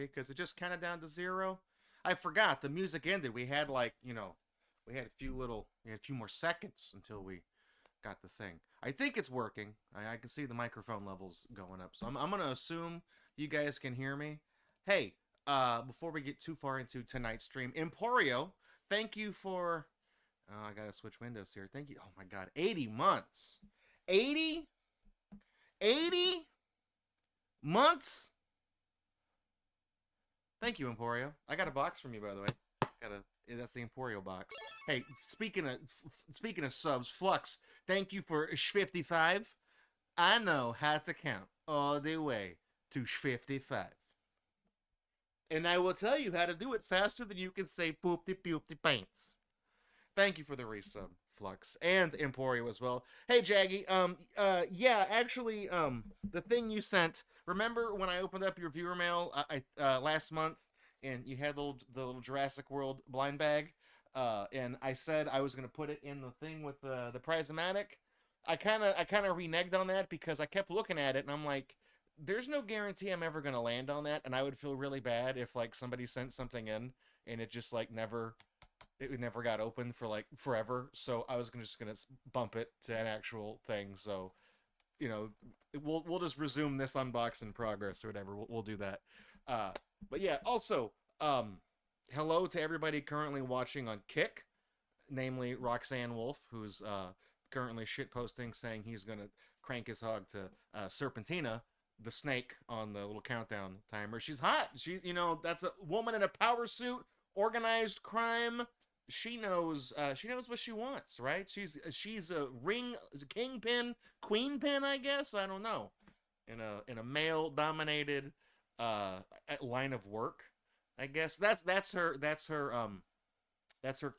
because it just counted down to 0. I forgot the music ended. We had like, you know, we had a few more seconds until we got the thing. I think it's working. I can see the microphone levels going up. So I'm going to assume you guys can hear me. Hey, before we get too far into tonight's stream, Emporio, thank you for... I got to switch windows here. Thank you. Oh my God, 80 months. 80? 80 months? Thank you, Emporio. I got a box from you, by the way. That's the Emporio box. Hey, speaking of subs, Flux, thank you for 55. I know how to count all the way to 55. And I will tell you how to do it faster than you can say poopty poopty pants. Thank you for the resub, Flux, and Emporio as well. Hey, Jaggy, yeah, actually, the thing you sent, remember when I opened up your viewer mail last month, and you had the little Jurassic World blind bag, and I said I was gonna put it in the thing with the Prizomatic. I kind of reneged on that because I kept looking at it, and I'm like, there's no guarantee I'm ever gonna land on that, and I would feel really bad if like somebody sent something in and it just like never got opened for like forever. So I was just gonna bump it to an actual thing. So, you know, we'll just resume this unboxing progress or whatever. We'll do that. But yeah, also, hello to everybody currently watching on Kick, namely Roxanne Wolf, who's currently shitposting saying he's gonna crank his hog to Serpentina, the snake on the little countdown timer. She's hot. She's, you know, that's a woman in a power suit, organized crime. She knows what she wants, right? She's a kingpin, queenpin, I guess. I don't know. In a male dominated line of work, I guess. That's her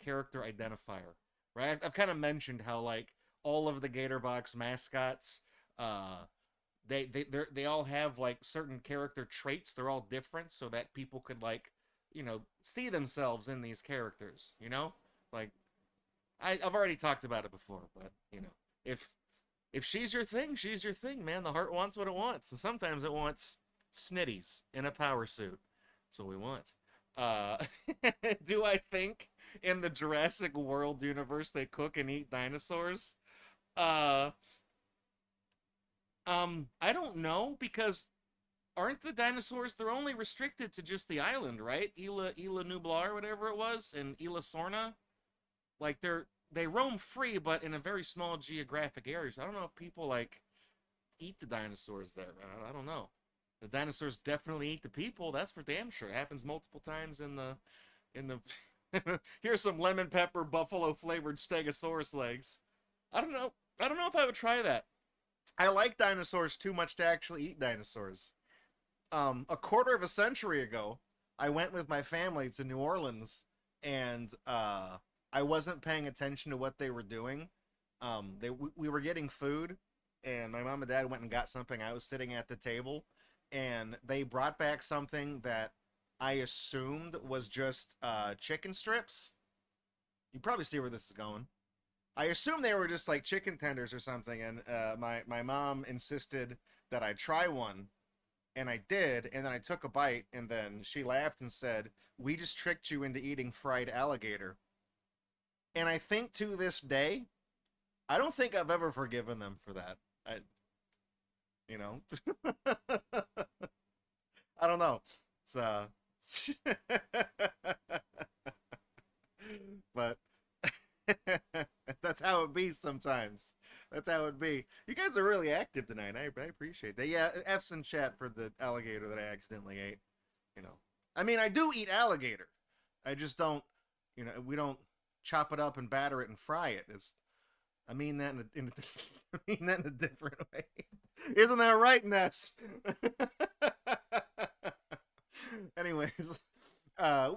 character identifier, right? I've kind of mentioned how like all of the GatorBox mascots, they all have like certain character traits. They're all different, so that people could like, you know, see themselves in these characters, you know? Like, I've already talked about it before, but, you know, if she's your thing, she's your thing, man. The heart wants what it wants, and sometimes it wants snitties in a power suit. That's what we want. Do I think in the Jurassic World universe they cook and eat dinosaurs? Uh, I don't know, because aren't the dinosaurs, they're only restricted to just the island, right? Isla Nublar, or whatever it was, and Isla Sorna. Like, they roam free, but in a very small geographic area. So I don't know if people, like, eat the dinosaurs there. I don't know. The dinosaurs definitely eat the people. That's for damn sure. It happens multiple times in the... Here's some lemon pepper buffalo flavored stegosaurus legs. I don't know. I don't know if I would try that. I like dinosaurs too much to actually eat dinosaurs. A quarter of a century ago, I went with my family to New Orleans, and I wasn't paying attention to what they were doing. We were getting food, and my mom and dad went and got something. I was sitting at the table, and they brought back something that I assumed was just chicken strips. You probably see where this is going. I assumed they were just like chicken tenders or something, and my mom insisted that I try one. And I did, and then I took a bite, and then she laughed and said, "We just tricked you into eating fried alligator." And I think to this day, I don't think I've ever forgiven them for that. You know, I don't know. It's but that's how it be sometimes. That's how it be. You guys are really active tonight. I appreciate that. Yeah, F's in chat for the alligator that I accidentally ate. You know, I mean, I do eat alligator. I just don't, you know, we don't chop it up and batter it and fry it. I mean that I mean that in a different way. Isn't that right, Ness? Anyways,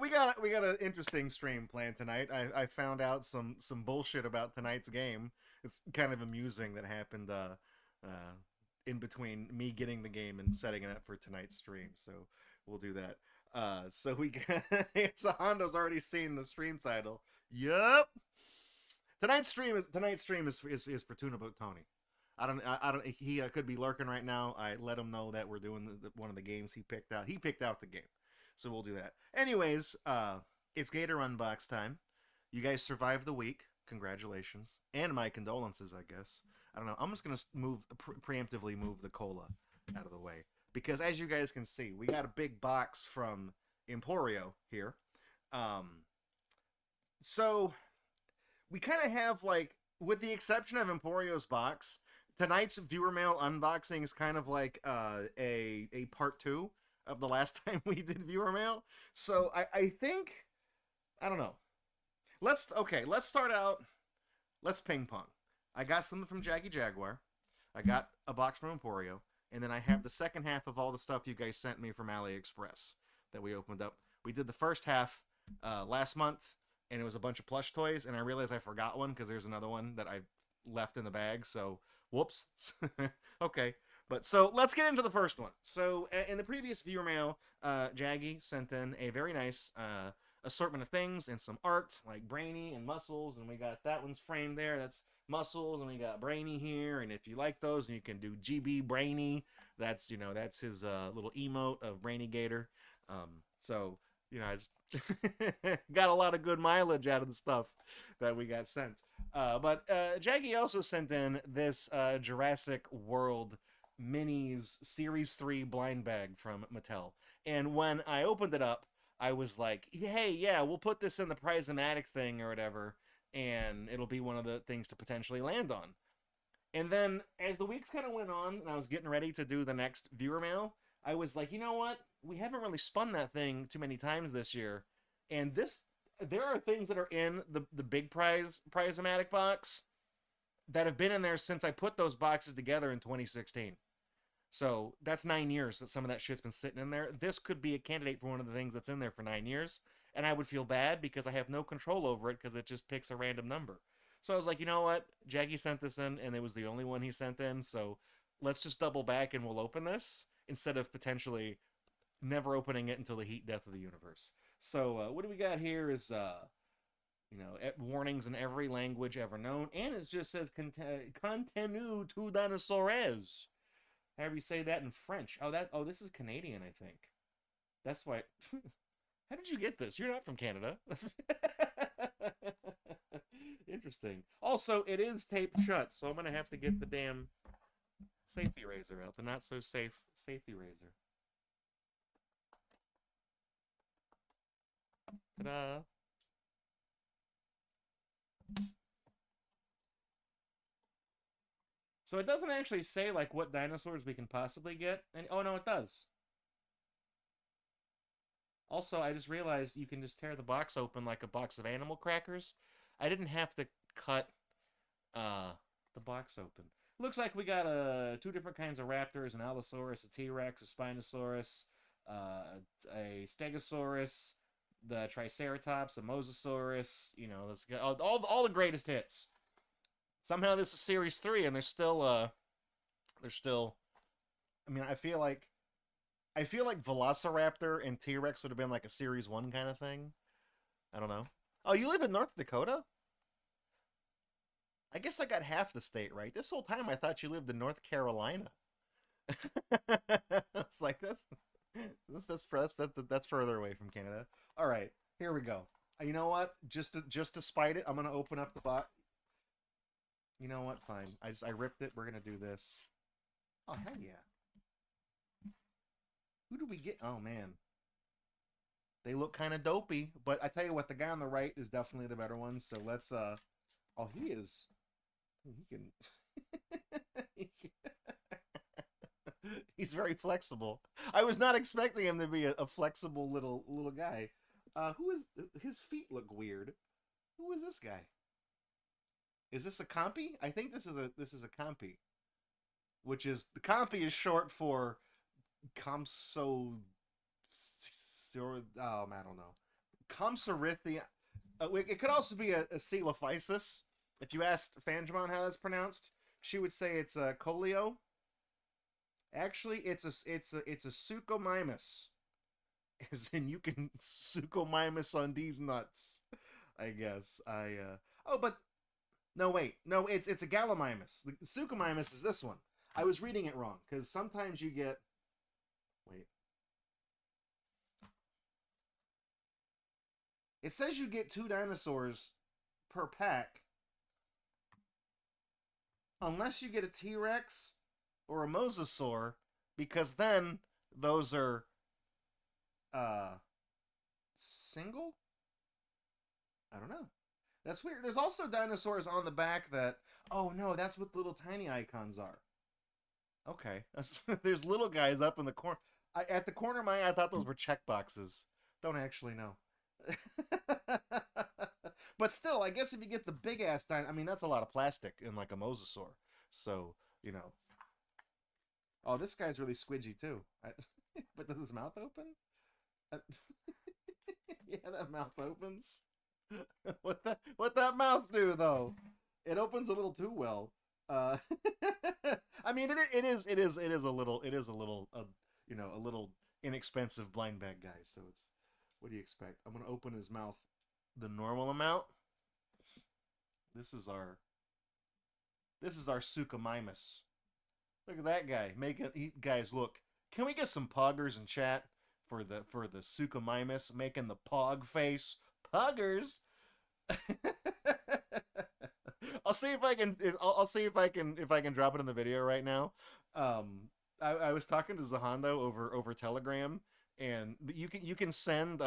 we got an interesting stream planned tonight. I found out some bullshit about tonight's game. It's kind of amusing that happened in between me getting the game and setting it up for tonight's stream. So we'll do that. So we got so Hondo's already seen the stream title. Yup. Tonight's stream is for Tuna Boat Tony. I don't. He could be lurking right now. I let him know that we're doing one of the games he picked out. He picked out the game. So we'll do that. Anyways, it's GatorUNbox time. You guys survived the week. Congratulations. And my condolences, I guess. I don't know. I'm just going to preemptively move the cola out of the way. Because as you guys can see, we got a big box from Emporio here. So we kind of have, like, with the exception of Emporio's box, tonight's viewer mail unboxing is kind of like a part 2 of the last time we did viewer mail. So I think, I don't know. Let's start out. Let's ping pong. I got something from Jaggy Jaguar. I got a box from Emporio. And then I have the second half of all the stuff you guys sent me from AliExpress that we opened up. We did the first half last month, and it was a bunch of plush toys, and I realized I forgot one because there's another one that I left in the bag, so whoops. Okay, but so let's get into the first one. So in the previous viewer mail, Jaggy sent in a very nice assortment of things and some art, like Brainy and Muscles, and we got that one's framed there. That's Muscles, and we got Brainy here, and if you like those, you can do GB Brainy. That's, you know, that's his little emote of Brainy Gator. So, you know, I just got a lot of good mileage out of the stuff that we got sent. But Jaggy also sent in this Jurassic World Minis Series 3 blind bag from Mattel. And when I opened it up, I was like, hey, yeah, we'll put this in the Prizomatic thing or whatever, and it'll be one of the things to potentially land on. And then as the weeks kind of went on and I was getting ready to do the next viewer mail, I was like, you know what? We haven't really spun that thing too many times this year. And there are things that are in the big Prizomatic box that have been in there since I put those boxes together in 2016. So that's 9 years that some of that shit's been sitting in there. This could be a candidate for one of the things that's in there for 9 years. And I would feel bad because I have no control over it because it just picks a random number. So I was like, you know what? Jaggy sent this in, and it was the only one he sent in. So let's just double back and we'll open this instead of potentially never opening it until the heat death of the universe. So what do we got here is, you know, warnings in every language ever known. And it just says, Continue to dinosaures. However you say that in French. Oh, this is Canadian, I think. That's why. How did you get this? You're not from Canada. Interesting. Also, it is taped shut, so I'm gonna have to get the damn safety razor out. The not so safe safety razor. Ta-da! So it doesn't actually say, like, what dinosaurs we can possibly get. And oh, no, it does. Also, I just realized you can just tear the box open like a box of animal crackers. I didn't have to cut the box open. Looks like we got 2 different kinds of raptors, an Allosaurus, a T-Rex, a Spinosaurus, a Stegosaurus, the Triceratops, a Mosasaurus, you know, let's get all the greatest hits. Somehow this is Series 3, and they're still, I mean, I feel like Velociraptor and T-Rex would have been like a Series 1 kind of thing. I don't know. Oh, you live in North Dakota? I guess I got half the state right. This whole time I thought you lived in North Carolina. It's like, that's further away from Canada. All right, here we go. You know what? Just to spite it, I'm gonna open up the box. You know what? Fine. I ripped it. We're gonna do this. Oh, hell yeah. Who do we get? Oh, man. They look kind of dopey, but I tell you what, the guy on the right is definitely the better one, so let's, oh, he is, he can, he's very flexible. I was not expecting him to be a flexible little guy. Who is, his feet look weird. Who is this guy? Is this a compy? I think this is a compy. Which is, the compy is short for Compso... I don't know. Compsognathia. It could also be a Coelophysis. If you asked Fangemon how that's pronounced, she would say it's a Colio. Actually, it's a Suchomimus. As in, you can Suchomimus on these nuts. I guess. Oh, but no, wait. No, it's a Gallimimus. The Suchomimus is this one. I was reading it wrong because sometimes you get. Wait. It says you get 2 dinosaurs per pack, unless you get a T-Rex or a Mosasaur, because then those are uh single. I don't know. That's weird. There's also dinosaurs on the back that. Oh no, that's what little tiny icons are. Okay, there's little guys up in the corner. At the corner of my eye, I thought those were check boxes. Don't actually know. But still, I guess if you get the big ass I mean, that's a lot of plastic in like a mosasaur. So, you know. Oh, this guy's really squidgy too. But does his mouth open? Yeah, that mouth opens. What that mouth do though? It opens a little too well. Uh, I mean, it is a little you know, a little inexpensive blind bag guy. So it's, what do you expect? I'm gonna open his mouth the normal amount. This is our Suchomimus. Look at that guy. Guys, look. Can we get some poggers in chat for the Suchomimus making the pog face? Poggers. I'll see if I can. I'll see if I can drop it in the video right now. I was talking to Zahando over Telegram, and you can send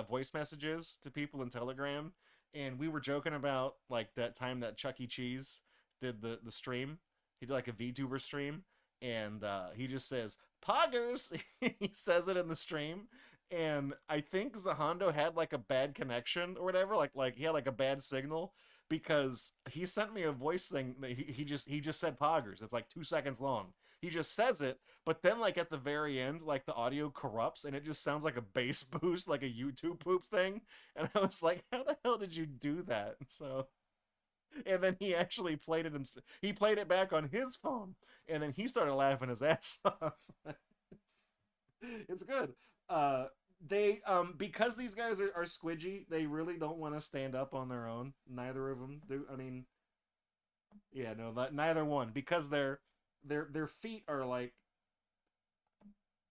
voice messages to people in Telegram, and we were joking about like that time that Chuck E. Cheese did the stream. He did like a VTuber stream, and he just says poggers. He says it in the stream, and I think Zahando had like a bad connection or whatever, like he had like a bad signal, because he sent me a voice thing that he just said poggers. It's like 2 seconds long. He just says it, but then like at the very end, like the audio corrupts and it just sounds like a bass boost, like a YouTube poop thing. And I was like, how the hell did you do that? So, and then he actually played it himself. He played it back on his phone, and then he started laughing his ass off. It's good. They because these guys are squidgy, they really don't want to stand up on their own. Neither of them do. I mean, yeah, no, neither one, because their feet are like,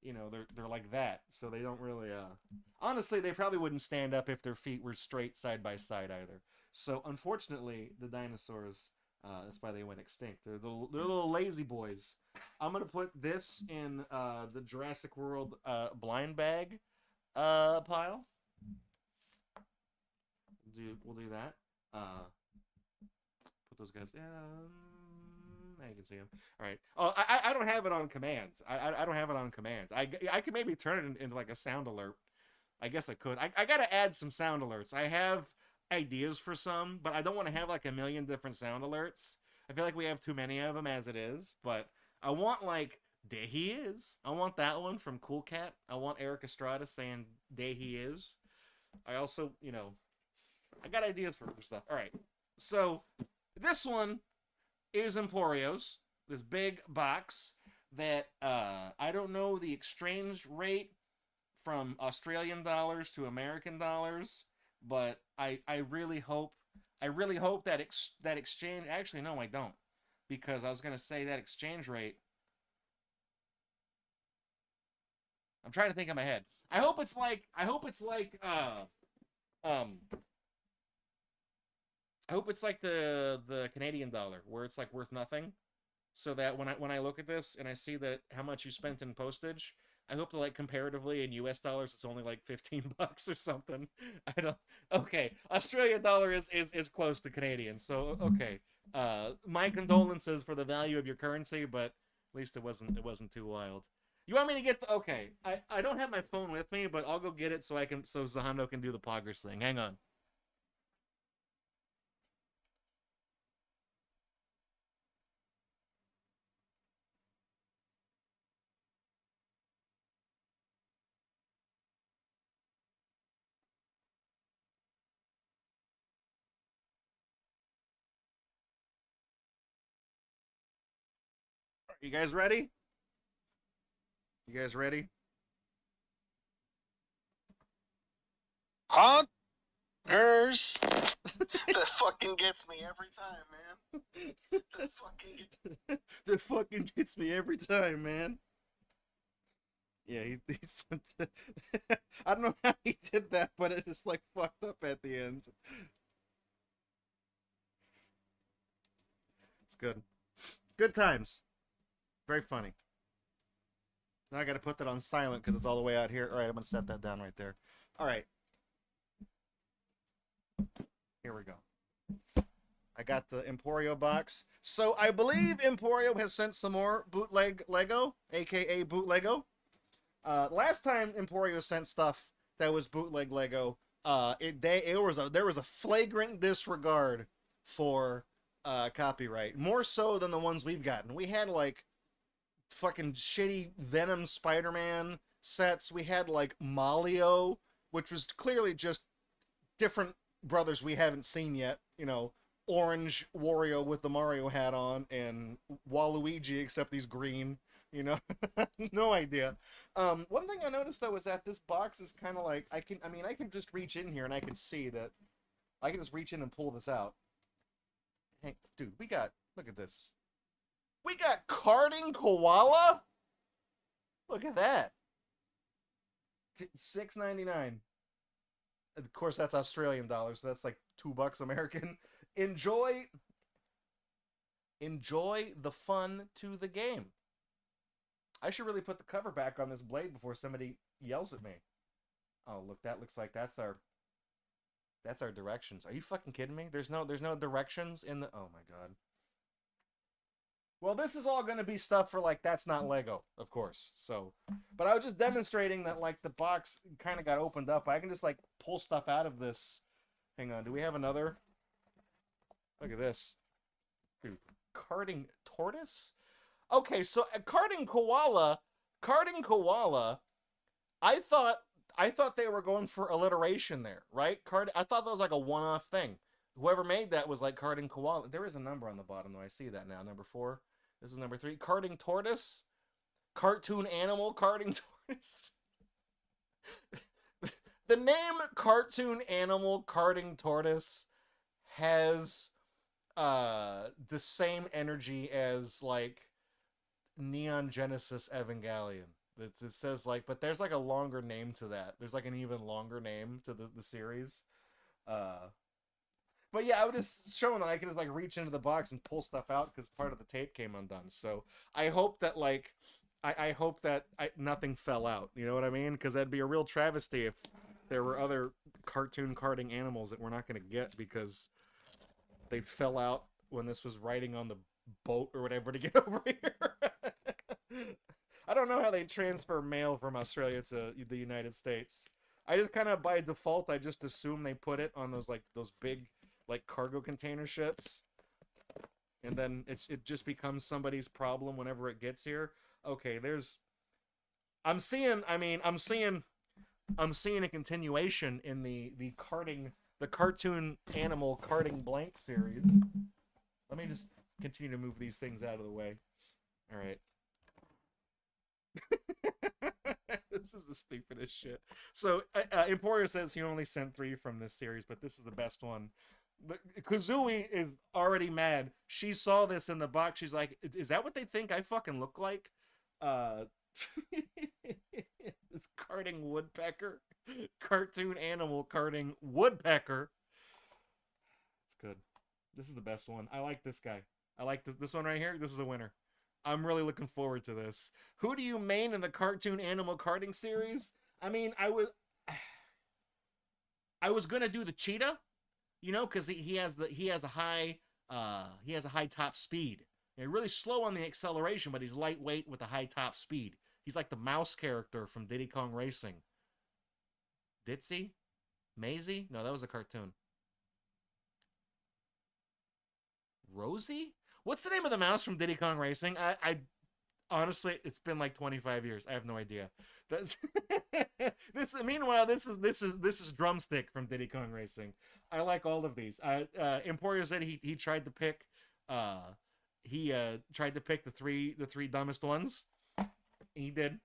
you know, they're like that, so they don't really honestly, they probably wouldn't stand up if their feet were straight side by side either. So unfortunately, the dinosaurs, that's why they went extinct. They're little lazy boys. I'm gonna put this in the Jurassic World blind bag pile. We'll do that. Put those guys. I can see them. All right. Oh, I don't have it on command. I don't have it on command. I could maybe turn it into like a sound alert. I guess I could. I gotta add some sound alerts. I have ideas for some, but I don't want to have like a million different sound alerts. I feel like we have too many of them as it is. But I want like "There he is." I want that one from Cool Cat. I want Eric Estrada saying "There he is." I also, you know, I got ideas for stuff. All right. So this one is Emporio's. This big box that I don't know the exchange rate from Australian dollars to American dollars, but I really hope that that exchange. Actually, no, I don't, because I was gonna say that exchange rate. I'm trying to think in my head. I hope it's like I hope it's like the Canadian dollar, where it's like worth nothing, so that when I look at this and I see that how much you spent in postage, I hope that like comparatively in US dollars it's only like $15 or something. I don't. Okay, Australian dollar is close to Canadian, so okay. My condolences for the value of your currency, but at least it wasn't too wild. You want me to get okay? I don't have my phone with me, but I'll go get it so Zahando can do the poggers thing. Hang on. You guys ready? You guys ready? Poggers. That fucking gets me every time, man. That fucking gets me every time, man. Yeah, he sent I don't know how he did that, but it just like fucked up at the end. It's good. Good times. Very funny. Now I gotta put that on silent because it's all the way out here. All right, I'm gonna set that down right there. All right, here we go. I got the Emporio box. So I believe Emporio has sent some more bootleg Lego, aka boot Lego. Last time Emporio sent stuff that was bootleg Lego, there was a flagrant disregard for copyright, more so than the ones we've gotten. We had like fucking shitty Venom Spider-Man sets. We had like Malio, which was clearly just different brothers we haven't seen yet. You know, orange Wario with the Mario hat on, and Waluigi except he's green. You know, no idea. One thing I noticed though is that this box is kind of like I can just reach in here and I can see that I can just reach in and pull this out. Hey, dude, look at this. We got Karting Koala? Look at that. $6.99. Of course, that's Australian dollars, so that's like $2 American. Enjoy the fun to the game. I should really put the cover back on this blade before somebody yells at me. Oh, look, that looks like that's our directions. Are you fucking kidding me? There's no directions in the oh my god. Well, this is all going to be stuff for, like, that's not Lego, of course. So, but I was just demonstrating that, like, the box kind of got opened up. I can just, like, pull stuff out of this. Hang on. Do we have another? Look at this. Dude, Karting Tortoise? Okay, so Karting Koala, I thought they were going for alliteration there, right? I thought that was like a one-off thing. Whoever made that was like Karting Koala. There is a number on the bottom, though. I see that now. Number 4. This is number 3. Karting Tortoise. Cartoon Animal Karting Tortoise. The name Cartoon Animal Karting Tortoise has the same energy as, like, Neon Genesis Evangelion. It says, like, but there's, like, a longer name to that. There's, like, an even longer name to the series. But yeah, I was just showing that I can just like reach into the box and pull stuff out because part of the tape came undone. So I hope that like, I hope that nothing fell out. You know what I mean? Because that'd be a real travesty if there were other cartoon karting animals that we're not going to get because they fell out when this was riding on the boat or whatever to get over here. I don't know how they transfer mail from Australia to the United States. I just kind of by default, I just assume they put it on those big like cargo container ships, and then it just becomes somebody's problem whenever it gets here. Okay, I'm seeing a continuation in the cartoon animal karting blank series. Let me just continue to move these things out of the way. All right. This is the stupidest shit. So Emporio says he only sent 3 from this series, but this is the best one. Kazooie is already mad. She saw this in the box. She's like, is that what they think I fucking look like? This karting woodpecker. Cartoon animal karting woodpecker. It's good. This is the best one. I like this guy. I like this one right here. This is a winner. I'm really looking forward to this. Who do you main in the cartoon animal karting series? I mean, I was gonna do the cheetah, you know, because he has a high top speed. He's really slow on the acceleration, but he's lightweight with a high top speed. He's like the mouse character from Diddy Kong Racing. Ditsy? Maisie? No, that was a cartoon. Rosie? What's the name of the mouse from Diddy Kong Racing? I honestly, it's been like 25 years. I have no idea. That's Meanwhile, this is Drumstick from Diddy Kong Racing. I like all of these. Emporio said he tried to pick the three dumbest ones. He did.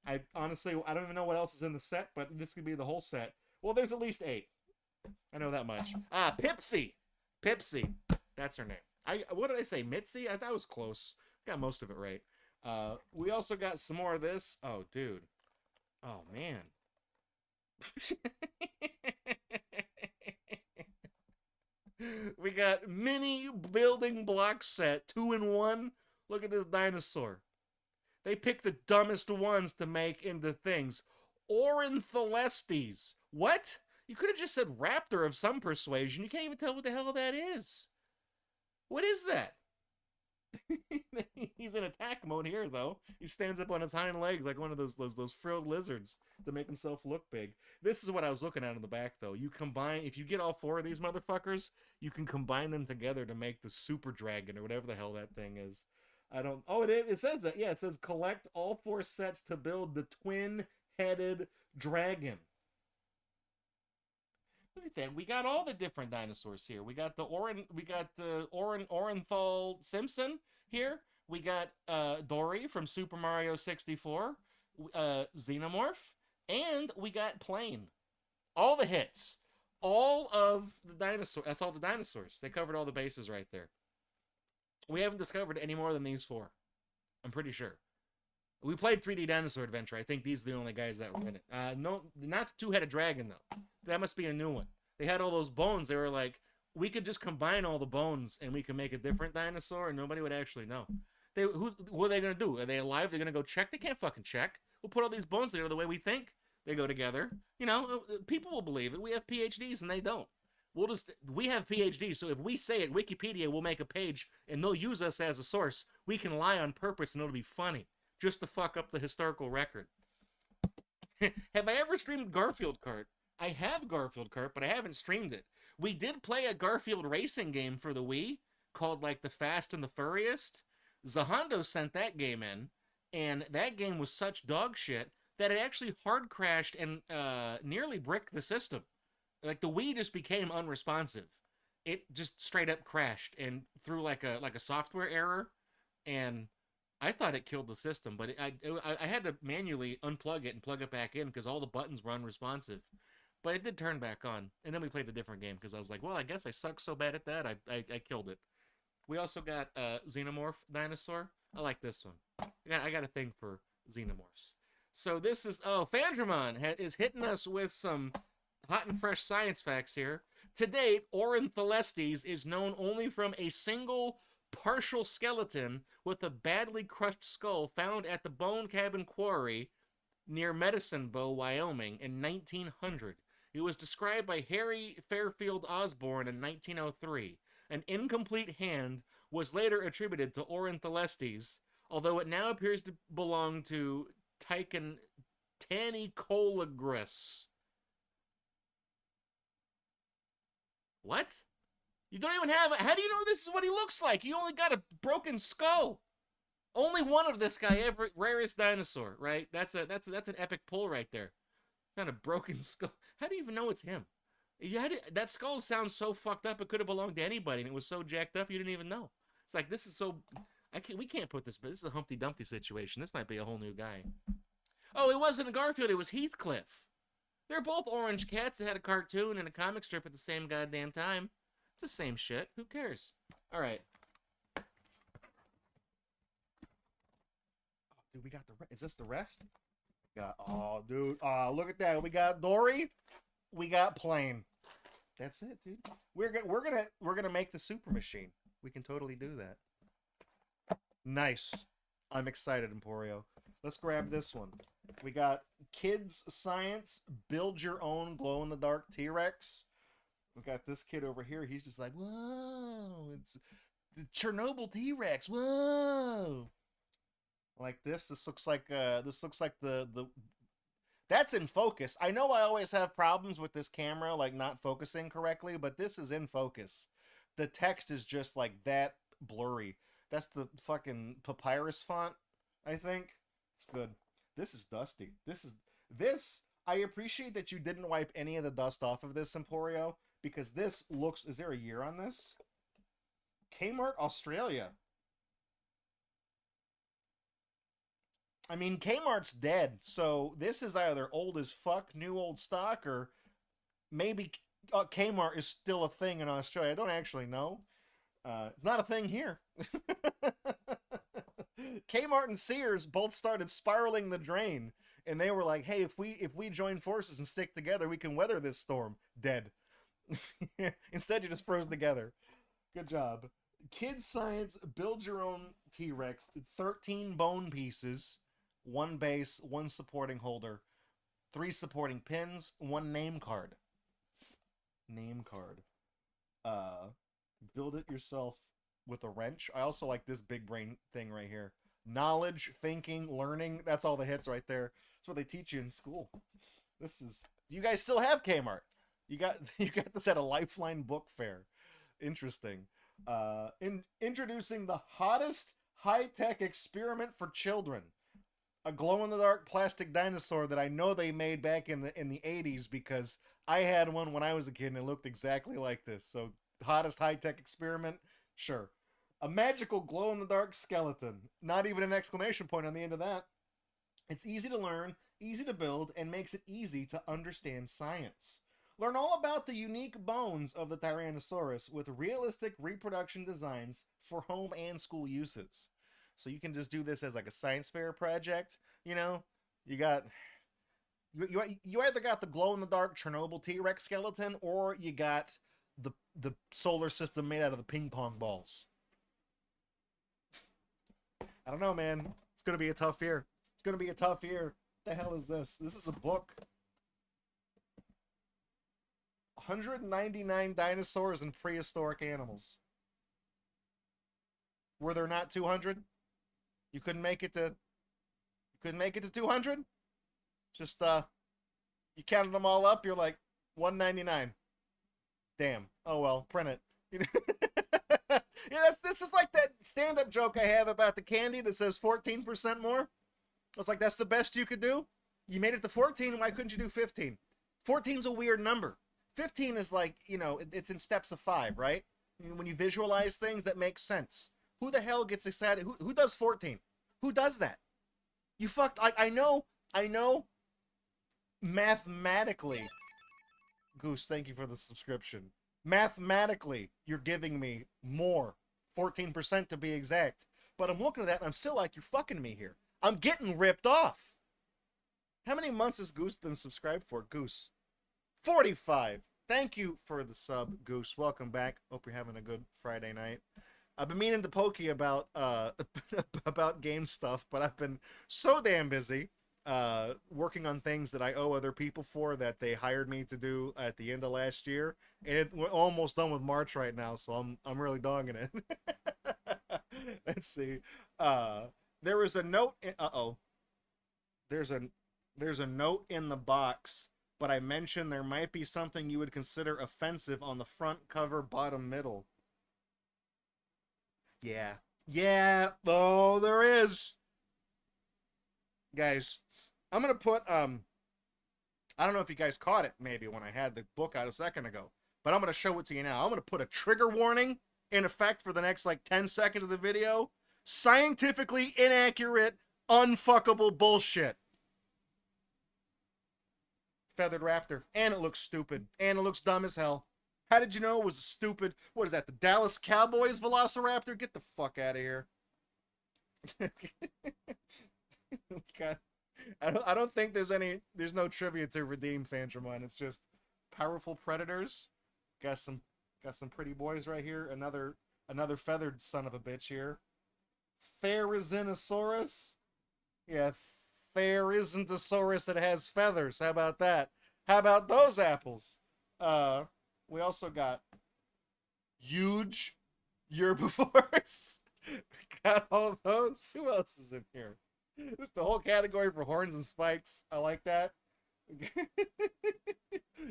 I don't even know what else is in the set, but this could be the whole set. Well, there's at least 8. I know that much. Pipsy. That's her name. What did I say? Mitzi? I thought it was close. Got most of it right. We also got some more of this. Oh, dude. Oh man. We got mini building block set 2-in-1. Look at this dinosaur. They pick the dumbest ones to make into things. Ornitholestes. What? You could have just said raptor of some persuasion. You can't even tell what the hell that is. What is that? He's in attack mode here, though. He stands up on his hind legs like one of those frilled lizards to make himself look big. This is what I was looking at in the back, though. You combine, if you get all four of these motherfuckers, you can combine them together to make the super dragon or whatever the hell that thing is. I don't. Oh, it says that. Yeah, it says collect all four sets to build the twin-headed dragon. Look at that. We got all the different dinosaurs here. We got the Orenthal Simpson here. We got Dory from Super Mario 64, Xenomorph, and we got Plane. All the hits. All of the dinosaurs. That's all the dinosaurs. They covered all the bases right there. We haven't discovered any more than these four. I'm pretty sure. We played 3D Dinosaur Adventure. I think these are the only guys that were in it. No, not the two-headed dragon, though. That must be a new one. They had all those bones. They were like, we could just combine all the bones and we can make a different dinosaur and nobody would actually know. What are they going to do? Are they alive? They're going to go check? They can't fucking check. We'll put all these bones together the way we think they go together. You know, people will believe it. We have PhDs and they don't. We have PhDs, so if we say it, Wikipedia will make a page and they'll use us as a source. We can lie on purpose and it'll be funny. Just to fuck up the historical record. Have I ever streamed Garfield Kart? I have Garfield Kart, but I haven't streamed it. We did play a Garfield racing game for the Wii called like The Fast and the Furriest. Zahando sent that game in, and that game was such dog shit that it actually hard crashed and nearly bricked the system. Like the Wii just became unresponsive. It just straight up crashed and through like a software error, and I thought it killed the system, but I had to manually unplug it and plug it back in because all the buttons were unresponsive. But it did turn back on, and then we played a different game because I was like, well, I guess I suck so bad at that, I killed it. We also got Xenomorph Dinosaur. I like this one. I got a thing for Xenomorphs. So this is, Fandramon is hitting us with some hot and fresh science facts here. To date, Ornitholestes is known only from a single partial skeleton with a badly crushed skull found at the Bone Cabin Quarry near Medicine Bow, Wyoming in 1900. It was described by Harry Fairfield Osborne in 1903. An incomplete hand was later attributed to Ornitholestes, although it now appears to belong to Tanicolagris. What? You don't even have... How do you know this is what he looks like? You only got a broken skull. Only one of this guy ever... Rarest dinosaur, right? That's an epic pull right there. Kind of broken skull. How do you even know it's him? That skull sounds so fucked up it could have belonged to anybody, and it was so jacked up you didn't even know. It's like, this is so... We can't put this... But this is a Humpty Dumpty situation. This might be a whole new guy. Oh, it wasn't Garfield. It was Heathcliff. They're both orange cats that had a cartoon and a comic strip at the same goddamn time. It's the same shit. Who cares? All right. Oh, dude, we got the... Is this the rest? Oh, dude. Oh, look at that. We got Dory. We got Plane. That's it, dude. We're gonna make the super machine. We can totally do that. Nice. I'm excited, Emporio. Let's grab this one. We got Kids Science, build your own glow-in-the-dark T-Rex. We got this kid over here. He's just like, whoa, it's the Chernobyl T-Rex. Whoa. Like this. This looks like the that's in focus. I know I always have problems with this camera, like not focusing correctly, but this is in focus. The text is just like that blurry. That's the fucking papyrus font, I think. It's good. This is dusty. This, I appreciate that you didn't wipe any of the dust off of this, Emporio, because this looks, is there a year on this? Kmart, Australia. I mean, Kmart's dead, so this is either old as fuck, new old stock, or maybe Kmart is still a thing in Australia. I don't actually know. It's not a thing here. Kmart and Sears both started spiraling the drain and they were like, "Hey, if we join forces and stick together, we can weather this storm." Dead. Instead, you just froze together. Good job. Kids Science, build your own T-Rex. 13 bone pieces, one base, one supporting holder, 3 supporting pins, 1 name card. Name card. Build it yourself with a wrench. I also like this big brain thing right here. Knowledge, thinking, learning. That's all the hits right there. That's what they teach you in school. This is. You guys still have Kmart. You got this at a Lifeline book fair. Interesting. Introducing the hottest high-tech experiment for children. A glow-in-the-dark plastic dinosaur that I know they made back in the 80s because I had one when I was a kid and it looked exactly like this. So, hottest high-tech experiment? Sure. A magical glow-in-the-dark skeleton. Not even an exclamation point on the end of that. It's easy to learn, easy to build, and makes it easy to understand science. Learn all about the unique bones of the Tyrannosaurus with realistic reproduction designs for home and school uses. So you can just do this as like a science fair project. You know, you either got the glow-in-the-dark Chernobyl T-Rex skeleton, or you got the solar system made out of the ping pong balls. I don't know, man. It's gonna be a tough year. It's gonna be a tough year. What the hell is this? This is a book. 199 dinosaurs and prehistoric animals. Were there not 200? You couldn't make it to 200? Just you counted them all up, you're like 199. Damn. Oh well, print it. Yeah, this is like that stand-up joke I have about the candy that says 14% more. I was like, that's the best you could do? You made it to 14, why couldn't you do 15? 14's a weird number. 15 is like, you know, it's in steps of 5, right? When you visualize things, that makes sense. Who the hell gets excited? Who does 14? Who does that? You fucked. I know. Mathematically, Goose, thank you for the subscription. Mathematically, you're giving me more, 14% to be exact. But I'm looking at that and I'm still like, you're fucking me here. I'm getting ripped off. How many months has Goose been subscribed for? Goose. 45. Thank you for the sub, Goose. Welcome back. Hope you're having a good Friday night. I've been meaning to poke you about about game stuff, but I've been so damn busy working on things that I owe other people for that they hired me to do at the end of last year, and we're almost done with March right now, so I'm really dogging it. Let's see. There was a note. There's a note in the box, but I mentioned there might be something you would consider offensive on the front cover, bottom middle. Yeah. Oh, there is. Guys, I'm gonna put I don't know if you guys caught it maybe when I had the book out a second ago, but I'm gonna show it to you now. I'm gonna put a trigger warning in effect for the next like 10 seconds of the video. Scientifically inaccurate, unfuckable bullshit. Feathered raptor, and it looks stupid, and it looks dumb as hell. How did you know it was a stupid? What is that? The Dallas Cowboys Velociraptor? Get the fuck out of here. God, I don't think there's no trivia to redeem, Fantremon. It's just powerful predators. Got some pretty boys right here. Another feathered son of a bitch here. Therizinosaurus. Yeah, there isn't a saurus that has feathers. How about that? How about those apples? We also got huge herbivores. We got all those. Who else is in here? Just the whole category for horns and spikes. I like that.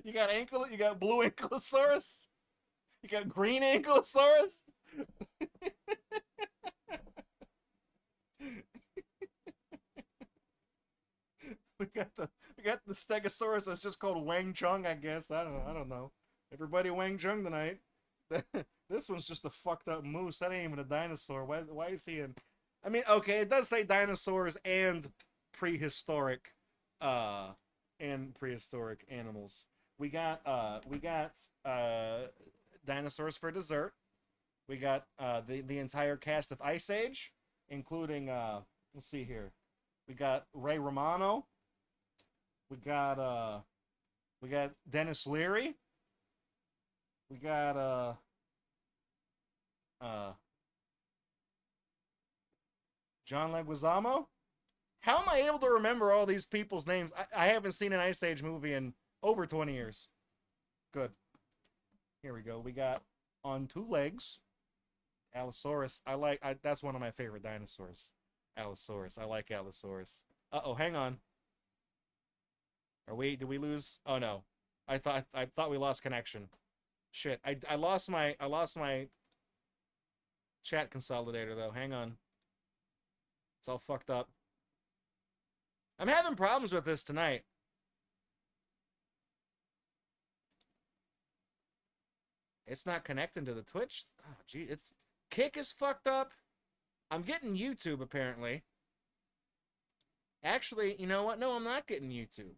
You got blue ankylosaurus. You got green ankylosaurus. We got the stegosaurus that's just called Wang Chung, I guess. I don't know. Everybody Wang Chung tonight. This one's just a fucked up moose. That ain't even a dinosaur. Why is he in? I mean, okay, it does say dinosaurs and prehistoric animals. We got dinosaurs for dessert. We got the entire cast of Ice Age, including let's see here. We got Ray Romano. We got Dennis Leary. We got uh John Leguizamo. How am I able to remember all these people's names? I haven't seen an Ice Age movie in over 20 years. Good. Here we go. We got on two legs, Allosaurus. That's one of my favorite dinosaurs. Allosaurus. I like Allosaurus. Uh-oh, hang on. Did we lose? Oh no. I thought we lost connection. Shit. I lost my chat consolidator though. Hang on. It's all fucked up. I'm having problems with this tonight. It's not connecting to the Twitch. Oh, gee, it's Kick is fucked up. I'm getting YouTube apparently. Actually, you know what? No, I'm not getting YouTube.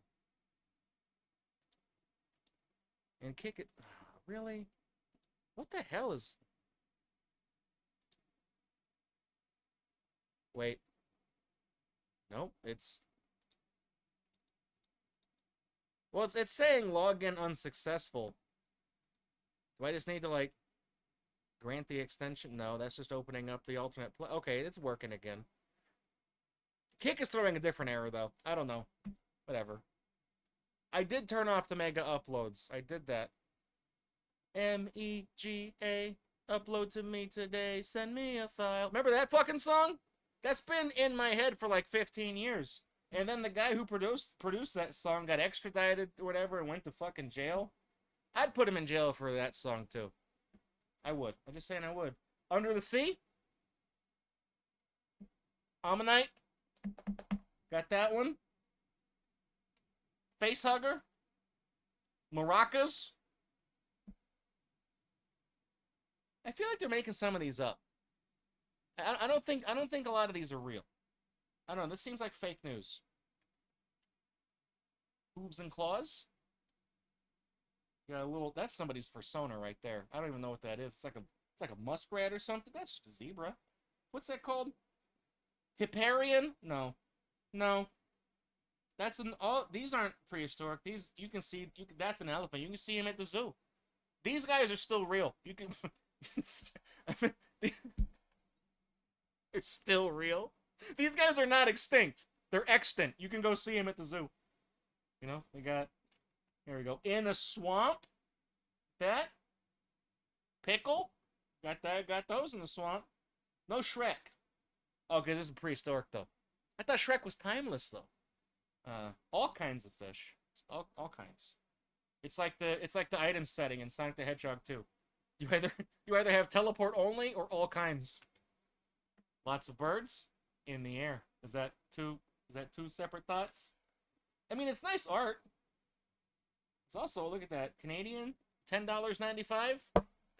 And Kick it. Oh, really? What the hell is? Wait. Nope, it's. Well, it's saying login unsuccessful. Do I just need to, like, grant the extension? No, that's just opening up the alternate play. Okay, it's working again. Kick is throwing a different error, though. I don't know. Whatever. I did turn off the mega uploads. I did that. MEGA, upload to me today. Send me a file. Remember that fucking song? That's been in my head for like 15 years. And then the guy who produced that song got extradited or whatever and went to fucking jail. I'd put him in jail for that song, too. I would. I'm just saying I would. Under the Sea? Ammonite? Got that one. Facehugger? Maracas? I feel like they're making some of these up. I don't think a lot of these are real. I don't know. This seems like fake news. Hooves and claws? Got a little. That's somebody's persona right there. I don't even know what that is. It's like a muskrat or something. That's just a zebra. What's that called? Hipparion? No. That's an. Oh, these aren't prehistoric. These you can see. That's an elephant. You can see him at the zoo. These guys are still real. You can. They're still real. These guys are not extinct. They're extant. You can go see them at the zoo. You know, we got. Here we go. In a swamp. That. Pickle. Got that. Got those in the swamp. No Shrek. Oh, because this is prehistoric though. I thought Shrek was timeless though. All kinds of fish. All kinds. It's like the item setting in Sonic the Hedgehog 2. You either have teleport only or all kinds. Lots of birds in the air. Is that two separate thoughts? I mean, it's nice art. It's also, look at that, Canadian, $10.95.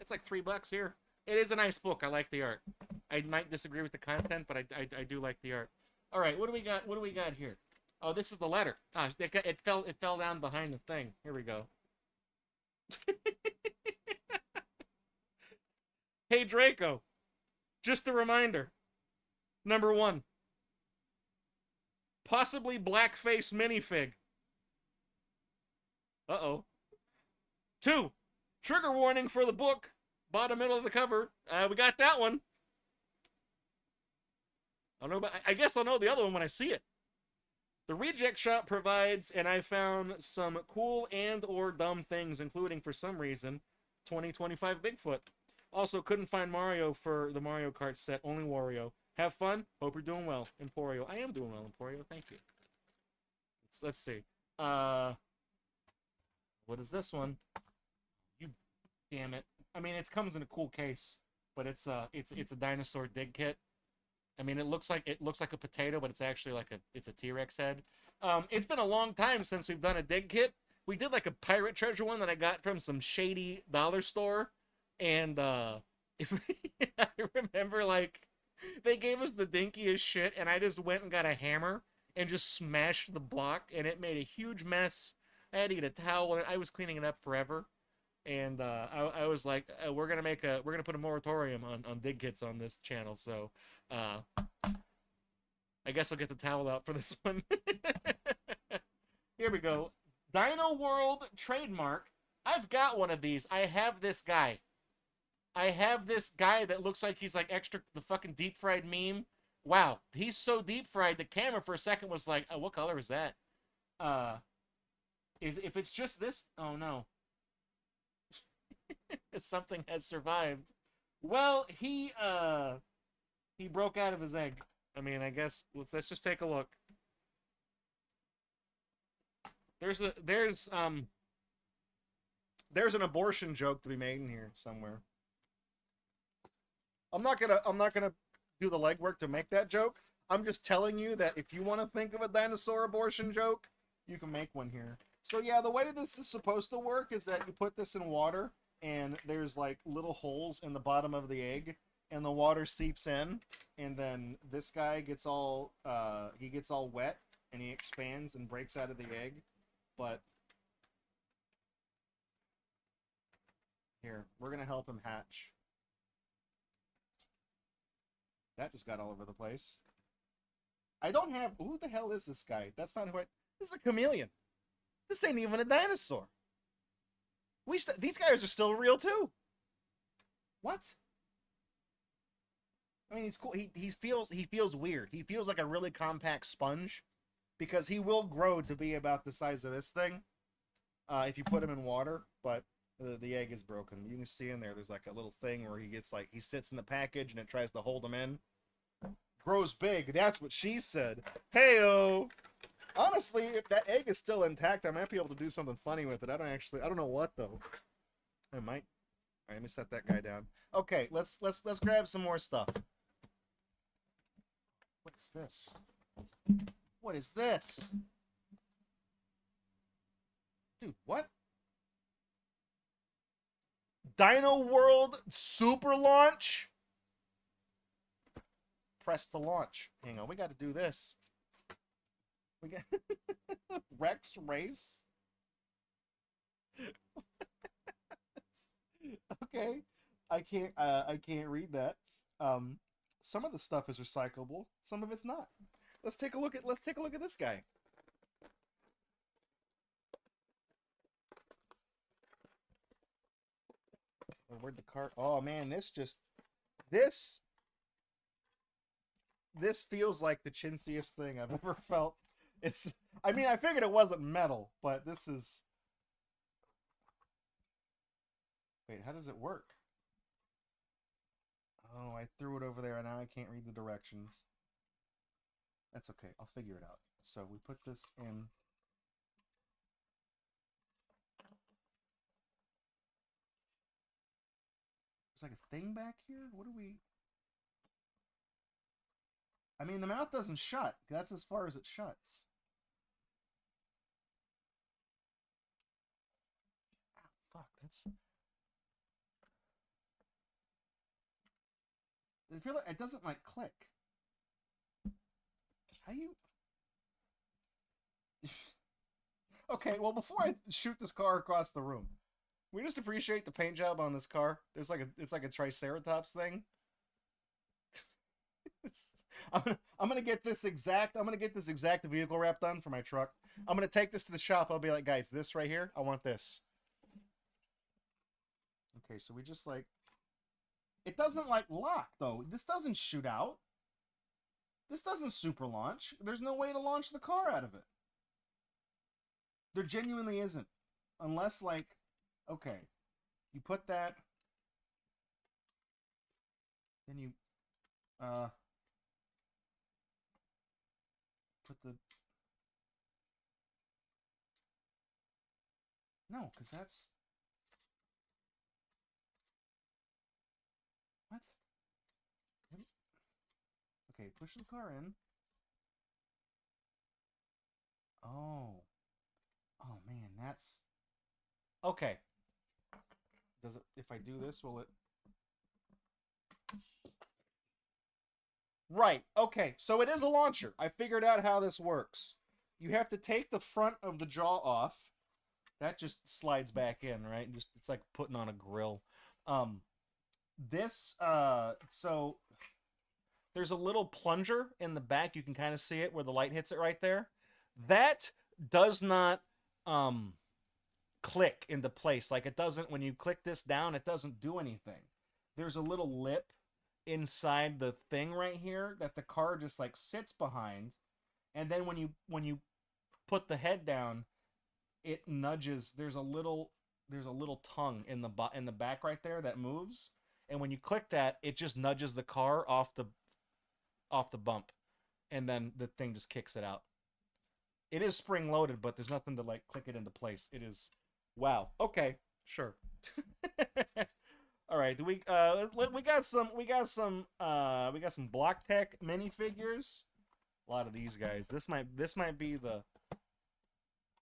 It's like $3 here. It is a nice book. I like the art. I might disagree with the content, but I do like the art. All right, what do we got? What do we got here? Oh, this is the letter. Ah, it fell down behind the thing. Here we go. Hey Draco, just a reminder. Number 1, possibly blackface minifig. Uh-oh. 2, trigger warning for the book. Bottom middle of the cover. We got that one. I don't know, but I guess I'll know the other one when I see it. The Reject Shop provides, and I found some cool and or dumb things, including, for some reason, 2025 Bigfoot. Also, couldn't find Mario for the Mario Kart set, only Wario. Have fun. Hope you're doing well, Emporio. I am doing well, Emporio. Thank you. Let's see. What is this one? You damn it. I mean, it comes in a cool case, but it's a dinosaur dig kit. I mean, it looks like a potato, but it's actually like a T-Rex head. It's been a long time since we've done a dig kit. We did like a pirate treasure one that I got from some shady dollar store, and I remember like they gave us the dinkiest shit, and I just went and got a hammer and just smashed the block, and it made a huge mess. I had to get a towel, and I was cleaning it up forever. And I was like, we're gonna put a moratorium on dig kits on this channel. So I guess I'll get the towel out for this one. Here we go. Dino World trademark. I've got one of these. I have this guy. I have this guy that looks like he's like extra the fucking deep fried meme. Wow, he's so deep fried. The camera for a second was like, oh, what color is that? Is if it's just this? Oh no, something has survived. Well, he broke out of his egg. I mean, I guess let's just take a look. There's an abortion joke to be made in here somewhere. I'm not gonna do the legwork to make that joke. I'm just telling you that if you want to think of a dinosaur abortion joke, you can make one here. So yeah, the way this is supposed to work is that you put this in water, and there's like little holes in the bottom of the egg, and the water seeps in, and then this guy gets all he gets all wet, and he expands and breaks out of the egg. But here, we're gonna help him hatch. That just got all over the place. I don't have... Who the hell is this guy? That's not who I... This is a chameleon. This ain't even a dinosaur. These guys are still real, too. What? I mean, he's cool. He feels weird. He feels like a really compact sponge. Because he will grow to be about the size of this thing. If you put him in water. But the egg is broken. You can see in there, there's like a little thing where he gets like... He sits in the package and it tries to hold him in. Grows big. That's what she said. Hey-o! Honestly, if that egg is still intact, I might be able to do something funny with it. I don't know what though. I might. All right, let me set that guy down. Okay, let's grab some more stuff. What is this? What is this? Dude, what? Dino World Super Launch? Press to launch. Hang on, we got to do this. We got Rex Race. Okay, I can't read that. Some of the stuff is recyclable, some of it's not. Let's take a look at this guy. Where'd the cart? Oh man, this feels like the chintziest thing I've ever felt. I mean, I figured it wasn't metal, but this is... Wait, how does it work? Oh, I threw it over there and now I can't read the directions. That's okay, I'll figure it out. So we put this in... There's like a thing back here? What do we... I mean, the mouth doesn't shut. That's as far as it shuts. Ah, fuck, that's... I feel like it doesn't, like, click. How you... Okay, well, before I shoot this car across the room, we just appreciate the paint job on this car. It's like a Triceratops thing. I'm gonna get this exact vehicle wrap done for my truck. I'm gonna take this to the shop. I'll be like, guys, this right here, I want this. Okay, so we just like... It doesn't like lock though. This doesn't shoot out. This doesn't super launch. There's no way to launch the car out of it. There genuinely isn't. Unless like, okay, you put that, then you put the... No, because that's... What? Okay, push the car in. Oh. Oh, man, that's... Okay. Does it... If I do this, will it... Right, okay, so it is a launcher. I figured out how this works. You have to take the front of the jaw off. That just slides back in, right? Just it's like putting on a grill. So there's a little plunger in the back. You can kind of see it where the light hits it right there. That does not click into place. Like it doesn't, when you click this down, it doesn't do anything. There's a little lip inside the thing right here that the car just like sits behind, and then when you put the head down, it nudges. There's a little tongue in the back right there that moves, and when you click that, it just nudges the car off the bump, and then the thing just kicks it out. It is spring loaded, but there's nothing to like click it into place. It is, wow. Okay, sure. All right, do we got some Block Tech minifigures. A lot of these guys. This might be the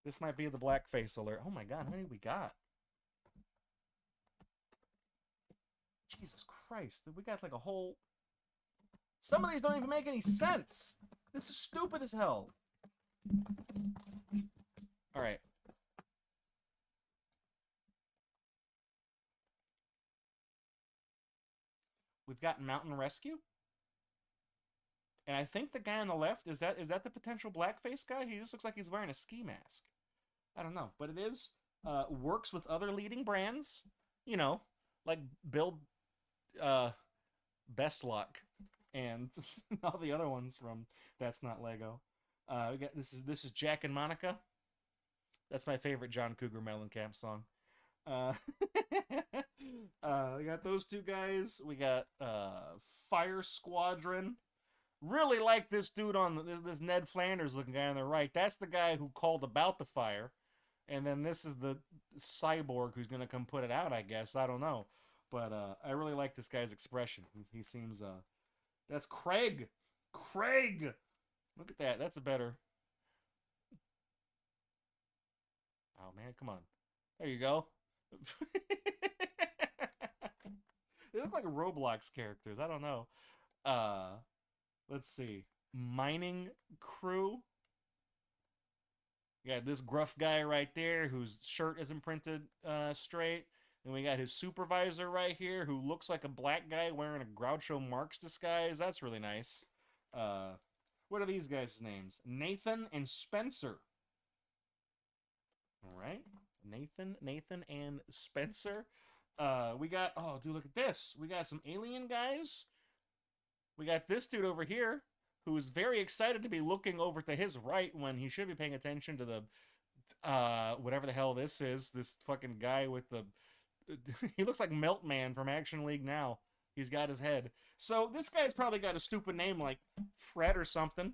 blackface alert. Oh my god, how many we got? Jesus Christ, we got like a whole. Some of these don't even make any sense. This is stupid as hell. All right. We've got Mountain Rescue. And I think the guy on the left, is that the potential blackface guy? He just looks like he's wearing a ski mask. I don't know, but it is works with other leading brands, you know, like Build Best Luck and all the other ones from That's Not Lego. We got this is Jack and Monica. That's my favorite John Cougar Mellencamp song. Uh, we got those two guys. We got Fire Squadron. Really like this dude on this Ned Flanders looking guy on the right. That's the guy who called about the fire, and then this is the cyborg who's gonna come put it out. I guess I don't know, but I really like this guy's expression. He seems that's Craig. Craig, look at that. That's a better. Oh man, come on. There you go. They look like Roblox characters. I don't know. Uh, let's see. Mining crew. You got this gruff guy right there whose shirt isn't printed straight. Then we got his supervisor right here who looks like a black guy wearing a Groucho Marx disguise. That's really nice. What are these guys' names? Nathan and Spencer. All right. Nathan, and Spencer. We got, oh, dude, look at this. We got some alien guys. We got this dude over here who is very excited to be looking over to his right when he should be paying attention to the, whatever the hell this is. This fucking guy with the, he looks like Meltman from Action League Now. He's got his head. So this guy's probably got a stupid name like Fred or something.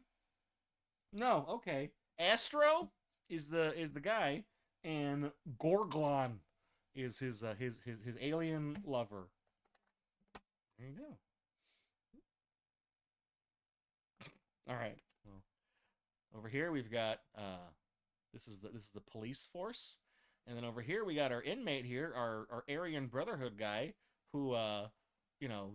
No, okay. Astro is the guy, and Gorglon is his alien lover. There you go. All right. Well, over here we've got this is the police force, and then over here we got our inmate here, our Aryan Brotherhood guy, who you know,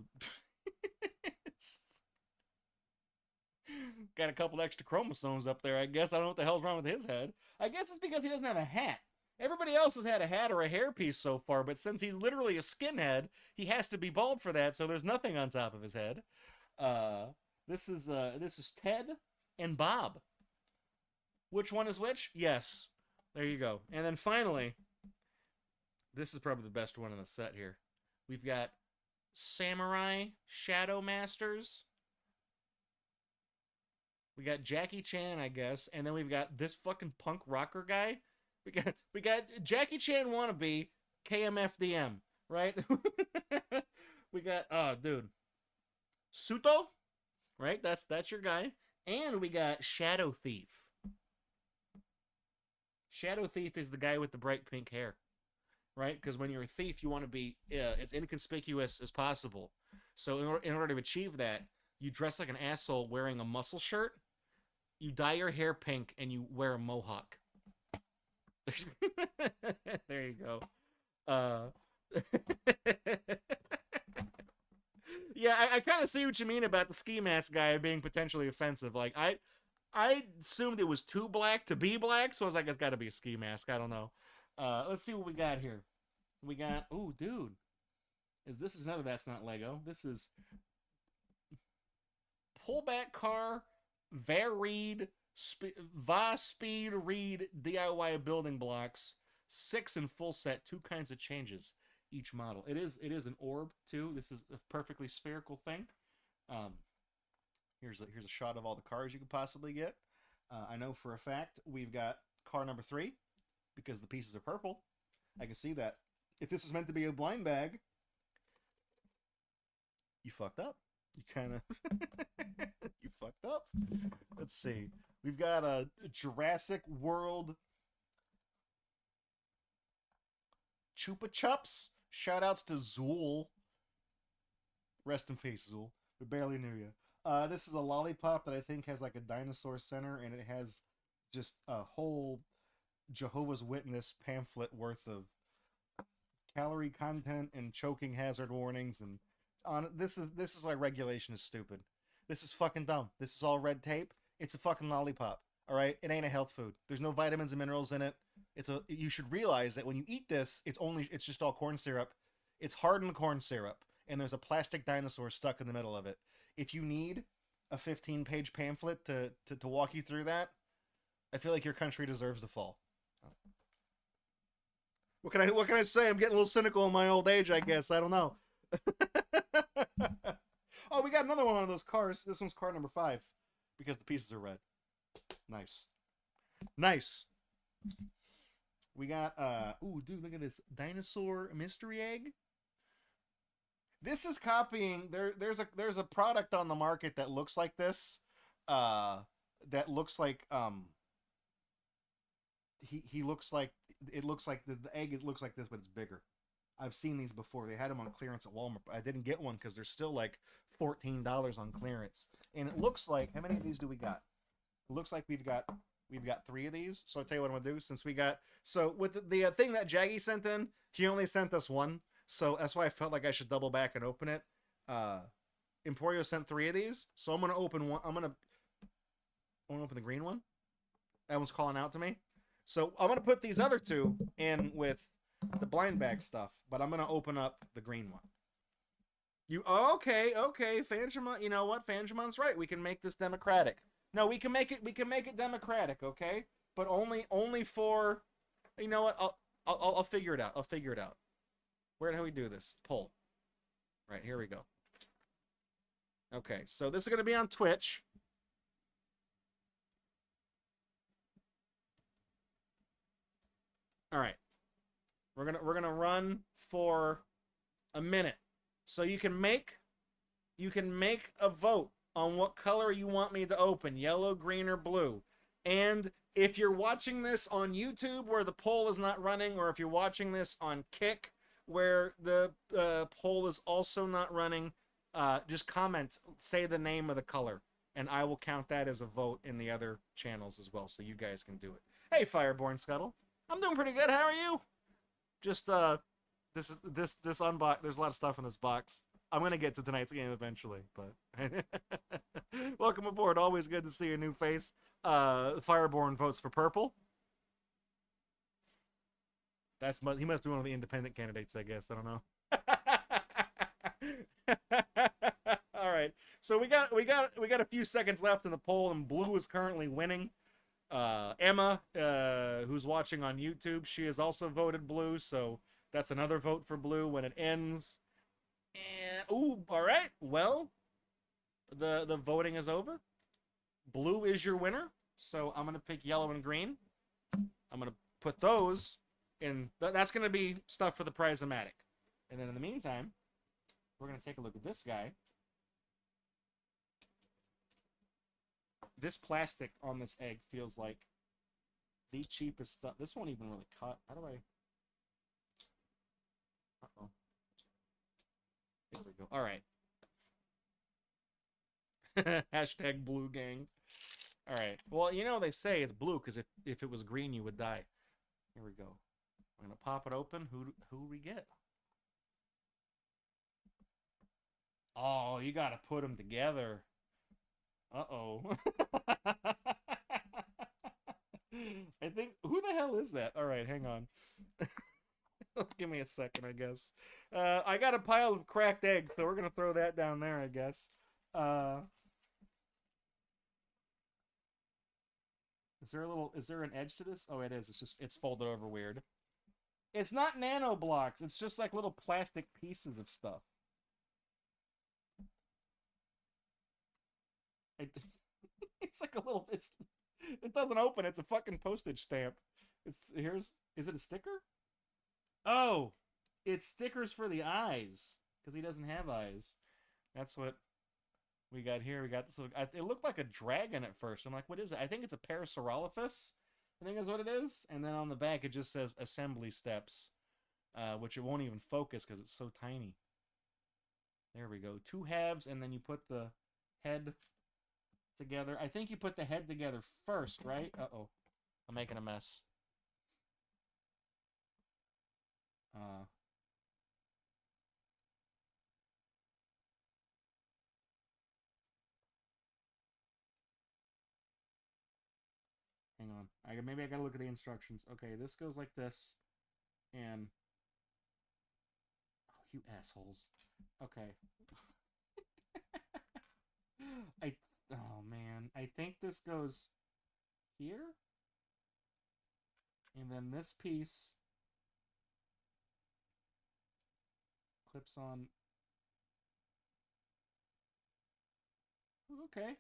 got a couple extra chromosomes up there. I guess I don't know what the hell's wrong with his head. I guess it's because he doesn't have a hat. Everybody else has had a hat or a hairpiece so far, but since he's literally a skinhead, he has to be bald for that. So there's nothing on top of his head. This is Ted and Bob. Which one is which? Yes. There you go. And then finally, this is probably the best one in the set here. We've got Samurai Shadow Masters. We got Jackie Chan, I guess, and then we've got this fucking punk rocker guy. We got Jackie Chan wannabe KMFDM, right? We got dude, Suto, right? That's your guy, and we got Shadow Thief. Shadow Thief is the guy with the bright pink hair, right? Because when you're a thief, you want to be as inconspicuous as possible. So in order to achieve that, you dress like an asshole wearing a muscle shirt. You dye your hair pink and you wear a mohawk. There you go. Yeah, I kind of see what you mean about the ski mask guy being potentially offensive. Like I assumed it was too black to be black, so I was like, it's got to be a ski mask. I don't know. Let's see what we got here. We got, oh, dude, this is another That's Not Lego. This is pullback car, varied Va Speed Read DIY building blocks, 6 in full set, 2 kinds of changes each model. It is an orb too. This is a perfectly spherical thing. Um, here's a shot of all the cars you could possibly get. I know for a fact we've got car number 3 because the pieces are purple. I can see that. If this was meant to be a blind bag, you fucked up. You kind of you fucked up. Let's see. We've got a Jurassic World Chupa Chups. Shout outs to Zool. Rest in peace, Zool. We barely knew you. This is a lollipop that I think has like a dinosaur center, and it has just a whole Jehovah's Witness pamphlet worth of calorie content and choking hazard warnings. And this is why regulation is stupid. This is fucking dumb. This is all red tape. It's a fucking lollipop. All right, it ain't a health food. There's no vitamins and minerals in it. You should realize that when you eat this, it's just all corn syrup. It's hardened corn syrup, and there's a plastic dinosaur stuck in the middle of it. If you need a 15-page pamphlet to walk you through that, I feel like your country deserves to fall. What can I say? I'm getting a little cynical in my old age, I guess. I don't know. Oh, we got another one of those cars. This one's car number 5 because the pieces are red. Nice. We got ooh, dude, look at this dinosaur mystery egg. This is copying there's a product on the market that looks like this. That looks like he looks like it looks like the egg looks like this, but it's bigger. I've seen these before. They had them on clearance at Walmart. I didn't get one because they're still like $14 on clearance. And it looks like, how many of these do we got? It looks like we've got 3 of these. So I'll tell you what I'm gonna do. Since we got with the thing that Jaggy sent in, he only sent us 1. So that's why I felt like I should double back and open it. Emporio sent 3 of these, so I'm gonna open one. I'm gonna open the green one. That one's calling out to me. So I'm gonna put these other 2 in with the blind bag stuff, but I'm gonna open up the green one. Okay, Fanjamon, you know what? Fanjamon's right. We can make this democratic. No, we can make it democratic, okay? But only for, you know what? I'll figure it out. I'll figure it out. Where do we do this? Poll. Right, here we go. Okay, so this is gonna be on Twitch. All right. We're gonna run for a minute. So you can make a vote on what color you want me to open, yellow, green, or blue. And if you're watching this on YouTube where the poll is not running, or if you're watching this on Kick where the poll is also not running, just comment, say the name of the color, and I will count that as a vote in the other channels as well, so you guys can do it. Hey, Fireborn Scuttle. I'm doing pretty good. How are you? Just this unbox. There's a lot of stuff in this box. I'm gonna get to tonight's game eventually, but welcome aboard. Always good to see a new face. Fireborn votes for purple. He must be one of the independent candidates, I guess. I don't know. All right, so we got a few seconds left in the poll, and blue is currently winning. Emma, who's watching on YouTube, she has also voted blue, so that's another vote for blue when it ends. And ooh, all right. Well, the voting is over. Blue is your winner, so I'm gonna pick yellow and green. I'm gonna put those in. That's gonna be stuff for the Prize-O-Matic. And then in the meantime, we're gonna take a look at this guy. This plastic on this egg feels like the cheapest stuff. This won't even really cut. How do I... Uh-oh. There we go. All right. Hashtag blue gang. All right. Well, you know they say it's blue because if it was green, you would die. Here we go. I'm going to pop it open. Who do we get? Oh, you got to put them together. Uh-oh. I think... Who the hell is that? All right, hang on. Give me a second, I guess. I got a pile of cracked eggs, so we're going to throw that down there, I guess. Is there an edge to this? Oh, it is. It's folded over weird. It's not nano blocks. It's just like little plastic pieces of stuff. It, it's like a little, it doesn't open. It's a fucking postage stamp. Is it a sticker? Oh, it's stickers for the eyes because he doesn't have eyes. That's what we got here. We got this little, it looked like a dragon at first. I'm like, what is it? I think it's a Parasaurolophus. I think is what it is. And then on the back, it just says assembly steps, which it won't even focus because it's so tiny. There we go. 2 halves, and then you put the head together. I think you put the head together first, right? Uh-oh. I'm making a mess. Hang on. Maybe I gotta look at the instructions. Okay, this goes like this. And... Oh, you assholes. Okay. Oh, man. I think this goes here. And then this piece clips on. Okay.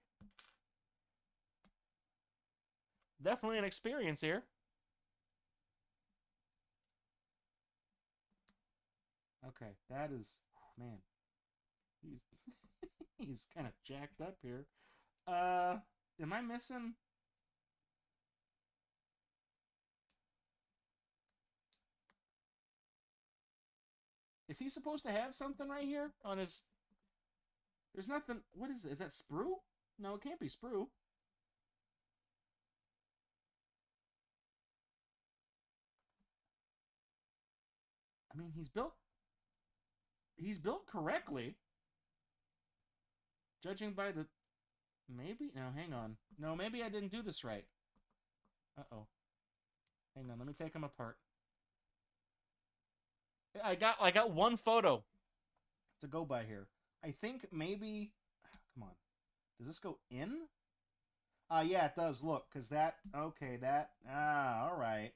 Definitely an experience here. Okay, that is, man. He's he's kind of jacked up here. Am I missing? Is he supposed to have something right here on his? There's nothing. What is it? Is that sprue? No, it can't be sprue. I mean, he's built correctly. Judging by the... Maybe? No, hang on. No, maybe I didn't do this right. Uh-oh. Hang on, let me take him apart. I got one photo to go by here. I think maybe... Come on. Does this go in? Yeah, it does. Look, because that... Okay, that... all right.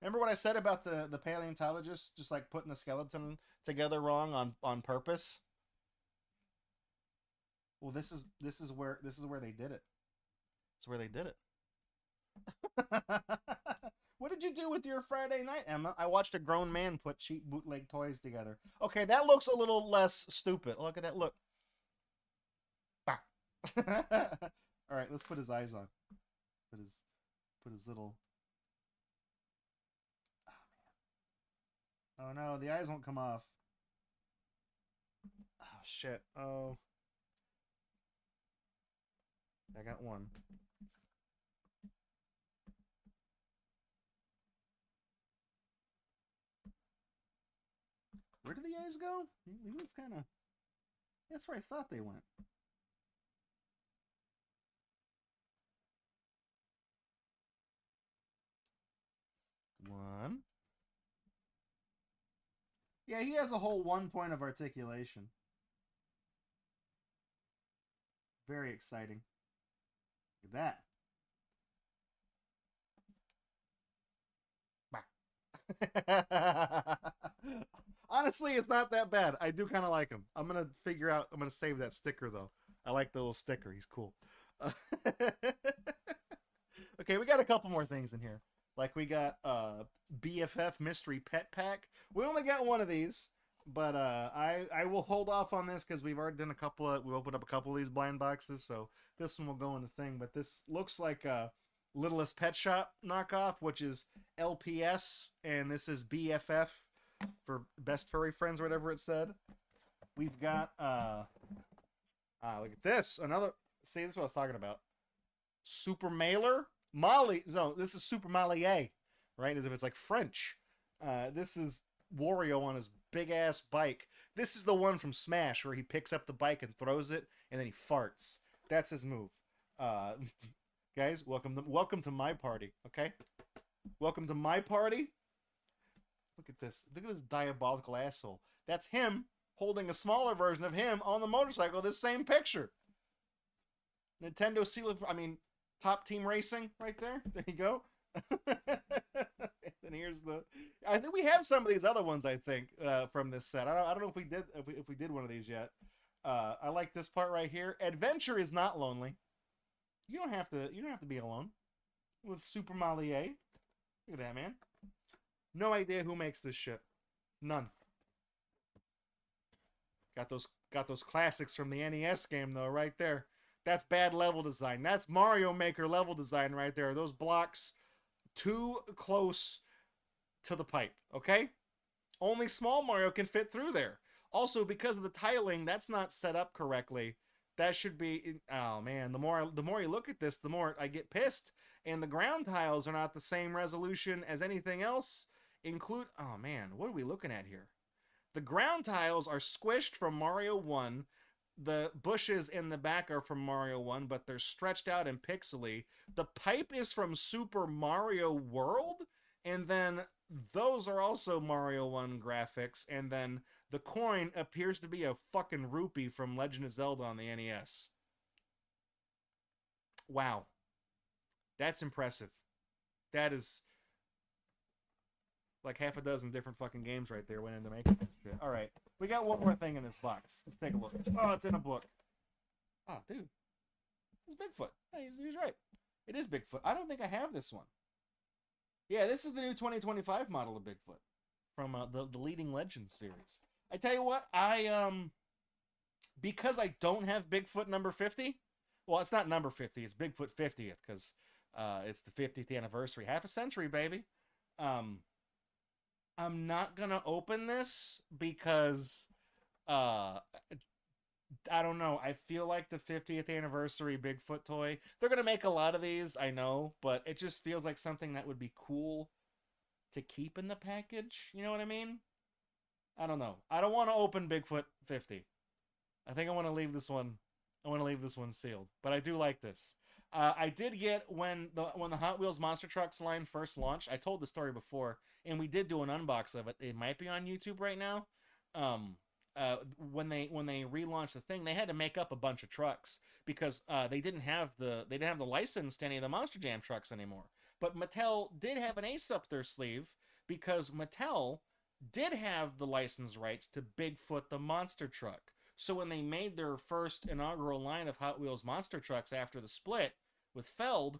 Remember what I said about the paleontologist just like putting the skeleton together wrong on purpose? Well, this is where they did it. It's where they did it. What did you do with your Friday night, Emma? I watched a grown man put cheap bootleg toys together. Okay, that looks a little less stupid. Look at that. Look. Bah. All right, let's put his eyes on. Put his little... Oh no, the eyes won't come off. Oh shit. Oh. I got one. Where did the eyes go? He was kind of... That's where I thought they went. One. Yeah, he has a whole 1 point of articulation. Very exciting. Look at that. Honestly, it's not that bad. I do kind of like him. I'm going to save that sticker, though. I like the little sticker. He's cool. Okay, we got a couple more things in here. Like we got BFF Mystery Pet Pack. We only got one of these, but I will hold off on this because we've already done we opened up a couple of these blind boxes, so this one will go in the thing. But this looks like a Littlest Pet Shop knockoff, which is LPS, and this is BFF for Best Furry Friends, or whatever it said. We've got look at this. See, this is what I was talking about. Super Mailer. Molly, no, this is Super Malier, right? As if it's like French. This is Wario on his big ass bike. This is the one from Smash where he picks up the bike and throws it, and then he farts. That's his move. Guys, welcome to my party. Okay, welcome to my party. Look at this. Look at this diabolical asshole. That's him holding a smaller version of him on the motorcycle. This same picture. Nintendo Seal of, I mean, Top Team Racing right there. There you go. And here's the. I think we have some of these other ones. I think from this set. I don't know if we did if we did one of these yet. I like this part right here. Adventure is not lonely. You don't have to be alone with Super Mario. Look at that, man. No idea who makes this shit. None. Got those classics from the NES game though, right there. That's bad level design. That's Mario Maker level design right there. Those blocks too close to the pipe, okay? Only small Mario can fit through there. Also, because of the tiling, that's not set up correctly. That should be, oh man, the more you look at this, the more I get pissed. And the ground tiles are not the same resolution as anything else. Oh man, what are we looking at here? The ground tiles are squished from Mario 1. The bushes in the back are from Mario 1, but they're stretched out and pixely. The pipe is from Super Mario World, and then those are also Mario 1 graphics, and then the coin appears to be a fucking rupee from Legend of Zelda on the NES. Wow. That's impressive. That is like half a dozen different fucking games right there went into making this shit. All right, we got one more thing in this box. Let's take a look. Oh, it's in a book. Oh, dude, it's Bigfoot. Hey, he's right. It is Bigfoot. I don't think I have this one. Yeah, this is the new 2025 model of Bigfoot from the Leading Legends series. I tell you what, because I don't have Bigfoot number 50. Well, it's not number 50. It's Bigfoot 50th because it's the 50th anniversary. Half a century, baby. I'm not gonna open this because I don't know. I feel like the 50th anniversary Bigfoot toy. They're gonna make a lot of these, I know, but it just feels like something that would be cool to keep in the package. You know what I mean? I don't know. I don't want to open Bigfoot 50. I think I want to leave this one. I want to leave this one sealed. But I do like this. I did get when the Hot Wheels Monster Trucks line first launched. I told the story before, and we did do an unbox of it. It might be on YouTube right now. When they relaunched the thing, they had to make up a bunch of trucks because they didn't have the license to any of the Monster Jam trucks anymore. But Mattel did have an ace up their sleeve because Mattel did have the license rights to Bigfoot the monster truck. So when they made their first inaugural line of Hot Wheels monster trucks after the split with Feld,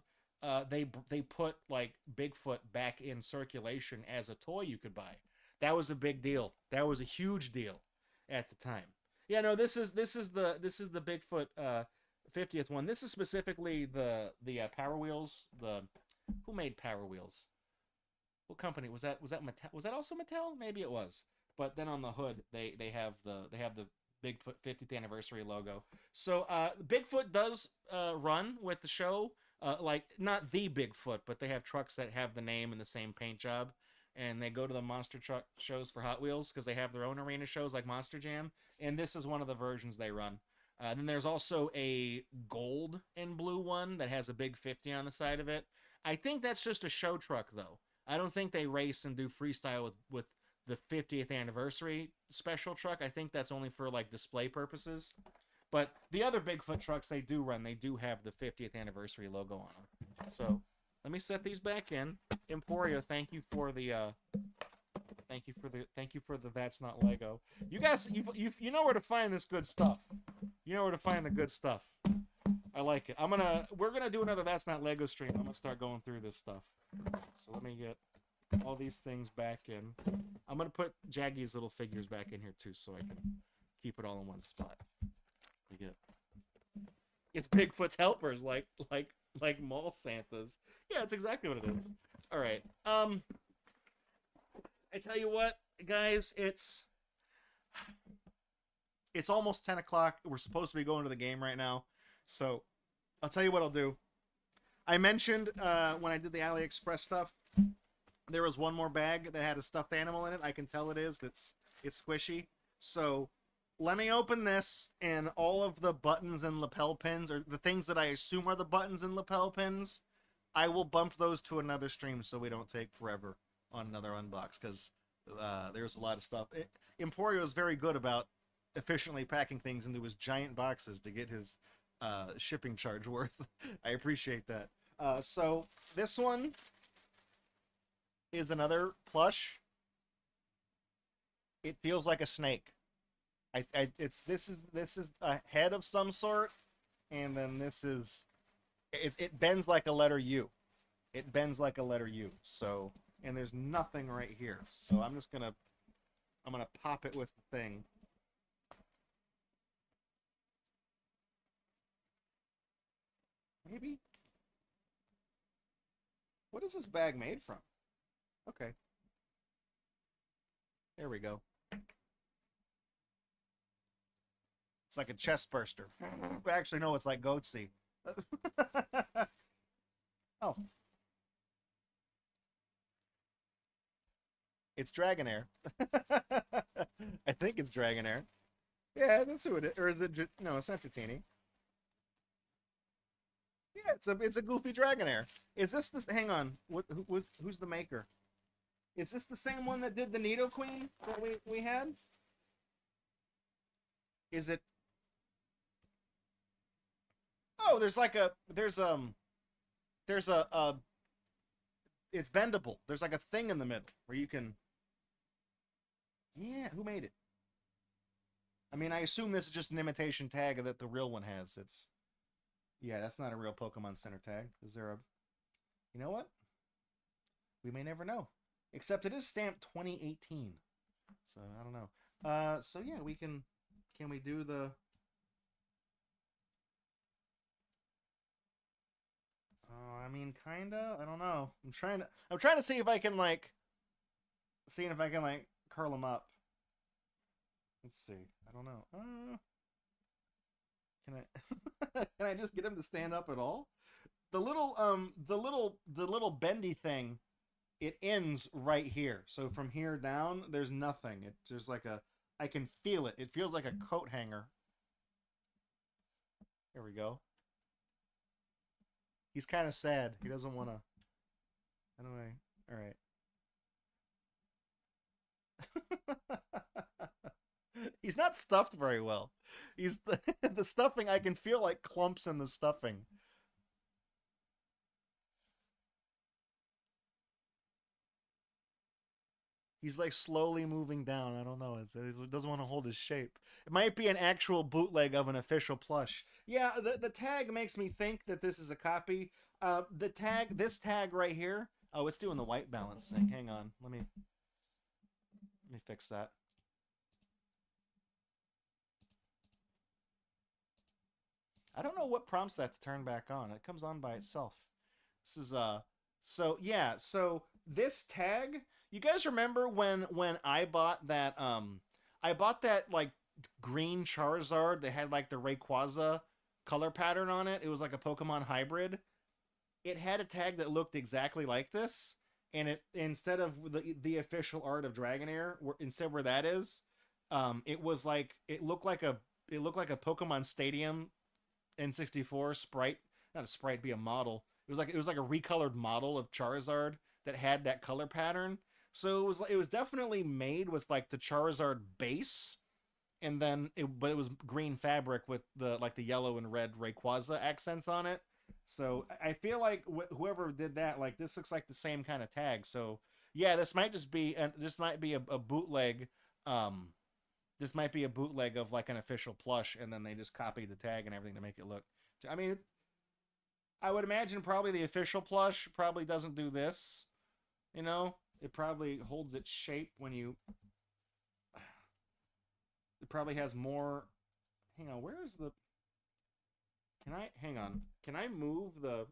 they put like Bigfoot back in circulation as a toy you could buy. That was a big deal. That was a huge deal at the time. Yeah, no, this is the Bigfoot 50th one. This is specifically the Power Wheels. Who made Power Wheels? What company was that? Was that Mattel? Was that also Mattel? Maybe it was. But then on the hood, they have the Bigfoot 50th anniversary logo. So Bigfoot does run with the show, like not the Bigfoot, but they have trucks that have the name and the same paint job, and they go to the monster truck shows for Hot Wheels because they have their own arena shows like Monster Jam, and this is one of the versions they run. Then there's also a gold and blue one that has a big 50 on the side of it. I think that's just a show truck though. I don't think they race and do freestyle with the 50th anniversary special truck. I think that's only for like display purposes. But the other Bigfoot trucks they do run, they do have the 50th anniversary logo on them. So let me set these back in. Emporio, thank you for the That's Not Lego. You guys, you know where to find this good stuff. You know where to find the good stuff. I like it. We're gonna do another That's Not Lego stream. I'm gonna start going through this stuff. So let me get all these things back in. I'm gonna put Jaggy's little figures back in here too, so I can keep it all in one spot. It's Bigfoot's helpers, like mall Santas. Yeah, that's exactly what it is. All right. I tell you what, guys, it's almost 10 o'clock. We're supposed to be going to the game right now, so I'll tell you what I'll do. I mentioned when I did the AliExpress stuff, there was one more bag that had a stuffed animal in it. I can tell it is, but it's squishy. So let me open this, and all of the buttons and lapel pins, or the things that I assume are the buttons and lapel pins, I will bump those to another stream so we don't take forever on another unbox, because there's a lot of stuff. Emporio is very good about efficiently packing things into his giant boxes to get his shipping charge worth. I appreciate that. So this one is another plush. It feels like a snake. This is a head of some sort, and then this is it bends like a letter U. It bends like a letter U. So, and there's nothing right here. So I'm gonna pop it with the thing. Maybe. What is this bag made from? Okay. There we go. It's like a chest burster. Actually, no, it's like goatsy. Oh. It's Dragonair. I think it's Dragonair. Yeah, that's who it is. Or is it? No, it's not Dratini. Yeah, it's a goofy Dragonair. Is this this? Hang on. Who's the maker? Is this the same one that did the Nidoqueen that we had? Is it? Oh, there's a it's bendable. There's like a thing in the middle where you can. Yeah, who made it? I mean, I assume this is just an imitation tag that the real one has. It's yeah, that's not a real Pokemon Center tag. Is there a? You know what? We may never know. Except it is stamped 2018. So I don't know. So yeah, we can we do the I mean kinda? I don't know. I'm trying to see if I can like curl them up. Let's see. I don't know. Can I can I just get him to stand up at all? The little bendy thing, it ends right here. So from here down, there's nothing. There's like I can feel it. It feels like a coat hanger. There we go. He's kind of sad. He doesn't want to. Anyway, all right. He's not stuffed very well. He's the stuffing. I can feel like clumps in the stuffing. He's like slowly moving down. I don't know. He doesn't want to hold his shape. It might be an actual bootleg of an official plush. Yeah, the tag makes me think that this is a copy. This tag right here. Oh, it's doing the white balance thing. Hang on. Let me fix that. I don't know what prompts that to turn back on. It comes on by itself. This is so yeah, so this tag, you guys remember when I bought that like green Charizard that had like the Rayquaza color pattern on it. It was like a Pokemon hybrid. It had a tag that looked exactly like this, and it instead of the official art of Dragonair, instead where that is, it was like it looked like a Pokemon Stadium N64 sprite, not a sprite, be a model. It was like a recolored model of Charizard that had that color pattern. So it was definitely made with like the Charizard base, and then but it was green fabric with the like the yellow and red Rayquaza accents on it. So I feel like whoever did that, like this looks like the same kind of tag. So yeah, this might be a bootleg. This might be a bootleg of like an official plush, and then they just copied the tag and everything to make it look. I mean, I would imagine probably the official plush probably doesn't do this. You know, it probably holds its shape when you. It probably has more. Hang on, where is the? Hang on? Can I move the?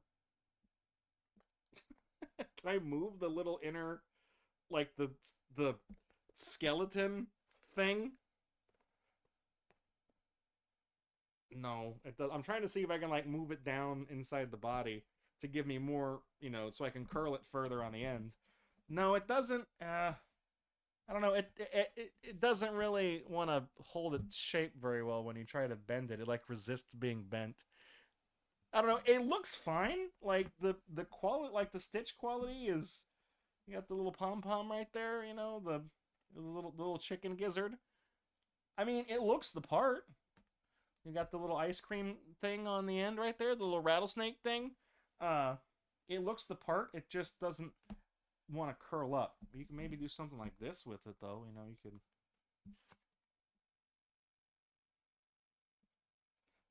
Can I move the little inner, like the skeleton thing? No, it does. I'm trying to see if I can like move it down inside the body to give me more, so I can curl it further on the end. No, it doesn't. I don't know. It doesn't really want to hold its shape very well when you try to bend it. It like resists being bent. I don't know. It looks fine. Like the quality, like the stitch quality is. You got the little pom pom right there. The little chicken gizzard. I mean, it looks the part. You got the little ice cream thing on the end right there, the little rattlesnake thing. It looks the part. It just doesn't want to curl up. You can maybe do something like this with it, though. You know, you could.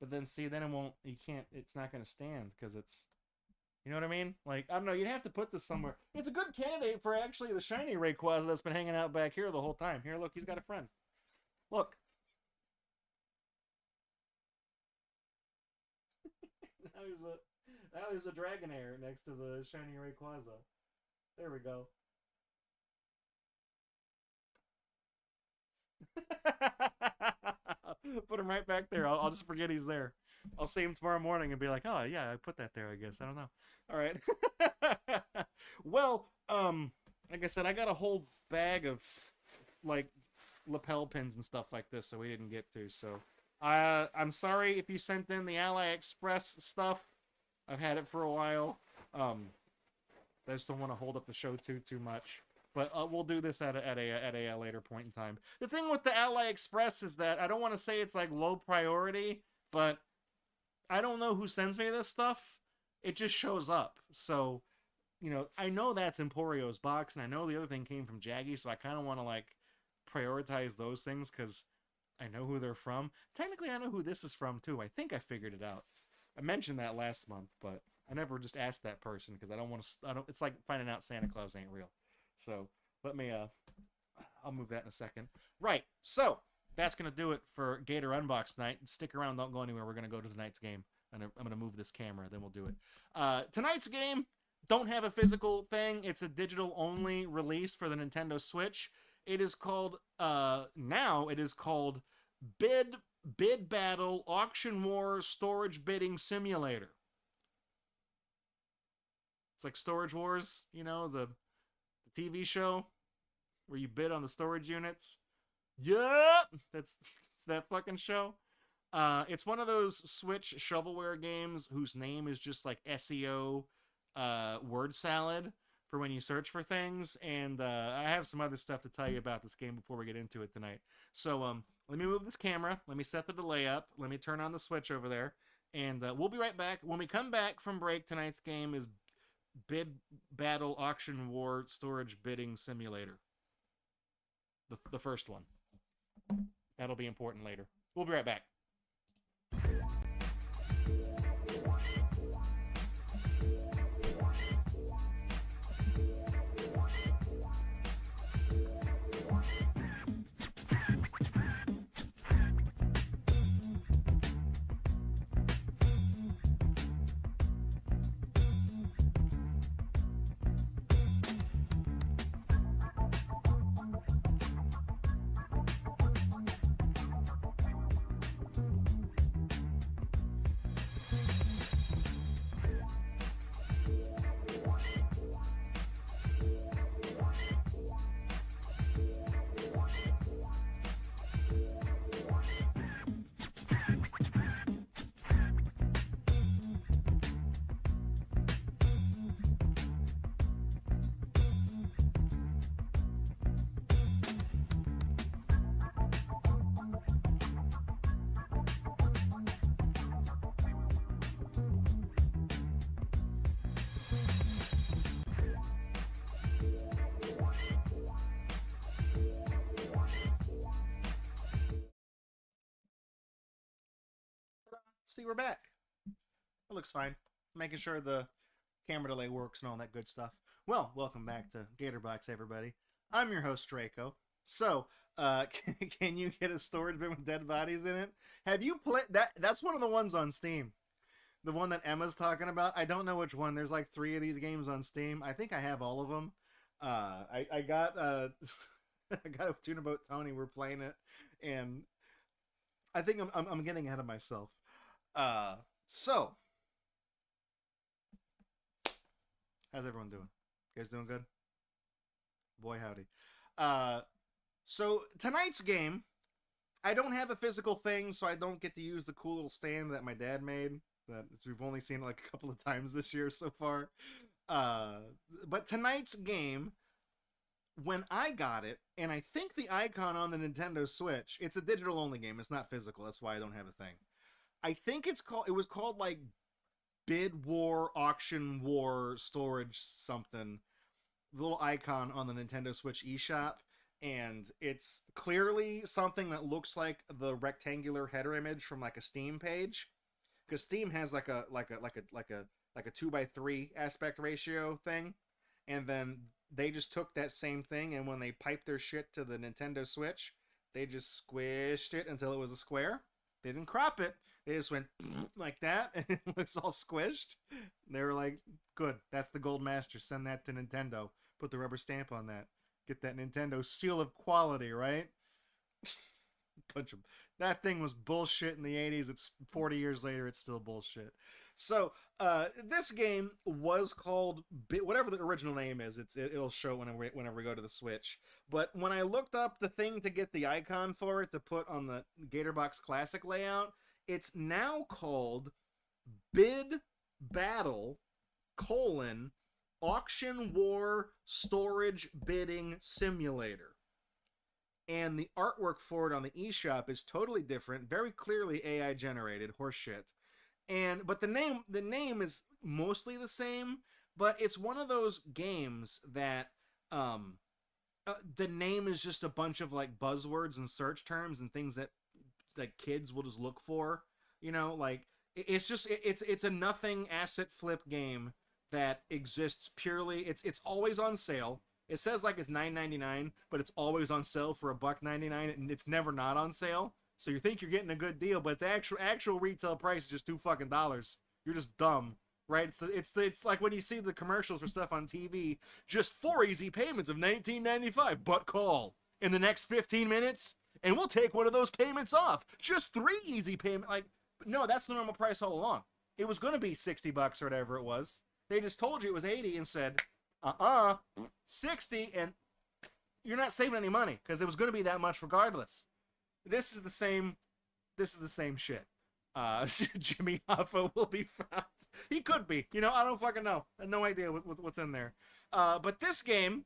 But then see, then it won't. You can't. It's not going to stand because it's. You know what I mean? Like, I don't know. You'd have to put this somewhere. It's a good candidate for actually the shiny Rayquaza that's been hanging out back here the whole time. Here, look, he's got a friend. Look. Now there's a Dragonair next to the shiny Rayquaza. There we go. Put him right back there. I'll just forget he's there. I'll see him tomorrow morning and be like, oh yeah, I put that there, I guess. I don't know. All right. Well, like I said, I got a whole bag of like lapel pins and stuff like this that we didn't get to. So I'm sorry if you sent in the AliExpress stuff. I've had it for a while. I just don't want to hold up the show too much. But we'll do this at a later point in time. The thing with the AliExpress is that I don't want to say it's like low priority, but I don't know who sends me this stuff. It just shows up. So, you know, I know that's Emporio's box, and I know the other thing came from Jaggy, so I kind of want to like prioritize those things because I know who they're from. Technically, I know who this is from too. I think I figured it out. I mentioned that last month, but I never just asked that person because I don't want to. It's like finding out Santa Claus ain't real. So let me. I'll move that in a second. Right. So that's gonna do it for GatorUNbox tonight. Stick around. Don't go anywhere. We're gonna go to tonight's game, and I'm gonna move this camera. Then we'll do it. Tonight's game don't have a physical thing. It's a digital only release for the Nintendo Switch. It is called. Now it is called Bid Battle Auction War Storage Bidding Simulator. It's like Storage Wars, you know, the TV show where you bid on the storage units. Yep, it's that fucking show. It's one of those Switch shovelware games whose name is just like SEO word salad for when you search for things. And I have some other stuff to tell you about this game before we get into it tonight. So let me move this camera. Let me set the delay up. Let me turn on the Switch over there. And we'll be right back. When we come back from break, tonight's game is Bid Battle Auction War Storage Bidding Simulator. The first one. That'll be important later. We'll be right back. See, we're back. It looks fine. Making sure the camera delay works and all that good stuff. Well, welcome back to GatorBox, everybody. I'm your host, Draco. So, can you get a storage bin with dead bodies in it? Have you played that? That's one of the ones on Steam. The one that Emma's talking about. I don't know which one. There's like 3 of these games on Steam. I think I have all of them. I got I got a tune about Tony. We're playing it, and I think I'm getting ahead of myself. So how's everyone doing? You guys doing good? Boy howdy. So tonight's game, I don't have a physical thing, so I don't get to use the cool little stand that my dad made. That we've only seen like a couple of times this year so far. But tonight's game, when I got it, and I think the icon on the Nintendo Switch, it's a digital only game. It's not physical. That's why I don't have a thing. I think it was called like Bid War, Auction War, Storage something. The little icon on the Nintendo Switch eShop, and it's clearly something that looks like the rectangular header image from like a Steam page, because Steam has like a 2:3 aspect ratio thing, and then they just took that same thing, and when they piped their shit to the Nintendo Switch, they just squished it until it was a square. They didn't crop it. They just went like that, and it was all squished. And they were like, "Good, that's the Gold Master. Send that to Nintendo. Put the rubber stamp on that. Get that Nintendo seal of quality, right?" Bunch of that thing was bullshit in the 80s. It's 40 years later, it's still bullshit. So this game was called whatever the original name is. It'll show whenever we go to the Switch. But when I looked up the thing to get the icon for it to put on the GatorBox Classic layout, it's now called Bid Battle: Auction War Storage Bidding Simulator. And the artwork for it on the eShop is totally different, very clearly AI generated horseshit. But the name is mostly the same, but it's one of those games that the name is just a bunch of like buzzwords and search terms and things that like kids will just look for, like it's a nothing asset flip game that exists purely. It's always on sale. It says like it's $9.99, but it's always on sale for $1.99, and it's never not on sale. So you think you're getting a good deal, but its actual retail price is just $2. You're just dumb, right? It's like when you see the commercials for stuff on TV, just 4 easy payments of $19.95, but call in the next 15 minutes, and we'll take one of those payments off. Just 3 easy payments. Like, no, that's the normal price all along. It was going to be $60 or whatever it was. They just told you it was 80 and said, 60, and you're not saving any money because it was going to be that much regardless. This is the same shit. Jimmy Hoffa will be found. He could be. I don't fucking know. I have no idea what's in there. But this game,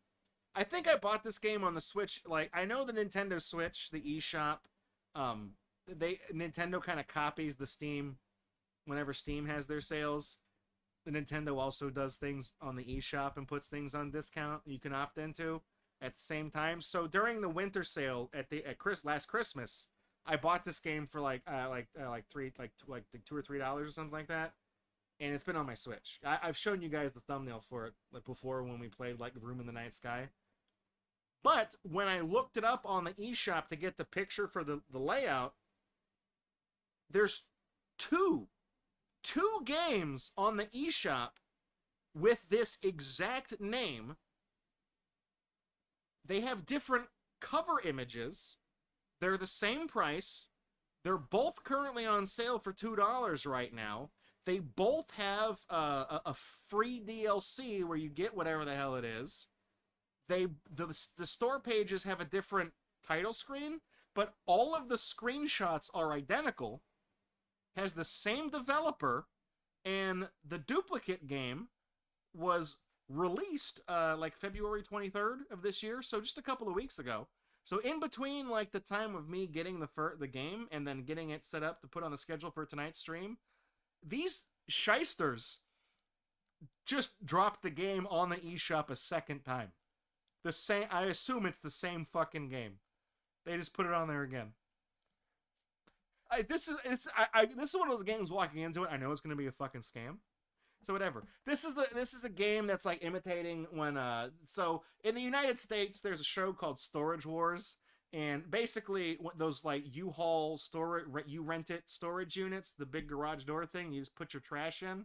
I think I bought this game on the Switch. Like, I know the Nintendo Switch, the eShop, Nintendo kind of copies the Steam whenever Steam has their sales. The Nintendo also does things on the eShop and puts things on discount you can opt into at the same time. So during the winter sale last Christmas, I bought this game for like $2 or $3 or something like that, and it's been on my Switch. I've shown you guys the thumbnail for it like before when we played like Room in the Night Sky. But when I looked it up on the eShop to get the picture for the layout, there's two games on the eShop with this exact name. They have different cover images. They're the same price. They're both currently on sale for $2 right now. They both have a free DLC where you get whatever the hell it is. The store pages have a different title screen, but all of the screenshots are identical. Has the same developer, and the duplicate game was released like February 23rd of this year, so just a couple of weeks ago. So in between like the time of me getting the game and then getting it set up to put on the schedule for tonight's stream, these shysters just dropped the game on the eShop a second time. I assume it's the same fucking game. They just put it on there again. This is one of those games. Walking into it, I know it's going to be a fucking scam. So whatever. This is a game that's like imitating when so in the United States there's a show called Storage Wars, and basically those like U-Haul storage, you rent it storage units, the big garage door thing, you just put your trash in.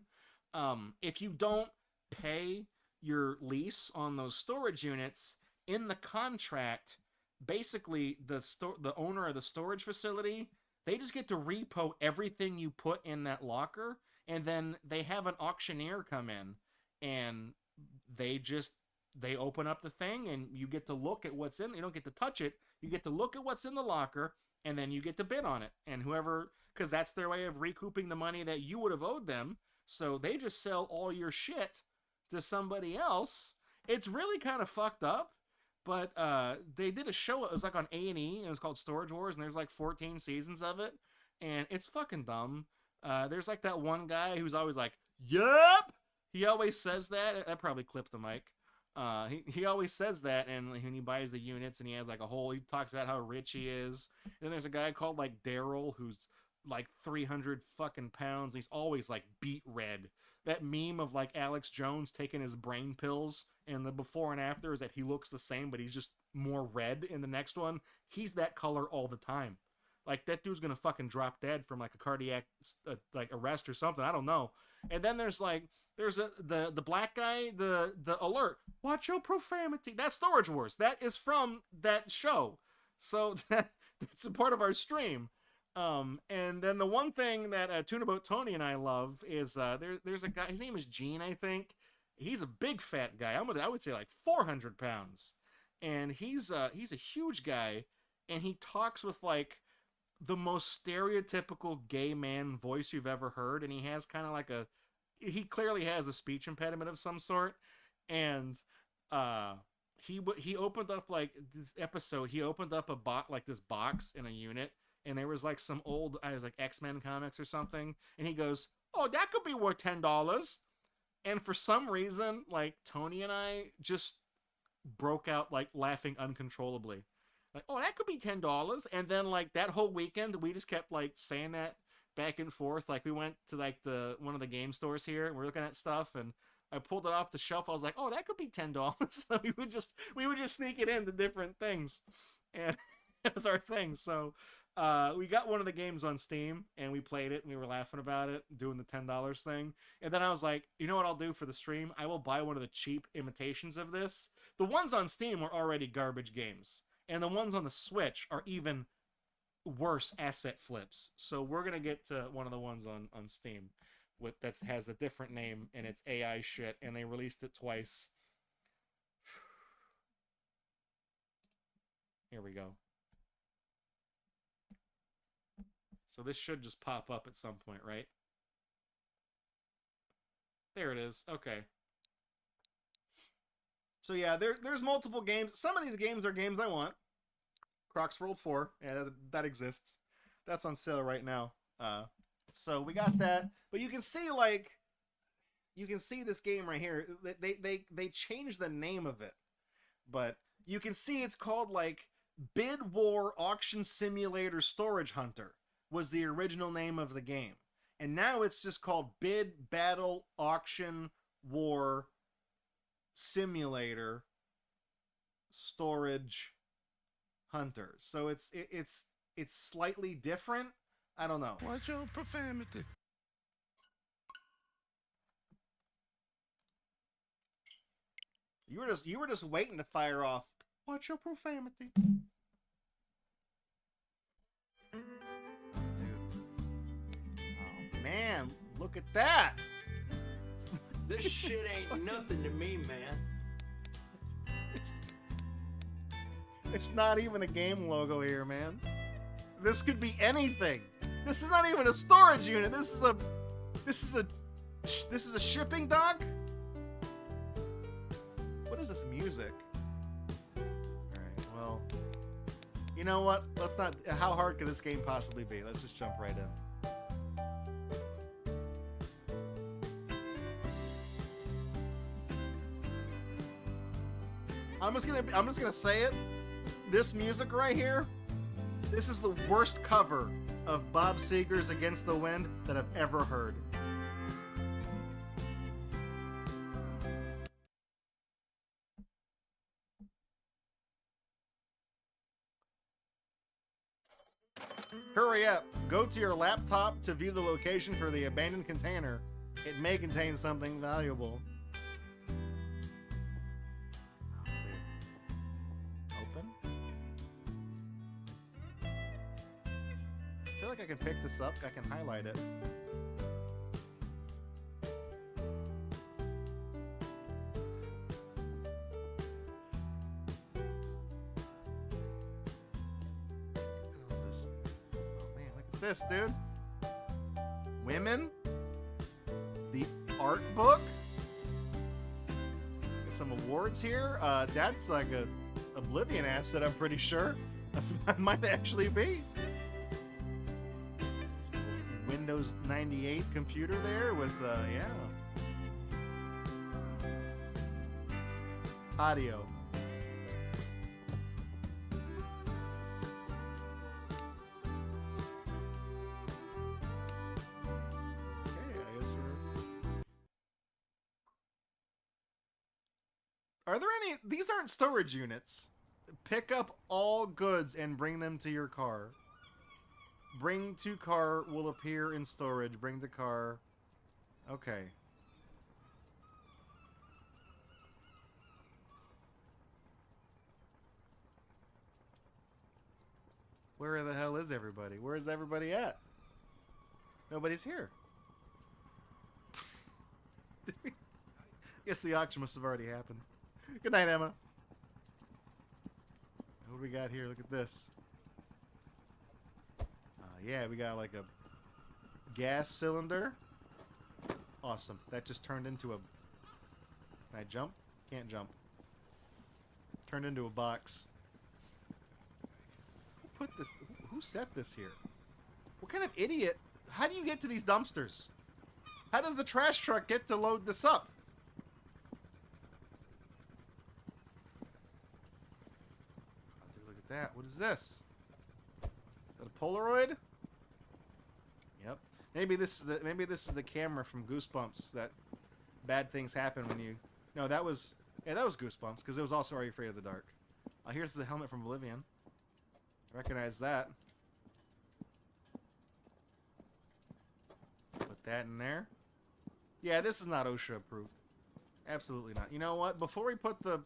If you don't pay your lease on those storage units in the contract, basically the owner of the storage facility, they just get to repo everything you put in that locker, and then they have an auctioneer come in, and they open up the thing, and you get to look at what's in. You don't get to touch it. You get to look at what's in the locker, and then you get to bid on it. And because that's their way of recouping the money that you would have owed them. So they just sell all your shit to somebody else. It's really kind of fucked up. But they did a show. It was like on A&E. And it was called Storage Wars, and there's like 14 seasons of it, and it's fucking dumb. There's like that one guy who's always like, "Yup." He always says that. That probably clipped the mic. He always says that, and when he buys the units, and he has like a whole. He talks about how rich he is. And then there's a guy called like Daryl who's like 300 fucking pounds. He's always like beet red. That meme of like Alex Jones taking his brain pills, and the before and after is that he looks the same, but he's just more red in the next one. He's that color all the time. Like that dude's gonna fucking drop dead from like a cardiac like arrest or something. I don't know. And then there's the black guy, the alert. Watch your profanity. That's Storage Wars. That is from that show. So that's a part of our stream. And then the one thing that Tunaboat Tony and I love is there's a guy. His name is Gene, I think. He's a big fat guy. I would say like 400 pounds, and he's a huge guy, and he talks with like the most stereotypical gay man voice you've ever heard, and he has kind of like he clearly has a speech impediment of some sort, and he opened up like this episode. He opened up this box in a unit, and there was like some old, I was like X-Men comics or something, and he goes, "Oh, that could be worth $10." And for some reason, like Tony and I just broke out like laughing uncontrollably. Like, "Oh, that could be $10." And then like that whole weekend, we just kept like saying that back and forth. Like we went to like one of the game stores here, and we're looking at stuff, and I pulled it off the shelf. I was like, "Oh, that could be $10." So we would just sneak it into different things, and it was our thing. So we got one of the games on Steam, and we played it, and we were laughing about it, doing the $10 thing. And then I was like, you know what I'll do for the stream? I will buy one of the cheap imitations of this. The ones on Steam were already garbage games, and the ones on the Switch are even worse asset flips. So we're gonna get to one of the ones on Steam that has a different name, and it's AI shit, and they released it twice. Here we go. So this should just pop up at some point, right? There it is. Okay. So yeah, there's multiple games. Some of these games are games I want. Crocs World 4, yeah, that exists. That's on sale right now. So we got that. But you can see this game right here. They changed the name of it, but you can see it's called like Bid War Auction Simulator Storage Hunter was the original name of the game, and now it's just called Bid Battle Auction War Simulator Storage Hunter. So it's slightly different. I don't know. Watch your profanity. You were just waiting to fire off. Watch your profanity. Dude. Oh man, look at that. This shit ain't nothing to me, man. There's not even a game logo here, man. This could be anything. This is not even a storage unit. This is a shipping dock. What is this music? All right, well, you know what? Let's not. How hard could this game possibly be? Let's just jump right in. I'm just gonna say it. This music right here, this is the worst cover of Bob Seger's Against the Wind that I've ever heard. Hurry up. Go to your laptop to view the location for the abandoned container. It may contain something valuable. I feel like I can pick this up. I can highlight it. Oh man, look at this, dude. Women. The art book. Got some awards here. That's like a Oblivion asset, I'm pretty sure. That might actually be. Windows 98 computer there with, yeah. Audio. Are there any... These aren't storage units. Pick up all goods and bring them to your car. Bring to car will appear in storage. Bring the car. Okay. Where the hell is everybody? Where is everybody at? Nobody's here. I guess the auction must have already happened. Good night, Emma. What do we got here? Look at this. Yeah, we got like a gas cylinder. Awesome. That just turned into a... Can I jump? Can't jump. Turned into a box. Who put this... Who set this here? What kind of idiot... How do you get to these dumpsters? How does the trash truck get to load this up? I'll take a look at that. What is this? Is that a Polaroid? Yep. Maybe this is the camera from Goosebumps that bad things happen when you... No, that was... Yeah, that was Goosebumps, because it was also Are You Afraid of the Dark? Here's the helmet from Oblivion. Recognize that. Put that in there. Yeah, this is not OSHA approved. Absolutely not. You know what? Before we put the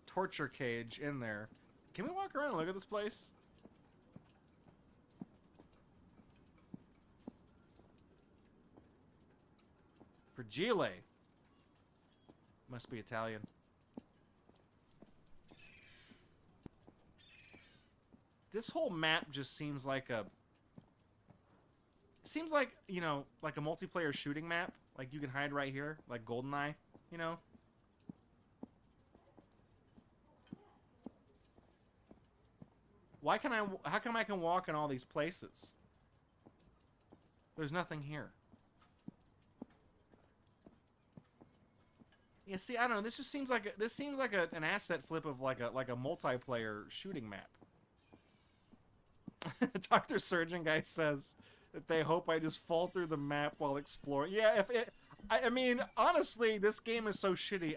torture cage in there, can we walk around and look at this place? Fragile. Must be Italian. This whole map just seems like a... Seems like, you know, like a multiplayer shooting map. Like you can hide right here, like GoldenEye, you know? Why can I... How come I can walk in all these places? There's nothing here. Yeah, see, I don't know. This just seems like an asset flip of like a multiplayer shooting map. Dr. Surgeon guy says that they hope I just fall through the map while exploring. Yeah, I mean, honestly, this game is so shitty.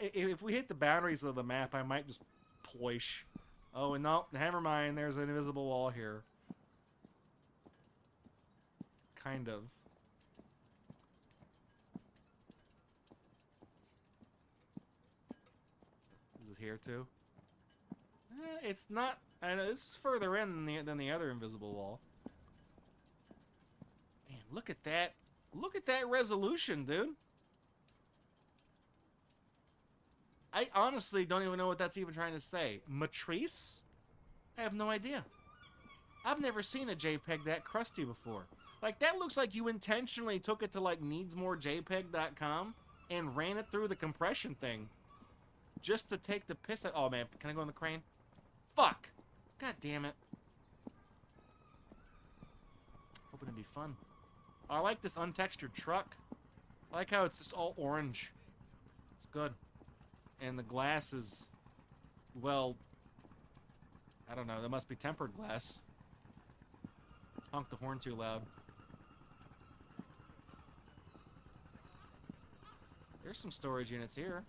If we hit the boundaries of the map, I might just ploish. Oh, and no, never mind. There's an invisible wall here. Kind of. Is it here too? It's not. I know this is further in than the other invisible wall. Man, look at that! Look at that resolution, dude. I honestly don't even know what that's even trying to say. Matrice? I have no idea. I've never seen a JPEG that crusty before. Like, that looks like you intentionally took it to, like, needsmorejpeg.com and ran it through the compression thing just to take the piss out. Oh, man, can I go on the crane? Fuck! God damn it. Hoping it'd be fun. I like this untextured truck. I like how it's just all orange. It's good. And the glass is, well, I don't know. That must be tempered glass. Honk the horn too loud. There's some storage units here.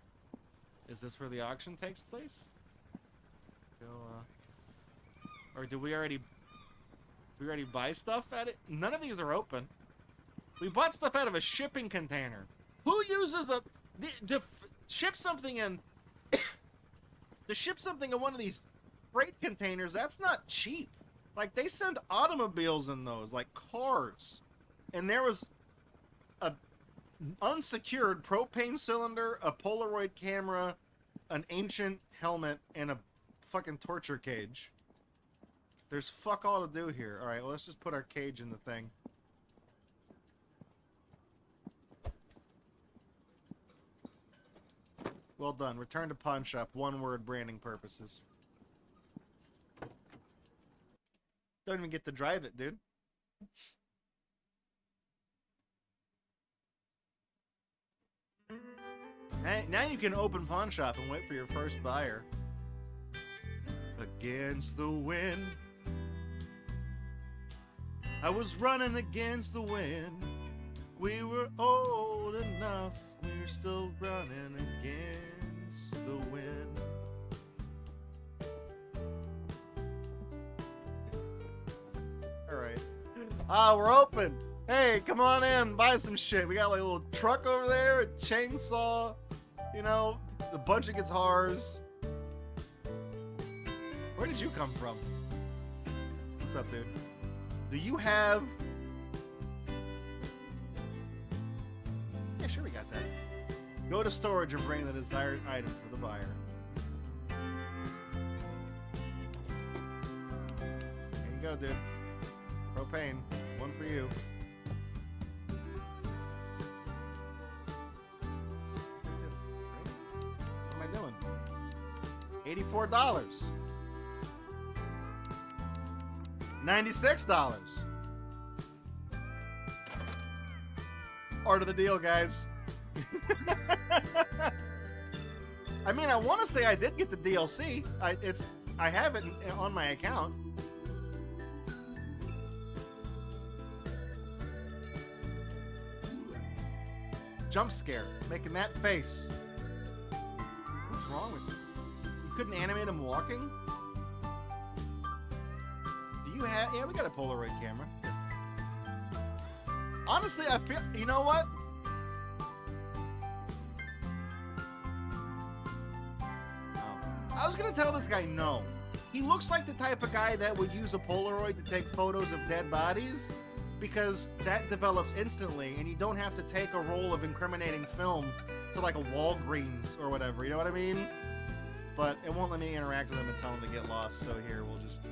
Is this where the auction takes place? Go, or did we already buy stuff at it? None of these are open. We bought stuff out of a shipping container. Who uses to ship something in to ship something in one of these freight containers? That's not cheap. Like, they send automobiles in those, like cars. And there was a unsecured propane cylinder, a Polaroid camera, an ancient helmet, and a fucking torture cage. There's fuck all to do here. Alright, well, let's just put our cage in the thing. Well done. Return to pawn shop. One word, branding purposes. Don't even get to drive it, dude. Hey, now you can open pawn shop and wait for your first buyer. Against the wind. I was running against the wind. We were old enough. We're still running against the wind. Alright. Ah, we're open. Hey, come on in. Buy some shit. We got like a little truck over there, a chainsaw, you know, a bunch of guitars. Where did you come from? What's up, dude? Do you have... Yeah, sure, we got that. Go to storage and bring the desired item for the buyer. There you go, dude. Propane. One for you. What am I doing? $84. $96. Art of the deal, guys. I mean, I want to say I did get the DLC. I have it on my account. Jump scare, making that face. What's wrong with you? You couldn't animate him walking? Do you have... Yeah, we got a Polaroid camera. Honestly, I feel... You know what? Oh. I was gonna tell this guy no. He looks like the type of guy that would use a Polaroid to take photos of dead bodies, because that develops instantly, and you don't have to take a roll of incriminating film to like a Walgreens or whatever, you know what I mean? But it won't let me interact with him and tell him to get lost, so here, we'll just...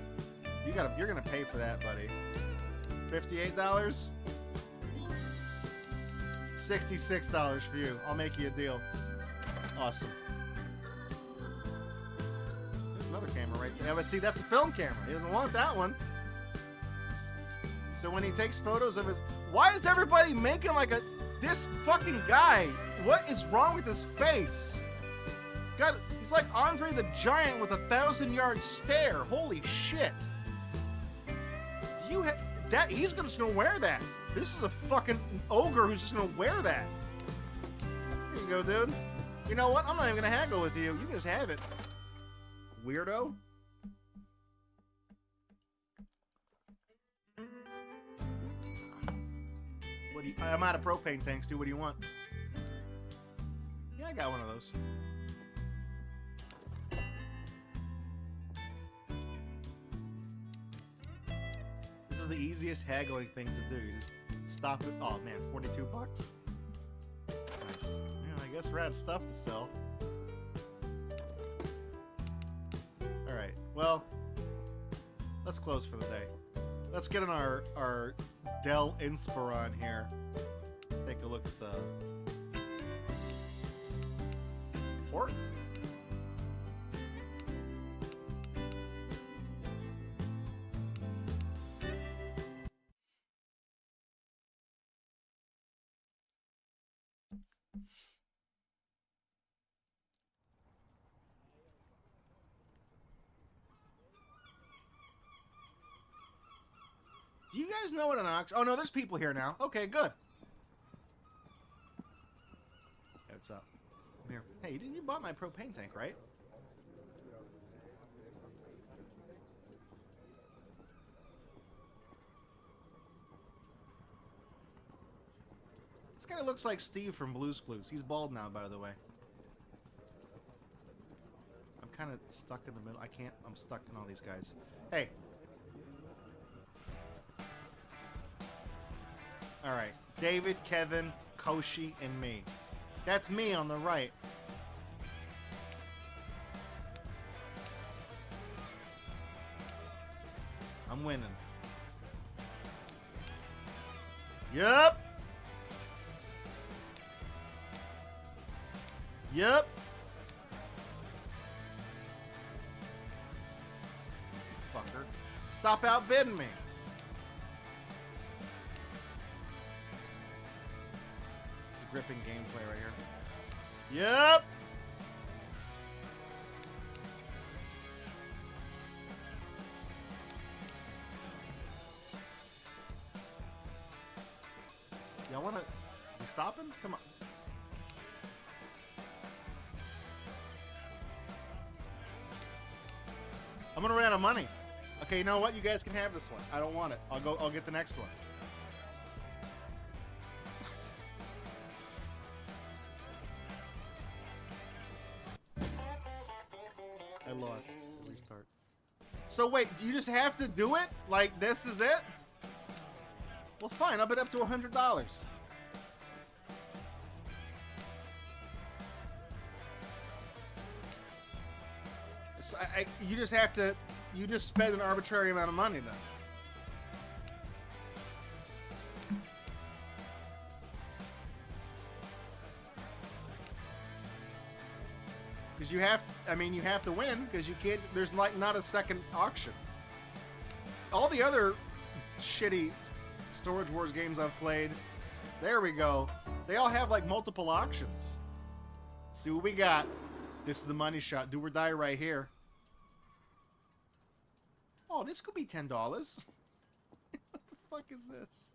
You're gonna pay for that, buddy. $58? $66 for you. I'll make you a deal. Awesome. There's another camera right there. Yeah, but see, that's a film camera. He doesn't want that one. So when he takes photos of his... Why is everybody making like a... This fucking guy, what is wrong with his face? God, he's like Andre the Giant with a 1,000-yard stare. Holy shit. You have... That... He's just gonna wear that. This is a fucking ogre who's just gonna wear that. Here you go, dude. You know what? I'm not even gonna haggle with you. You can just have it. Weirdo. What do you... I'm out of propane tanks, dude. What do you want? Yeah, I got one of those. This is the easiest haggling thing to do. You just stop it. Oh man, 42 bucks. Nice. Yeah, I guess we're out of stuff to sell. Alright, well, let's close for the day. Let's get on our Dell Inspiron here. Take a look at the port. Do you guys know what an auction... Oh, no, there's people here now. Okay, good. Hey, what's up? Come here. Hey, you bought my propane tank, right? This guy looks like Steve from Blue's Clues. He's bald now, by the way. I'm kind of stuck in the middle. I can't... I'm stuck in all these guys. Hey. Alright, David, Kevin, Koshi, and me. That's me on the right. I'm winning. Yup! Yup! Fucker. Stop outbidding me. gripping gameplay right here. Yep. Y'all wanna... You stopping? Come on. I'm gonna run out of money. Okay, you know what? You guys can have this one. I don't want it. I'll get the next one. I lost. Restart. So wait, do you just have to do it? Like this is it? Well, fine. I'll bet up to $100. So you just have to. You just spend an arbitrary amount of money then. Because you have, I mean, you have to win because you can't. There's like not a second auction. All the other shitty Storage Wars games I've played, there we go. They all have like multiple auctions. Let's see what we got. This is the money shot. Do or die right here. Oh, this could be $10. What the fuck is this?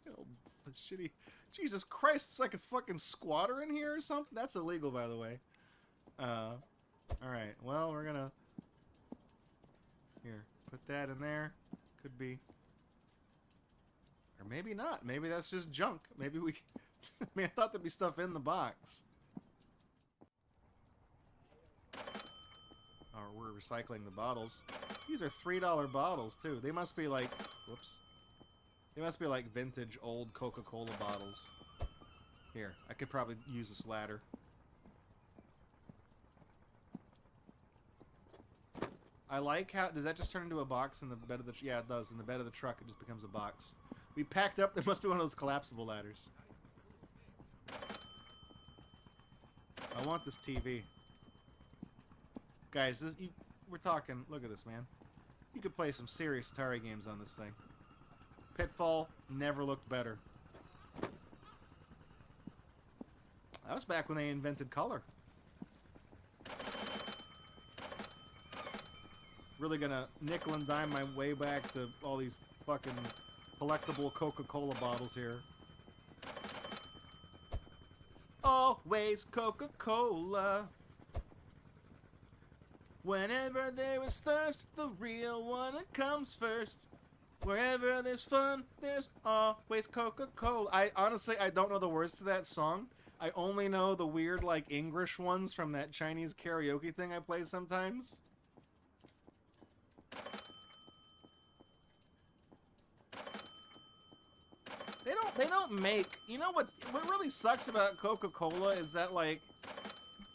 Oh, shitty. Jesus Christ, it's like a fucking squatter in here or something? That's illegal, by the way. Alright, well, we're gonna... Here, put that in there. Could be... Or maybe not. Maybe that's just junk. Maybe we... I mean, I thought there'd be stuff in the box. Oh, we're recycling the bottles. These are $3 bottles, too. They must be like... Whoops. They must be like vintage old Coca-Cola bottles. Here, I could probably use this ladder. I like how... Does that just turn into a box in the bed of the... Yeah, it does. In the bed of the truck, it just becomes a box. We packed up... There must be one of those collapsible ladders. I want this TV. Guys, we're talking... Look at this, man. You could play some serious Atari games on this thing. Pitfall never looked better. That was back when they invented color. Really gonna nickel and dime my way back to all these fucking collectible Coca-Cola bottles here. Always Coca-Cola. Whenever there is thirst, the real one comes first. Wherever there's fun, there's always Coca-Cola. I don't know the words to that song. I only know the weird, like, English ones from that Chinese karaoke thing I play sometimes. They don't make... You know what really sucks about Coca-Cola is that, like,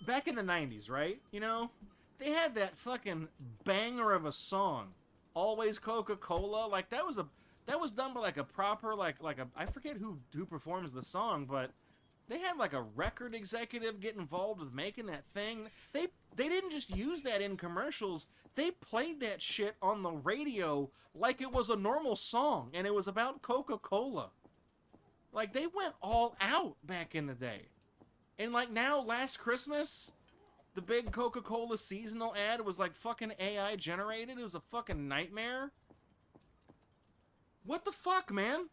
back in the 90s, right? You know? They had that fucking banger of a song. Always Coca-Cola. Like, that was done by, like, a proper, like a... I forget who performs the song, but they had, like, a record executive get involved with making that thing. They didn't just use that in commercials. They played that shit on the radio like it was a normal song, and it was about Coca-Cola. Like, they went all out back in the day. And, like, now, last Christmas, the big Coca-Cola seasonal ad was, like, fucking AI generated. It was a fucking nightmare. What the fuck, man?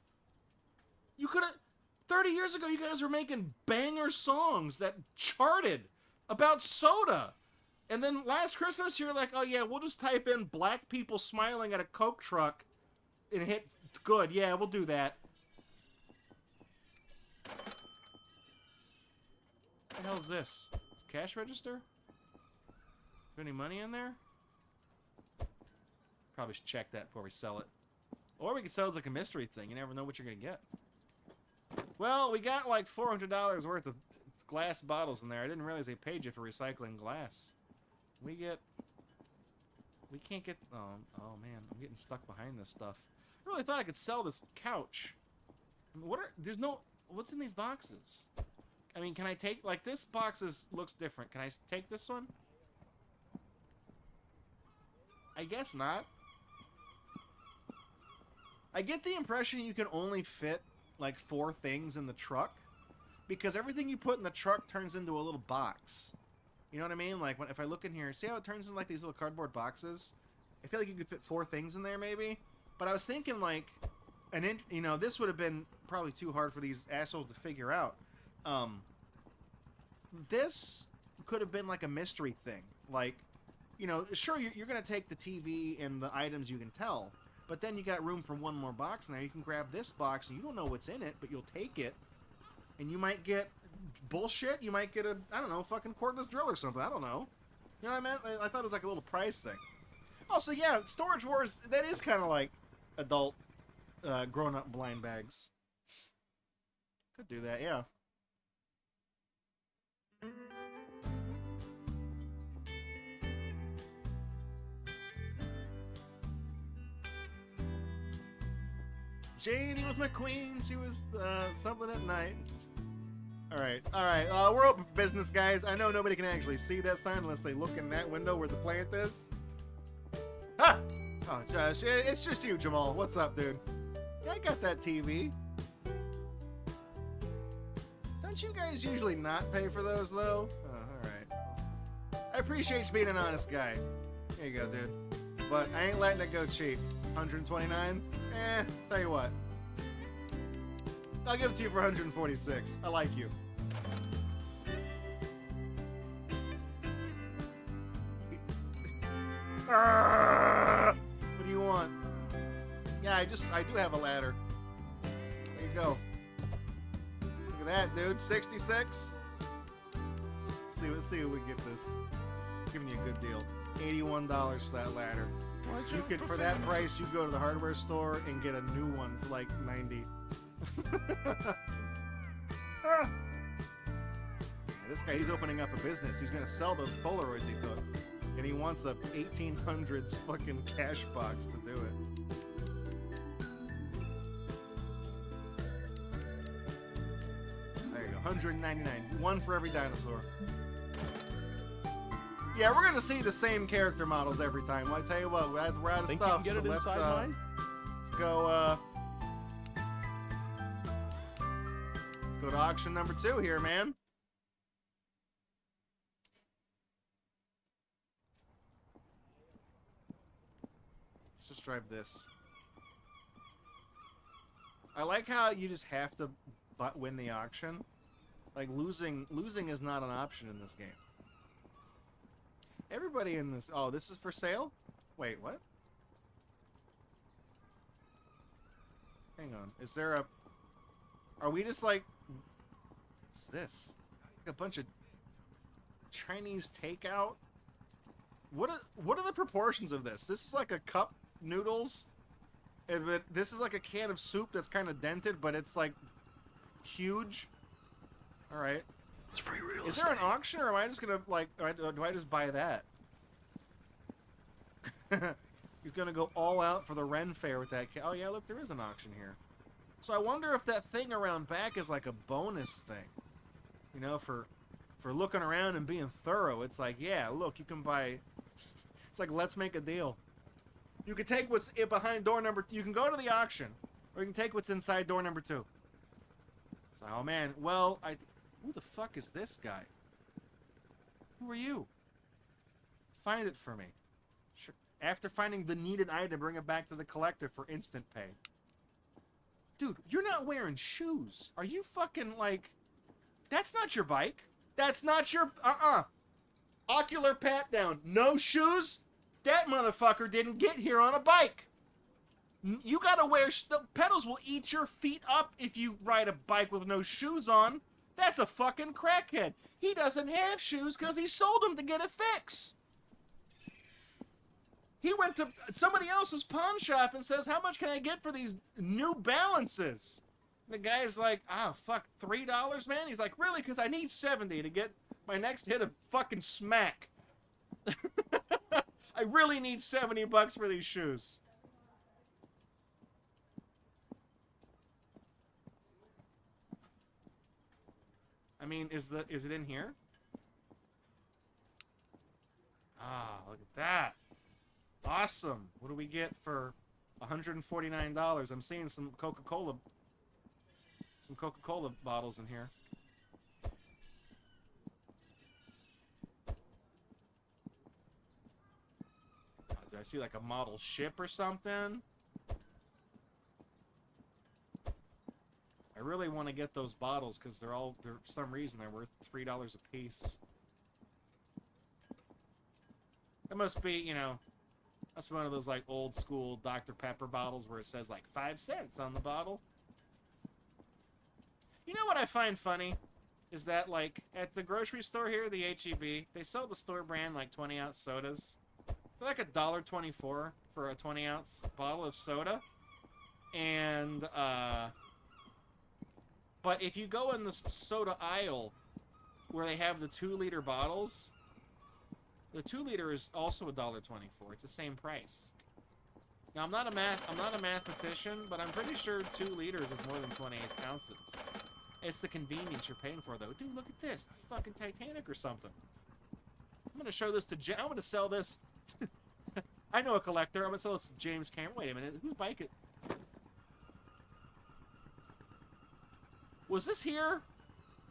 You could've... 30 years ago, you guys were making banger songs that charted about soda. And then last Christmas, you're like, oh yeah, we'll just type in black people smiling at a Coke truck and hit good. Yeah, we'll do that. What the hell is this? It's a cash register? Is there any money in there? Probably should check that before we sell it. Or we could sell it as like a mystery thing. You never know what you're going to get. Well, we got like $400 worth of glass bottles in there. I didn't realize they paid you for recycling glass. We can't get... Oh man, I'm getting stuck behind this stuff. I really thought I could sell this couch. I mean, there's no... What's in these boxes? I mean, can I take... Like, this box looks different. Can I take this one? I guess not. I get the impression you can only fit, like, 4 things in the truck. because everything you put in the truck turns into a little box. You know what I mean? Like, if I look in here, see how it turns into, like, these little cardboard boxes? I feel like you could fit 4 things in there, maybe? But I was thinking, like, you know, this would have been probably too hard for these assholes to figure out. This could have been, like, a mystery thing. Like, you know, sure, you're going to take the TV and the items you can tell, but then you got room for one more box in there. You can grab this box, and you don't know what's in it, but you'll take it, and you might get bullshit. You might get a, I don't know, fucking cordless drill or something. I don't know. You know what I meant? I thought it was like a little prize thing. Also, yeah, Storage Wars, that is kind of like adult, grown-up blind bags. Could do that, yeah. Janie was my queen. She was something at night. All right. We're open for business, guys. I know nobody can actually see that sign unless they look in that window where the plant is. Ah! Oh, Josh, it's just you, Jamal. What's up, dude? Yeah, I got that TV. Don't you guys usually not pay for those, though? Oh, all right. I appreciate you being an honest guy. There you go, dude. But I ain't letting it go cheap. 129? Tell you what. I'll give it to you for 146. I like you. What do you want? Yeah, I do have a ladder. There you go. Look at that, dude. 66. Let's see if we get this. I'm giving you a good deal. $81 for that ladder. You could, for that price, you go to the hardware store and get a new one for like 90. This guy, he's opening up a business. He's gonna sell those Polaroids he took, and he wants a 1800s fucking cash box to do it. There you go, 199, one for every dinosaur. Yeah, we're gonna see the same character models every time. I tell you what, we're out of stuff. You can get so it inside mine? Let's go. Let's go to auction number 2 here, man. Let's just drive this. I like how you just have to win the auction. Like losing is not an option in this game. Everybody in this... Oh, this is for sale? Wait, what? Hang on. Is there a... Are we just like... What's this? Like a bunch of Chinese takeout? What are the proportions of this? This is like a cup noodles. But this is like a can of soup that's kind of dented, but it's like huge. Alright. It's free real estate. Is there an auction, or am I just gonna, like, do I just buy that? He's gonna go all out for the Ren Fair with that. Oh yeah, look, there is an auction here. So I wonder if that thing around back is like a bonus thing. You know, for looking around and being thorough. It's like, yeah, look, you can buy... It's like, let's make a deal. You can take what's behind door number... You can go to the auction, or you can take what's inside door number 2. It's like, oh man, well, who the fuck is this guy? Who are you? Find it for me. Sure. After finding the needed item, bring it back to the collector for instant pay. Dude, you're not wearing shoes. Are you fucking like... That's not your bike. That's not your... Ocular pat down. No shoes? That motherfucker didn't get here on a bike. You gotta wear... The pedals will eat your feet up if you ride a bike with no shoes on. That's a fucking crackhead. He doesn't have shoes because he sold them to get a fix. He went to somebody else's pawn shop and says, how much can I get for these New Balances? The guy's like, fuck, $3, man? He's like, really? Because I need 70 to get my next hit of fucking smack. I really need 70 bucks for these shoes. I mean, is it in here? Look at that. Awesome. What do we get for $149? I'm seeing some Coca-Cola bottles in here. Do I see like a model ship or something? I really want to get those bottles because they're for some reason they're worth $3 a piece. That must be, you know, that's one of those like old school Dr. Pepper bottles where it says like 5 cents on the bottle. You know what I find funny is that like at the grocery store here, the H-E-B, they sell the store brand like 20-ounce sodas. They're like $1.24 for a 20-ounce bottle of soda. And but if you go in the soda aisle where they have the 2-liter bottles, the 2-liter is also $1.24. It's the same price. Now I'm not a mathematician, but I'm pretty sure 2 liters is more than 28 ounces. It's the convenience you're paying for, though. Dude, look at this. It's fucking Titanic or something. I'm gonna show this to I'm gonna sell this. I know a collector. I'm gonna sell this to James Cameron. Wait a minute. Whose bike it? Was this here?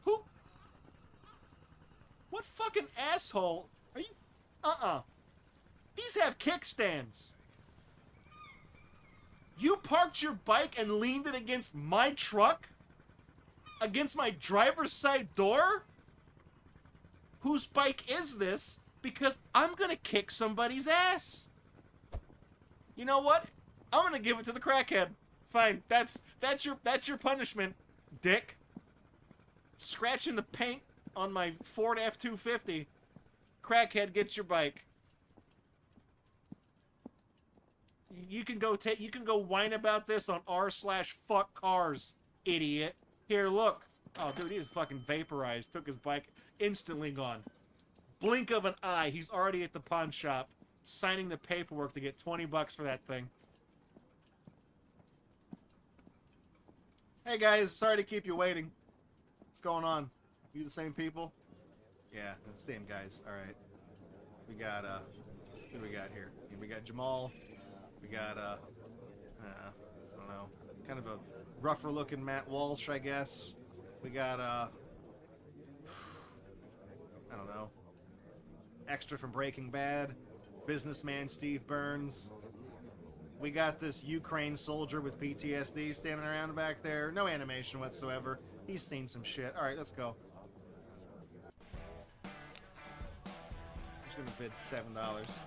Who? What fucking asshole? Are you? These have kickstands. You parked your bike and leaned it against my truck? Against my driver's side door? Whose bike is this? Because I'm gonna kick somebody's ass. You know what? I'm gonna give it to the crackhead. Fine. That's your punishment, dick. Scratching the paint on my Ford F-250. Crackhead gets your bike. You can go whine about this on r/fuckcars, idiot. Here, look. Oh, dude, he just fucking vaporized. Took his bike. Instantly gone. Blink of an eye. He's already at the pawn shop signing the paperwork to get 20 bucks for that thing. Hey, guys. Sorry to keep you waiting. What's going on? You the same people? Yeah, the same guys. All right. We got, who do we got here? We got Jamal. We got, I don't know, kind of a rougher looking Matt Walsh, I guess. We got, I don't know, extra from Breaking Bad, businessman Steve Burns. We got this Ukraine soldier with PTSD standing around back there. No animation whatsoever. He's seen some shit. All right, let's go. I'm just gonna bid $7.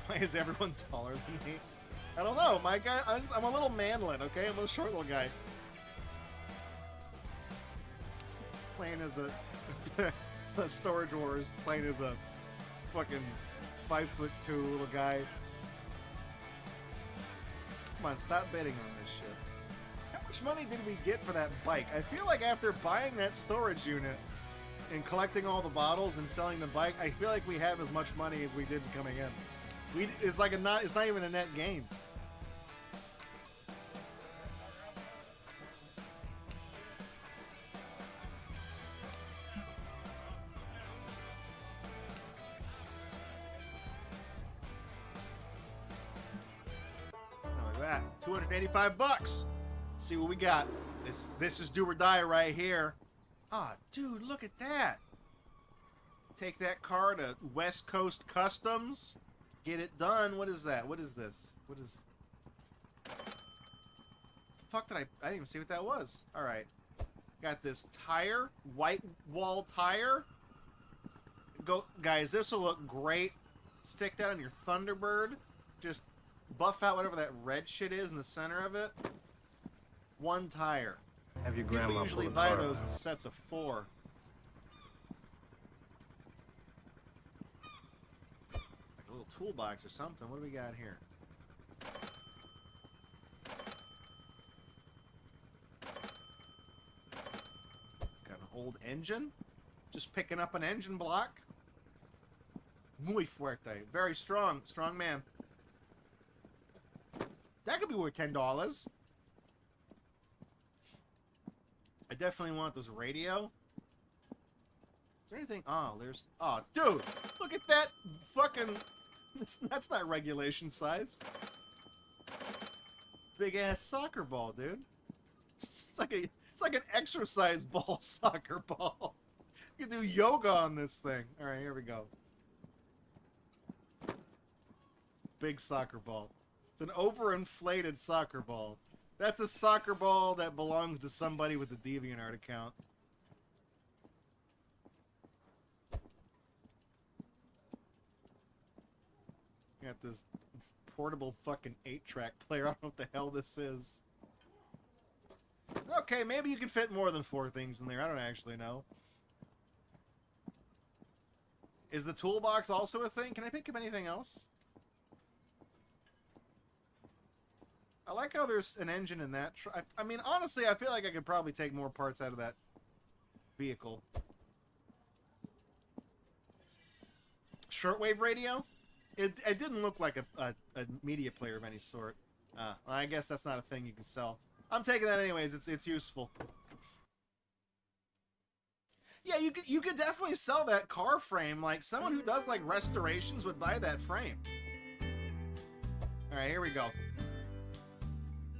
Why is everyone taller than me? I don't know. My guy, I'm a little manlet, okay? I'm a short little guy. Playing as a Storage Wars. Playing as a fucking 5'2" little guy. Come on, stop bidding on this shit. How much money did we get for that bike? I feel like after buying that storage unit and collecting all the bottles and selling the bike, I feel like we have as much money as we did coming in. It's not even a net gain. Look at that, 285 bucks. Let's see what we got. This is do or die right here. Ah, dude, look at that. Take that car to West Coast Customs. Get it done. What is that? What is this? What is... The fuck did I didn't even see what that was. Alright. Got this tire. White wall tire. Go, guys, this will look great. Stick that on your Thunderbird. Just buff out whatever that red shit is in the center of it. One tire. Have your grandma People usually pull the buy car those out. in sets of 4. Toolbox or something. What do we got here? It's got an old engine. Just picking up an engine block. Muy fuerte. Very strong. Strong man. That could be worth $10. I definitely want this radio. Is there anything? Oh, there's... Oh, dude! Look at that fucking... That's not regulation size. Big ass soccer ball, dude. It's like an exercise ball, soccer ball. You can do yoga on this thing. All right, here we go. Big soccer ball. It's an overinflated soccer ball. That's a soccer ball that belongs to somebody with a DeviantArt account. Got this portable fucking 8-track player. I don't know what the hell this is. Okay, maybe you can fit more than 4 things in there. I don't actually know. Is the toolbox also a thing? Can I pick up anything else? I like how there's an engine in that. I mean, honestly, I feel like I could probably take more parts out of that vehicle. Shortwave radio? It didn't look like a media player of any sort. Well, I guess that's not a thing you can sell. I'm taking that anyways. It's useful. Yeah, you could definitely sell that car frame. Like, someone who does, like, restorations would buy that frame. Alright, here we go.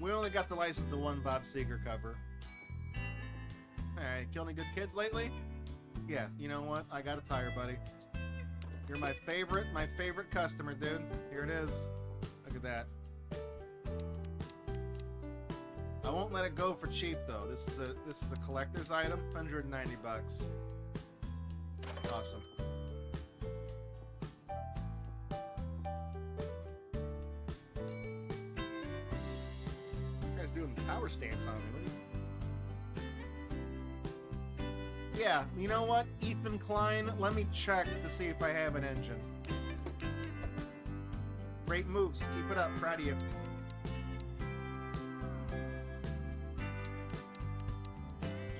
We only got the license to 1 Bob Seger cover. Alright, killed any good kids lately? Yeah, you know what? I got a tire, buddy. You're my favorite customer, dude. Here it is. Look at that. I won't let it go for cheap though. This is a collector's item, 190 bucks. Awesome. This guy's doing power stance on me. Yeah, you know what, Ethan Klein? Let me check to see if I have an engine. Great moves. Keep it up. Proud of you.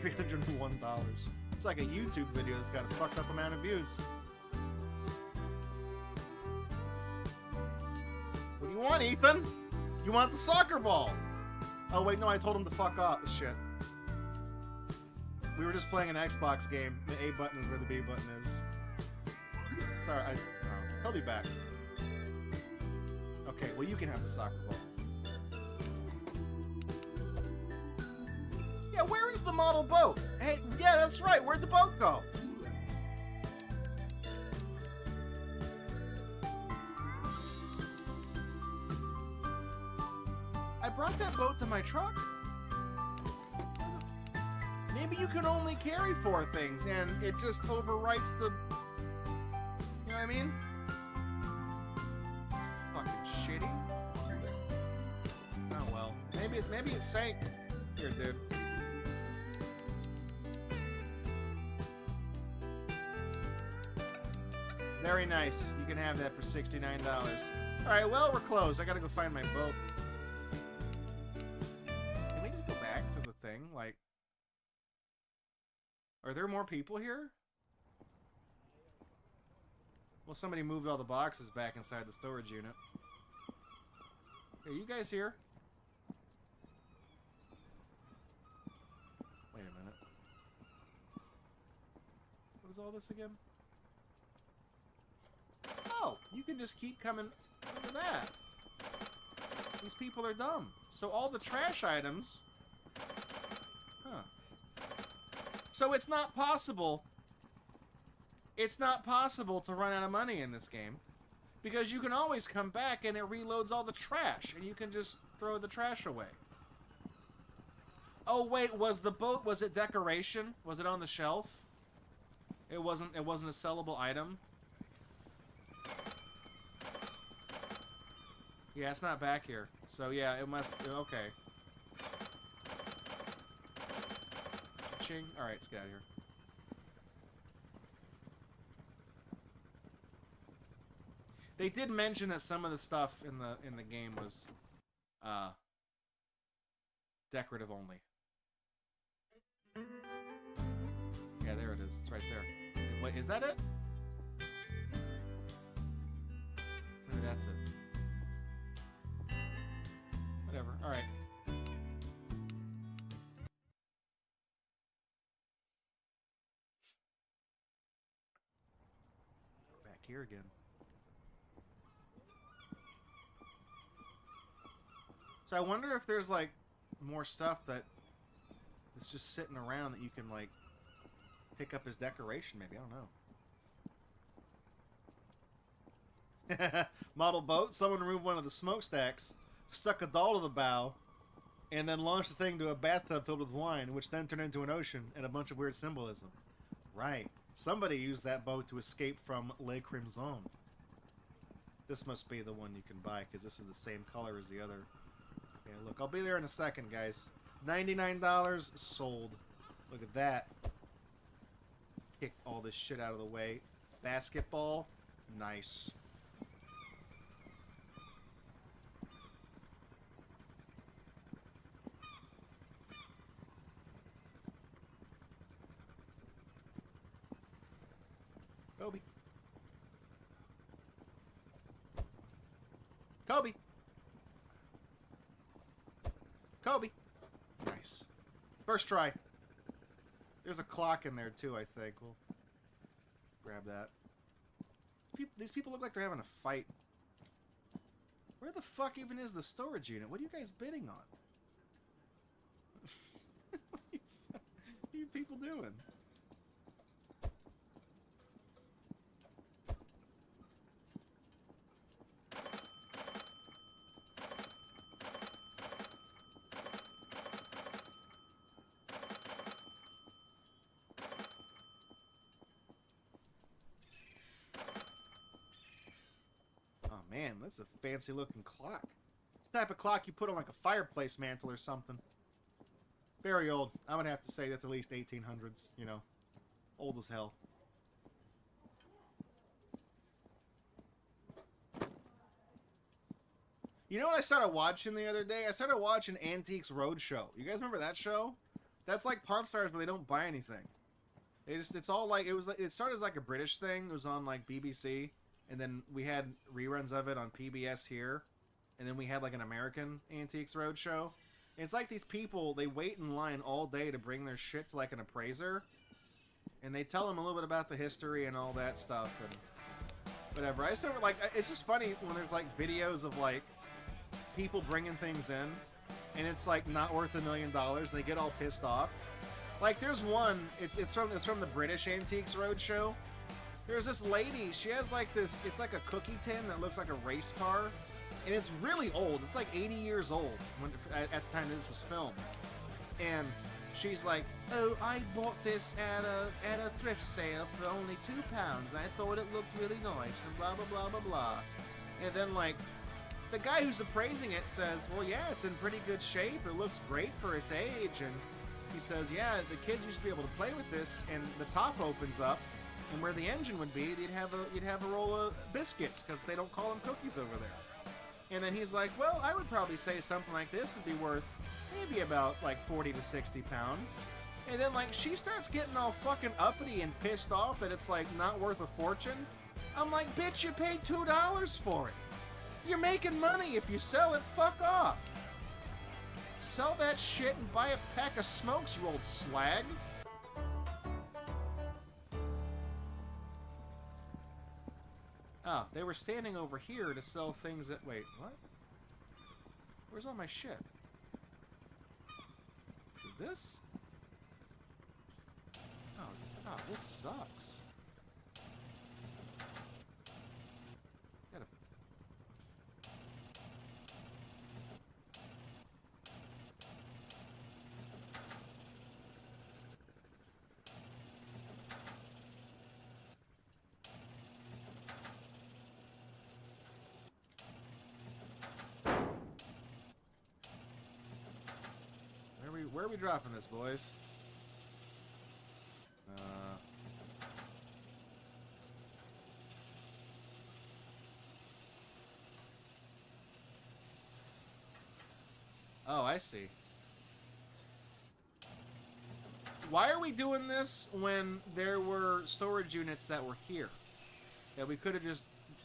$301. It's like a YouTube video that's got a fucked up amount of views. What do you want, Ethan? You want the soccer ball? Oh wait, no, I told him to fuck off. Shit. We were just playing an Xbox game. The A button is where the B button is. Sorry, he'll be back. Okay, well you can have the soccer ball. Yeah, where is the model boat? Hey, yeah, that's right. Where'd the boat go? I brought that boat to my truck. Maybe you can only carry 4 things, and it just overwrites the... You know what I mean? It's fucking shitty. Oh well. Maybe it's sank. Here, dude. Very nice. You can have that for $69. Alright, well, we're closed. I gotta go find my boat. Can we just go back to the thing? Like... Are there more people here? Well, somebody moved all the boxes back inside the storage unit. Are you guys here? Wait a minute. What is all this again? Oh, you can just keep coming. Look at that. These people are dumb. So all the trash items... Huh. So it's not possible. It's not possible to run out of money in this game. Because you can always come back and it reloads all the trash. And you can just throw the trash away. Oh wait, was the boat, was it decoration? Was it on the shelf? It wasn't a sellable item? Yeah, it's not back here. So yeah, it must, okay. Ching. Alright, let's get out of here. They did mention that some of the stuff in the game was decorative only. Yeah, there it is. It's right there. Wait, is that it? Maybe that's it. Whatever. Alright. Back here again. So I wonder if there's like more stuff that It's just sitting around that you can, like, pick up as decoration, maybe. I don't know. Model boat. Someone removed one of the smokestacks, stuck a doll to the bow, and then launched the thing to a bathtub filled with wine, which then turned into an ocean and a bunch of weird symbolism. Right. Somebody used that boat to escape from Le Crimson. This must be the one you can buy, because this is the same color as the other. Yeah, look, I'll be there in a second, guys. $99 sold. Look at that. Kick all this shit out of the way. Basketball. Nice. Kobe. Kobe. Kobe. Nice. First try. There's a clock in there too, I think. We'll grab that. These people look like they're having a fight. Where the fuck even is the storage unit? What are you guys bidding on? What are you people doing? Man, that's a fancy looking clock. It's the type of clock you put on like a fireplace mantle or something. Very old. I would have to say that's at least 1800s, you know. Old as hell. You know what I started watching the other day? I started watching Antiques Roadshow. You guys remember that show? That's like Pawn Stars, but they don't buy anything. It's all like, it started as like a British thing. It was on like BBC. And then we had reruns of it on PBS here. And then we had like an American Antiques Roadshow. And it's like these people, they wait in line all day to bring their shit to like an appraiser. And they tell them a little bit about the history and all that stuff. And whatever. I just never, like, it's just funny when there's like videos of like people bringing things in. And it's like not worth $1 million. They get all pissed off. Like there's one, it's from the British Antiques Roadshow. There's this lady, she has like this, it's like a cookie tin that looks like a race car, and it's really old. It's like 80 years old when, at the time this was filmed. And she's like, oh, I bought this at a thrift sale for only £2. I thought it looked really nice, and blah, blah, blah, blah, blah. And then like, the guy who's appraising it says, well, yeah, it's in pretty good shape. It looks great for its age. And he says, yeah, the kids used to be able to play with this, and the top opens up. And where the engine would be, you'd have a roll of biscuits, because they don't call them cookies over there. And then he's like, well, I would probably say something like this would be worth maybe about like 40 to 60 pounds. And then like she starts getting all fucking uppity and pissed off that it's like not worth a fortune. I'm like, bitch, you paid $2 for it. You're making money. If you sell it, fuck off. Sell that shit and buy a pack of smokes, you old slag. Oh, they were standing over here to sell things that... Wait, what? Where's all my shit? Is it this? Oh, this sucks. Gotta... Where are we dropping this, boys? Oh, I see. Why are we doing this when there were storage units that were here? Yeah, we could have just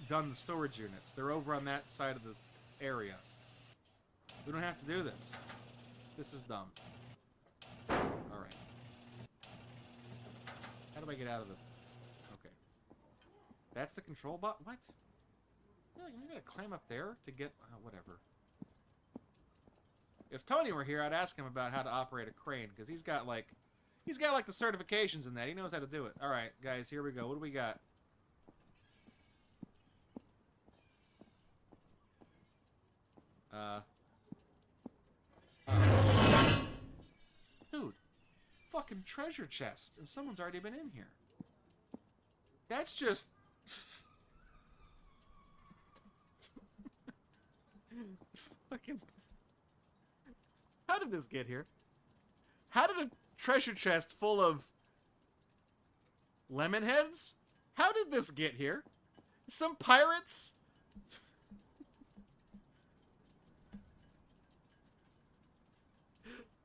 done the storage units. They're over on that side of the area. We don't have to do this. This is dumb. Alright. How do I get out of the... Okay. That's the control bot? What? Yeah, you gotta climb up there to get... whatever. If Tony were here, I'd ask him about how to operate a crane, because he's got like the certifications in that. He knows how to do it. All right, guys, here we go. What do we got? Dude, fucking treasure chest, and someone's already been in here. That's just... fucking... How did this get here? How did a treasure chest full of lemon heads? How did this get here? Some pirates?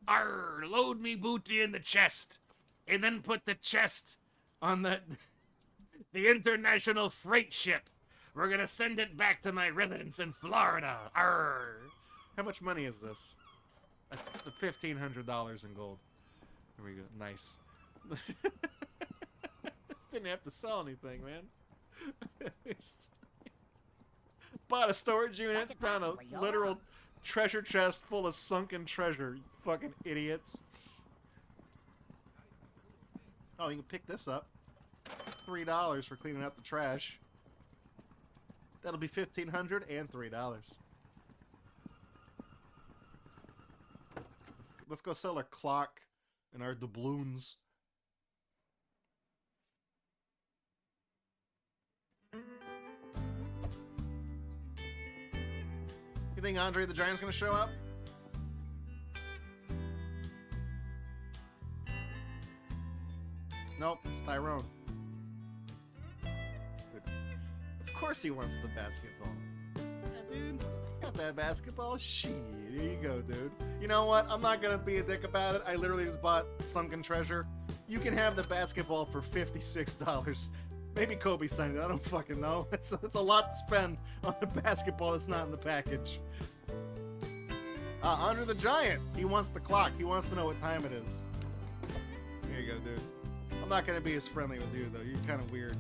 Arr, load me booty in the chest, and then put the chest on the international freight ship. We're gonna send it back to my residence in Florida. Arr. How much money is this? $1,500 in gold. There we go. Nice. Didn't have to sell anything, man. Bought a storage unit, found a literal treasure chest full of sunken treasure. You fucking idiots. Oh, you can pick this up. $3 for cleaning up the trash. That'll be $1,500 and $3. Let's go sell our clock and our doubloons. You think Andre the Giant's gonna show up? Nope, it's Tyrone. Of course he wants the basketball. Yeah, dude. Got that basketball? Shit, here you go, dude. You know what? I'm not gonna be a dick about it. I literally just bought Sunken Treasure. You can have the basketball for $56. Maybe Kobe signed it. I don't fucking know. It's a lot to spend on a basketball that's not in the package. Andre the Giant. He wants the clock. He wants to know what time it is. Here you go, dude. I'm not gonna be as friendly with you, though. You're kind of weird.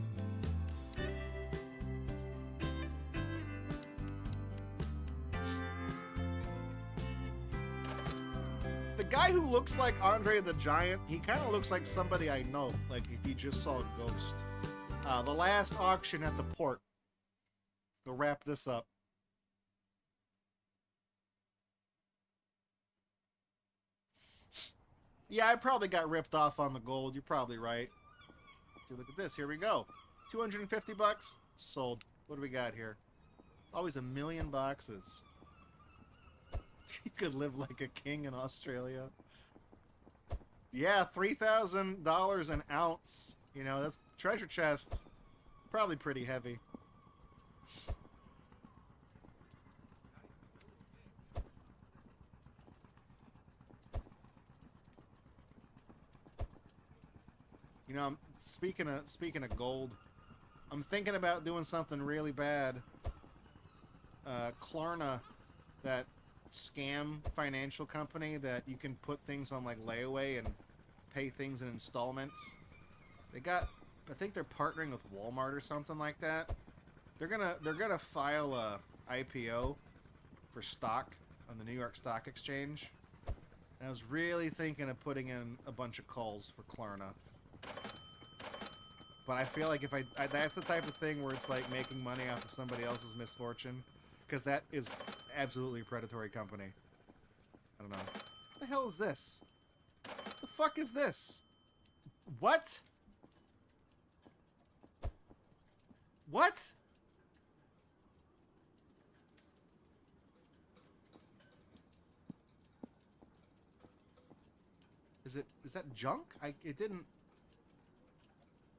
The guy who looks like Andre the Giant, he kind of looks like somebody I know, like if he just saw a ghost. The last auction at the port. Let's go wrap this up. Yeah, I probably got ripped off on the gold. You're probably right. Dude, look at this. Here we go. 250 bucks. Sold. What do we got here? It's always a million boxes. You could live like a king in Australia. Yeah, $3,000 an ounce. You know, that's treasure chest. Probably pretty heavy. You know, speaking of gold, I'm thinking about doing something really bad. Klarna, that scam financial company that you can put things on like layaway and pay things in installments. They got, I think they're partnering with Walmart or something like that. They're gonna file a IPO for stock on the New York Stock Exchange. And I was really thinking of putting in a bunch of calls for Klarna. But I feel like if I that's the type of thing where it's like making money off of somebody else's misfortune, because that is absolutely a predatory company. I don't know. What the hell is this? What the fuck is this? What? What? Is that junk? It didn't.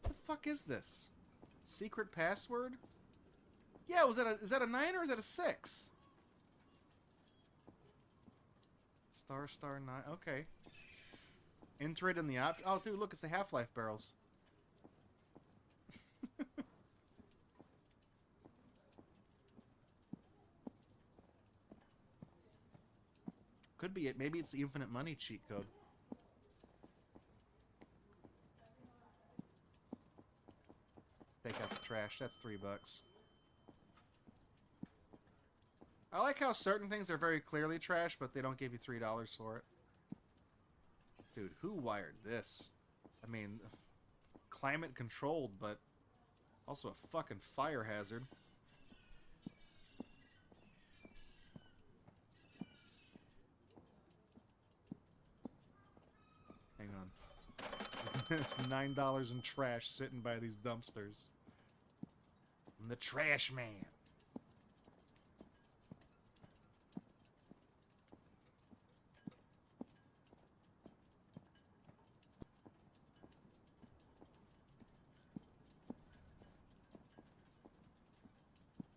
What the fuck is this? Secret password? Yeah, is that a 9 or is that a 6? Star 9. Okay. Enter it in the option. Oh, dude, look, it's the Half-Life barrels. Could be it. Maybe it's the infinite money cheat code. Take out the trash. That's $3. I like how certain things are very clearly trash, but they don't give you $3 for it. Dude, who wired this? I mean, climate controlled, but also a fucking fire hazard. Hang on. It's $9 in trash sitting by these dumpsters. I'm the trash man.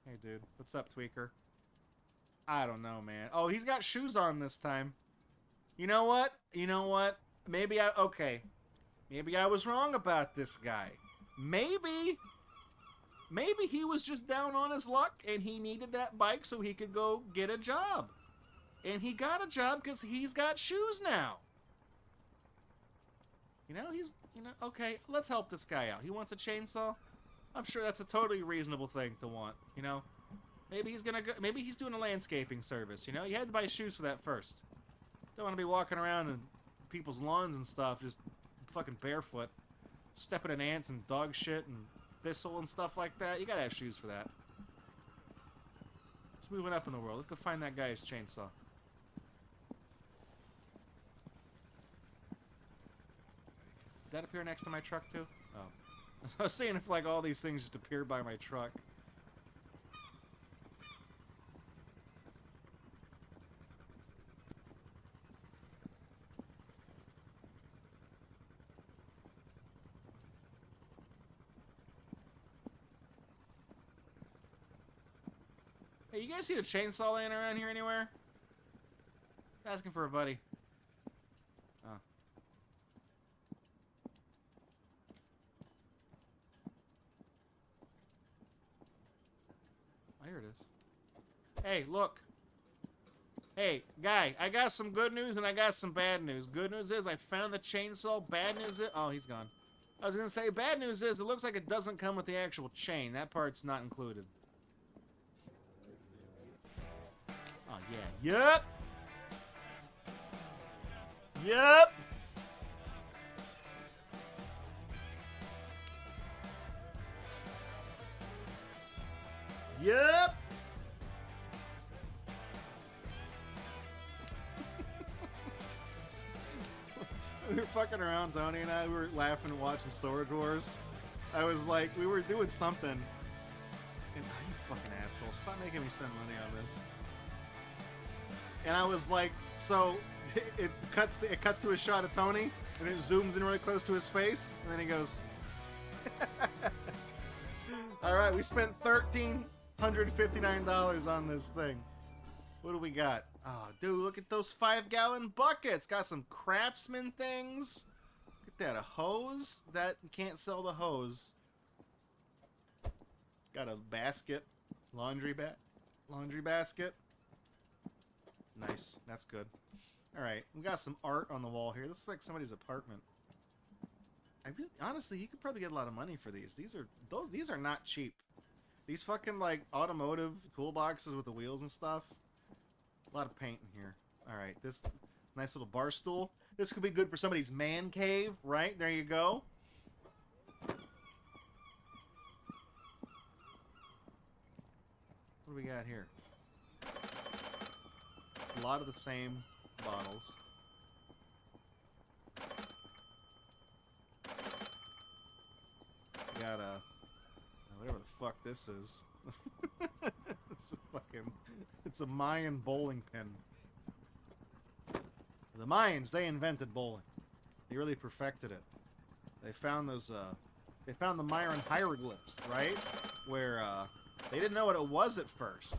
Hey, dude. What's up, Tweaker? I don't know, man. Oh, he's got shoes on this time. You know what? You know what? Maybe okay. Maybe I was wrong about this guy. Maybe he was just down on his luck and he needed that bike so he could go get a job. And he got a job because he's got shoes now. You know, okay, let's help this guy out. He wants a chainsaw? I'm sure that's a totally reasonable thing to want, you know? Maybe he's gonna go, maybe he's doing a landscaping service, you know? You had to buy shoes for that first. Don't want to be walking around in people's lawns and stuff, just fucking barefoot, stepping in ants and dog shit and thistle and stuff like that. You gotta have shoes for that. Let's move it up in the world. Let's go find that guy's chainsaw. Did that appear next to my truck too? Oh. I was saying if like all these things just appear by my truck. Hey, you guys see a chainsaw laying around here anywhere? Asking for a buddy. Oh. Oh, here it is. Hey, look. Hey, guy, I got some good news and I got some bad news. Good news is I found the chainsaw. Bad news is... Oh, he's gone. I was going to say, bad news is it looks like it doesn't come with the actual chain. That part's not included. Oh, yeah. Yep! Yep! Yep! We were fucking around, Tony and I. We were laughing and watching Storage Wars. I was like, we were doing something. And, oh, you fucking asshole. Stop making me spend money on this. And I was like, so it cuts to a shot of Tony, and it zooms in really close to his face, and then he goes, all right, we spent $1,359 on this thing. What do we got? Oh, dude, look at those 5-gallon buckets. Got some Craftsman things. Look at that, a hose. That, you can't sell the hose. Got a basket, laundry basket. Nice, that's good. All right, we got some art on the wall here. This is like somebody's apartment. Honestly, you could probably get a lot of money for these. These are not cheap. These fucking like automotive toolboxes with the wheels and stuff. A lot of paint in here. All right, this nice little bar stool. This could be good for somebody's man cave, right? There you go. What do we got here? A lot of the same bottles. Got a whatever the fuck this is. It's a Mayan bowling pin. The Mayans, they invented bowling. They really perfected it. They found those they found the Mayan hieroglyphs, right? Where they didn't know what it was at first.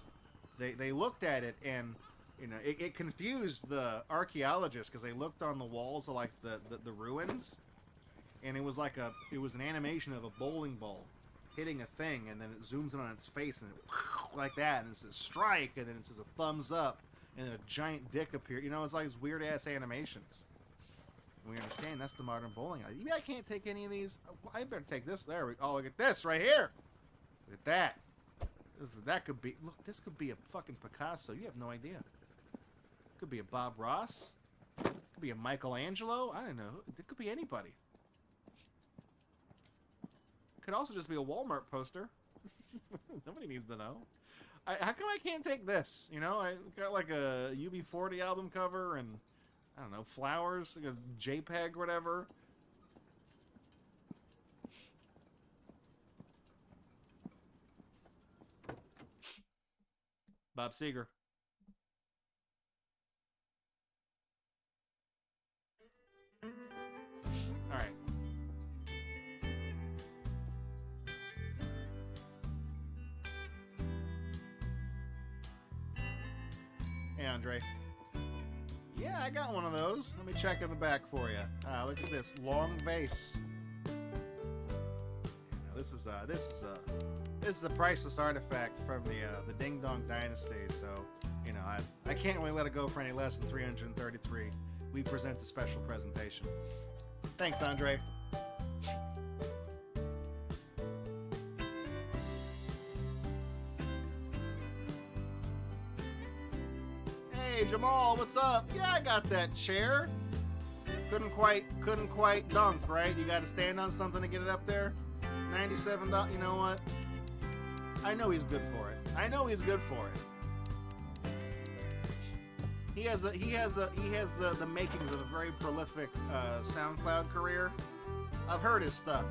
They looked at it and you know, it confused the archaeologists because they looked on the walls of like the ruins, and it was like an animation of a bowling ball hitting a thing, and then it zooms in on its face and it, like that, and it says strike, and then it says a thumbs up, and then a giant dick appears. You know, it's like these weird ass animations. And we understand that's the modern bowling alley. Maybe I can't take any of these. I better take this. There we go. Oh, look at this right here. Look at that. That could be. Look, this could be a fucking Picasso. You have no idea. Could be a Bob Ross. Could be a Michelangelo. I don't know. It could be anybody. Could also just be a Walmart poster. Nobody needs to know. How come I can't take this? You know, I got like a UB40 album cover and I don't know, flowers, like a JPEG, whatever. Bob Seger. All right. Hey, Andre. Yeah, I got one of those. Let me check in the back for you. Look at this long base. Now, this is a priceless artifact from the Ding Dong Dynasty. So, you know, I can't really let it go for any less than 333. We present a special presentation. Thanks, Andre. Hey, Jamal, what's up? Yeah, I got that chair. Couldn't quite dunk, right? You got to stand on something to get it up there. $97. You know what? I know he's good for it. I know he's good for it. He has the makings of a very prolific SoundCloud career. I've heard his stuff.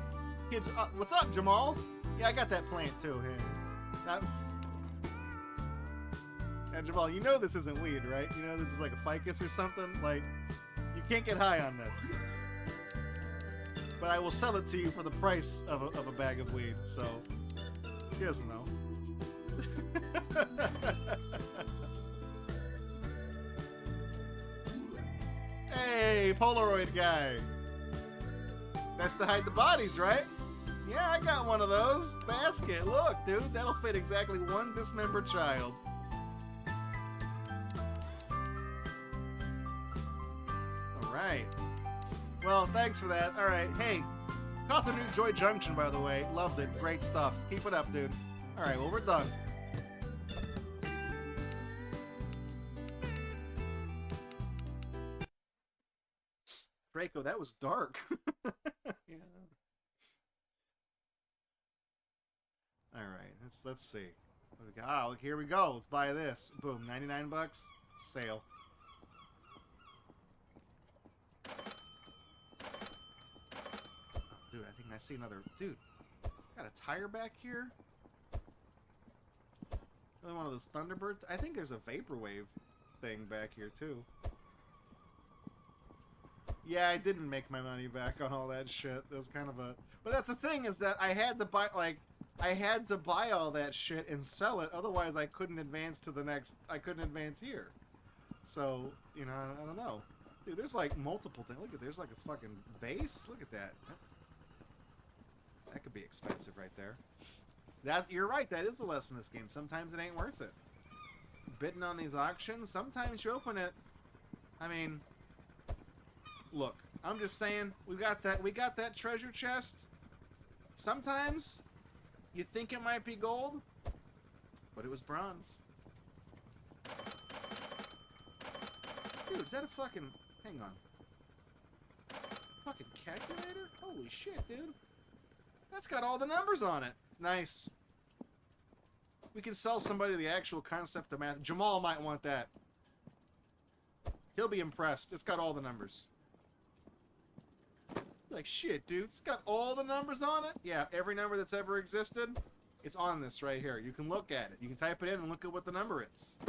Kids, what's up, Jamal? Yeah, I got that plant too. Hey. And Jamal, you know this isn't weed, right? You know this is like a ficus or something. Like, you can't get high on this. But I will sell it to you for the price of a bag of weed. So, he doesn't know. Hey, Polaroid guy. That's to hide the bodies, right? Yeah, I got one of those. Basket. Look, dude, that'll fit exactly one dismembered child. Alright. Well, thanks for that. Alright, hey. Caught the new Joy Junction, by the way. Loved it. Great stuff. Keep it up, dude. Alright, well, we're done. Draco, that was dark. Yeah. Alright, let's see. What do we got? Ah, look, here we go. Let's buy this. Boom, 99 bucks. Sale. Oh, dude, I think I see another... Dude, got a tire back here? Another one of those Thunderbird... I think there's a Vaporwave thing back here, too. Yeah, I didn't make my money back on all that shit. It was kind of a... But that's the thing, is that I had to buy, like... I had to buy all that shit and sell it, otherwise I couldn't advance to the next... I couldn't advance here. So, you know, I don't know. Dude, there's like multiple things. Look at, there's like a fucking vase. Look at that. That could be expensive right there. You're right, that is the lesson in this game. Sometimes it ain't worth it. Bidding on these auctions, sometimes you open it... I mean... Look, I'm just saying, we got that treasure chest. Sometimes you think it might be gold, but it was bronze. Dude, is that a fucking... Hang on. Fucking calculator? Holy shit, dude. That's got all the numbers on it. Nice. We can sell somebody the actual concept of math. Jamal might want that. He'll be impressed. It's got all the numbers. Like, shit, dude, it's got all the numbers on it? Yeah, every number that's ever existed, it's on this right here. You can look at it. You can type it in and look at what the number is.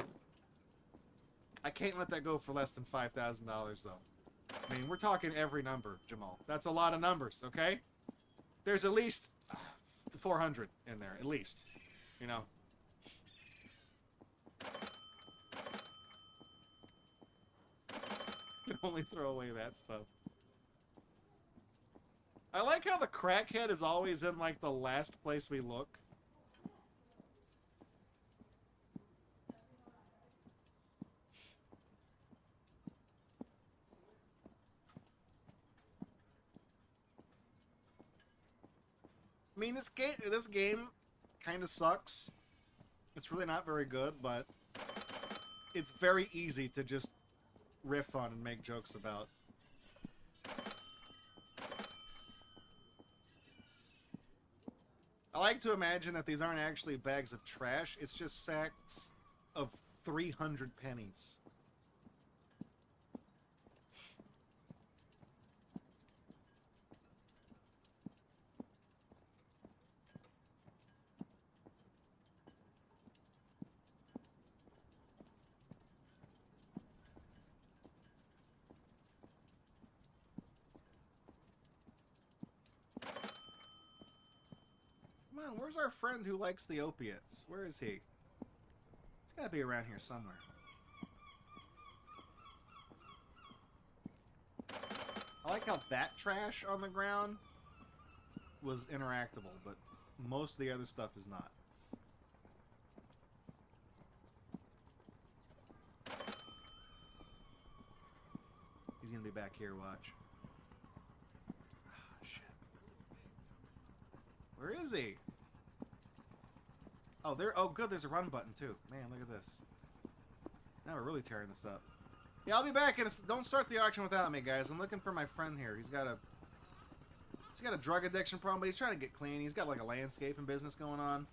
I can't let that go for less than $5,000, though. I mean, we're talking every number, Jamal. That's a lot of numbers, okay? There's at least 400 in there, at least. You know? You can only throw away that stuff. I like how the crackhead is always in, like, the last place we look. I mean, this game kind of sucks It's really not very good, but it's very easy to just riff on and make jokes about. I like to imagine that these aren't actually bags of trash, it's just sacks of 300 pennies. Come on, where's our friend who likes the opiates? Where is he? He's gotta be around here somewhere. I like how that trash on the ground was interactable, but most of the other stuff is not. He's gonna be back here, watch. Ah, shit. Where is he? Oh, there. Oh, good. There's a run button too. Man, look at this. Now we're really tearing this up. Yeah, I'll be back. Don't start the auction without me, guys. I'm looking for my friend here. He's got a drug addiction problem, but he's trying to get clean. He's got like a landscaping business going on.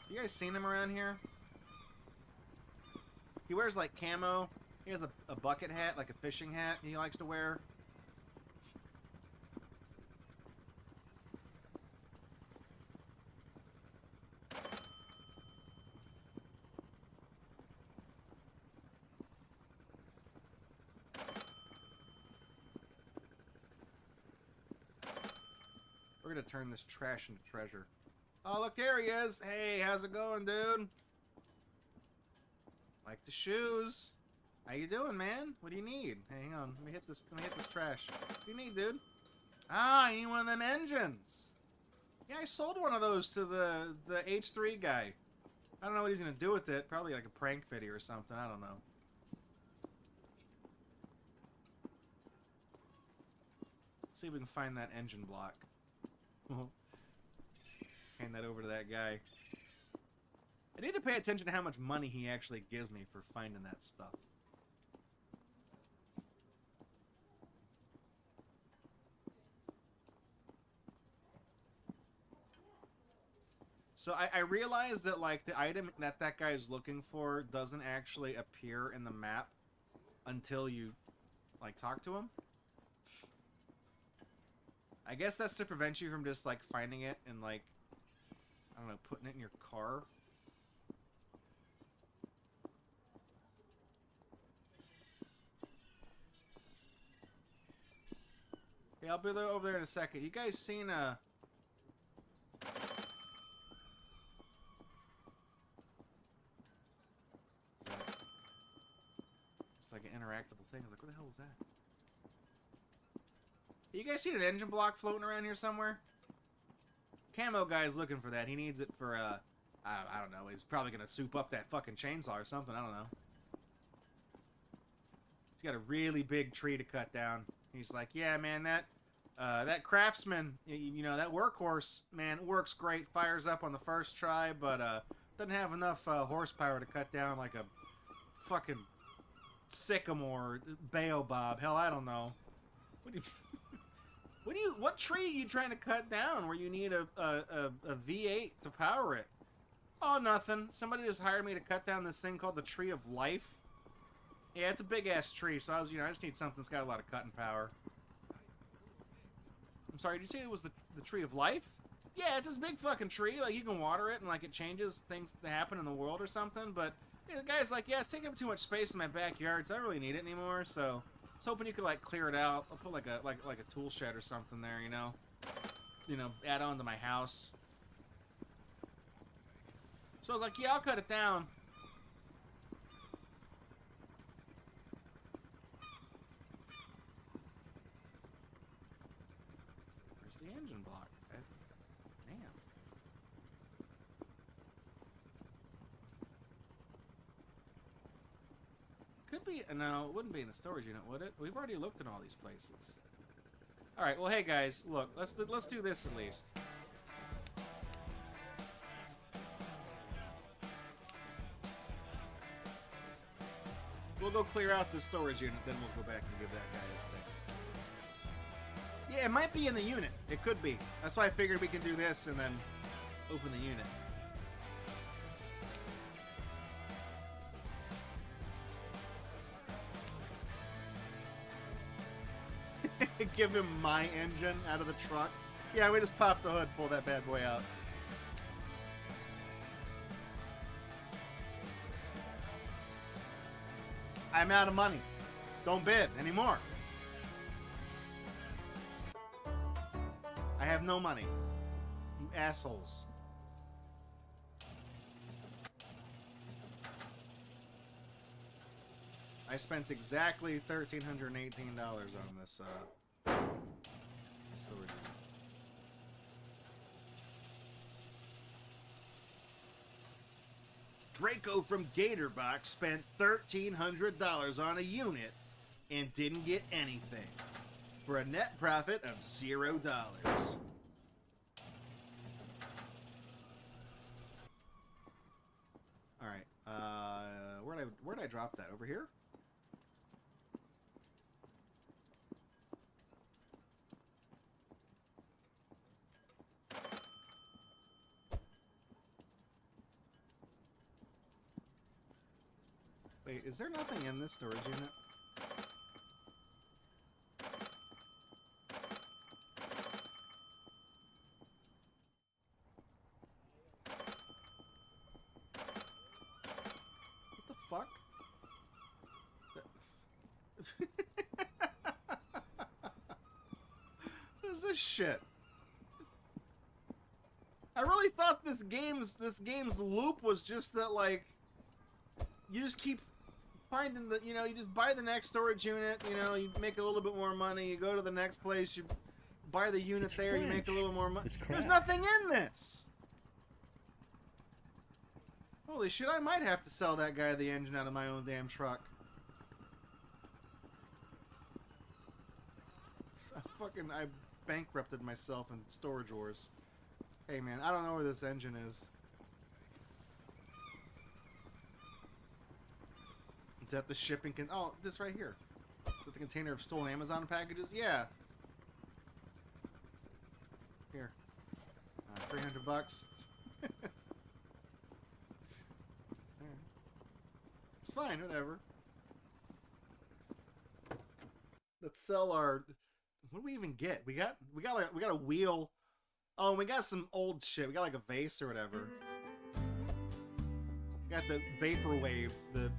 You guys seen him around here? He wears like camo. He has a bucket hat, like a fishing hat he likes to wear. We're gonna turn this trash into treasure. Oh, look, there he is. Hey, how's it going, dude? Like the shoes. How you doing, man? What do you need? Hey, hang on. Let me hit this trash. What do you need, dude? Ah, I need one of them engines. Yeah, I sold one of those to the H3 guy. I don't know what he's gonna do with it. Probably like a prank video or something. I don't know. Let's see if we can find that engine block. Hand that over to that guy. I need to pay attention to how much money he actually gives me for finding that stuff. So I realized that like the item that guy's looking for doesn't actually appear in the map until you like talk to him. I guess that's to prevent you from just like finding it and like, I don't know, putting it in your car. Yeah, I'll be there over there in a second. You guys seen it's like an interactable thing. I was like, what the hell was that? You guys seen an engine block floating around here somewhere? Camo guy's looking for that. He needs it for, I don't know. He's probably going to soup up that fucking chainsaw or something. I don't know. He's got a really big tree to cut down. He's like, yeah, man, that craftsman, you know, that workhorse, man, works great. Fires up on the first try, but doesn't have enough horsepower to cut down like a fucking sycamore, baobab. Hell, I don't know. What tree are you trying to cut down where you need a V8 to power it? Oh, nothing. Somebody just hired me to cut down this thing called the Tree of Life. Yeah, it's a big-ass tree, so I just need something that's got a lot of cutting power. I'm sorry, did you say it was the Tree of Life? Yeah, it's this big fucking tree. Like, you can water it, and, like, it changes things that happen in the world or something, but yeah, the guy's like, yeah, it's taking up too much space in my backyard, so I don't really need it anymore, so I was hoping you could, like, clear it out. I'll put, like a tool shed or something there, you know? You know, add on to my house. So I was like, yeah, I'll cut it down. Where's the engine block? Damn. Could be, no, it wouldn't be in the storage unit, would it? We've already looked in all these places. All right, well, hey guys, look, let's do this at least. go clear out the storage unit, then we'll go back and give that guy his thing. Yeah, it might be in the unit. It could be. That's why I figured we can do this and then open the unit. Give him my engine out of the truck. Yeah, we just pop the hood, pull that bad boy out. I'm out of money. Don't bid anymore. I have no money. You assholes. I spent exactly $1,318 on this storage unit. Draco from Gatorbox spent $1,300 on a unit and didn't get anything, for a net profit of $0. All right, where'd I drop that? Over here? Wait, is there nothing in this storage unit? What the fuck? What is this shit? I really thought this game's loop was just that, like, you just keep finding the, you know, you just buy the next storage unit, you know, you make a little bit more money, you go to the next place, you buy the unit It's there, French. you make a little more money. It's There's crap. nothing in this! Holy shit, I might have to sell that guy the engine out of my own damn truck. I bankrupted myself in Storage Wars. Hey man, I don't know where this engine is. Is that the shipping oh, this right here. Is that the container of stolen Amazon packages? Yeah. Here. 300 bucks. It's fine, whatever. Let's sell our. What do we even get? We got a wheel. Oh, and we got some old shit. We got like a vase or whatever. We got the Vaporwave, the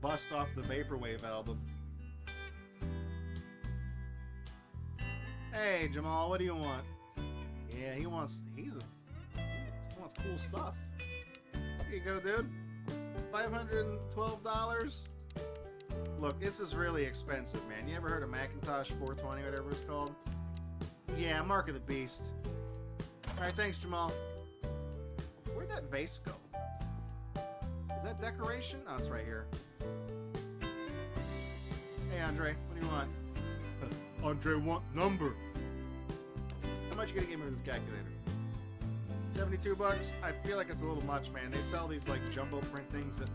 bust off the Vaporwave album. Hey Jamal, what do you want? Yeah, he wants cool stuff. Here you go, dude. $512. Look, this is really expensive, man. You ever heard of Macintosh 420, whatever it's called? Yeah, Mark of the Beast. Alright, thanks, Jamal. Where'd that vase go? Is that decoration? Oh, it's right here. Hey, Andre, what do you want? Andre, want number. How much you gonna give me for this calculator? 72 bucks? I feel like it's a little much, man. They sell these, like, jumbo print things that...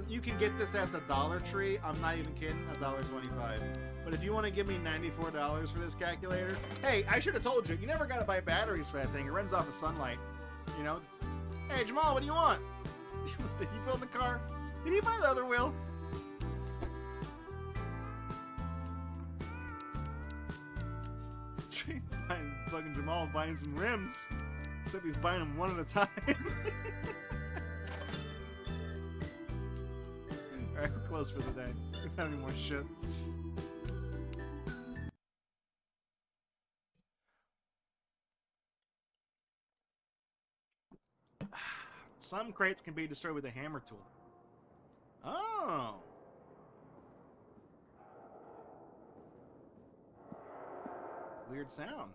You can get this at the Dollar Tree. I'm not even kidding. $1.25. But if you want to give me $94 for this calculator... Hey, I should have told you. You never got to buy batteries for that thing. It runs off of sunlight. You know? Hey, Jamal, what do you want? Did you build the car? Did he buy the other wheel? Fucking Jamal buying some rims. Except he's buying them one at a time. Alright, we're closed for the day. We don't have any more shit. Some crates can be destroyed with a hammer tool. Oh. Weird sound.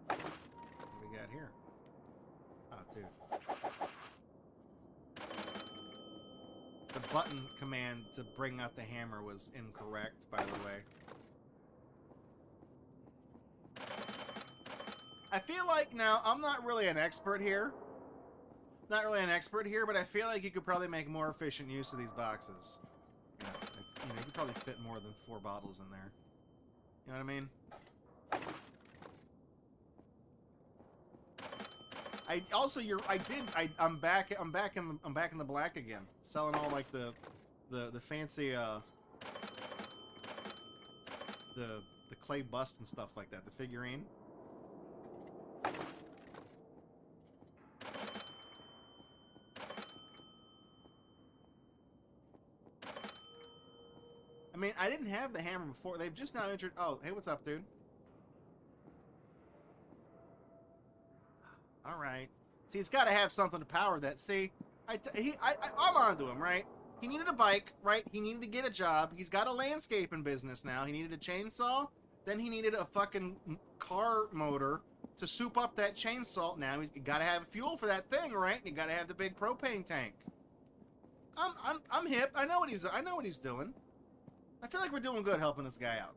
What do we got here? Oh, dude. The button command to bring out the hammer was incorrect, by the way. I feel like, now, I'm not really an expert here, Not really an expert here, but I feel like you could probably make more efficient use of these boxes. You know, you could probably fit more than 4 bottles in there. You know what I mean? I'm back in the black again, selling all like the fancy the clay bust and stuff like that, the figurine. I mean, I didn't have the hammer before. They've just now entered. Oh, hey, what's up, dude? All right. See, he's got to have something to power that. See, I'm onto him, right? He needed a bike, right? He needed to get a job. He's got a landscaping business now. He needed a chainsaw. Then he needed a fucking car motor to soup up that chainsaw. Now he's got to have fuel for that thing, right? And you got to have the big propane tank. I'm hip. I know what he's doing. I feel like we're doing good helping this guy out.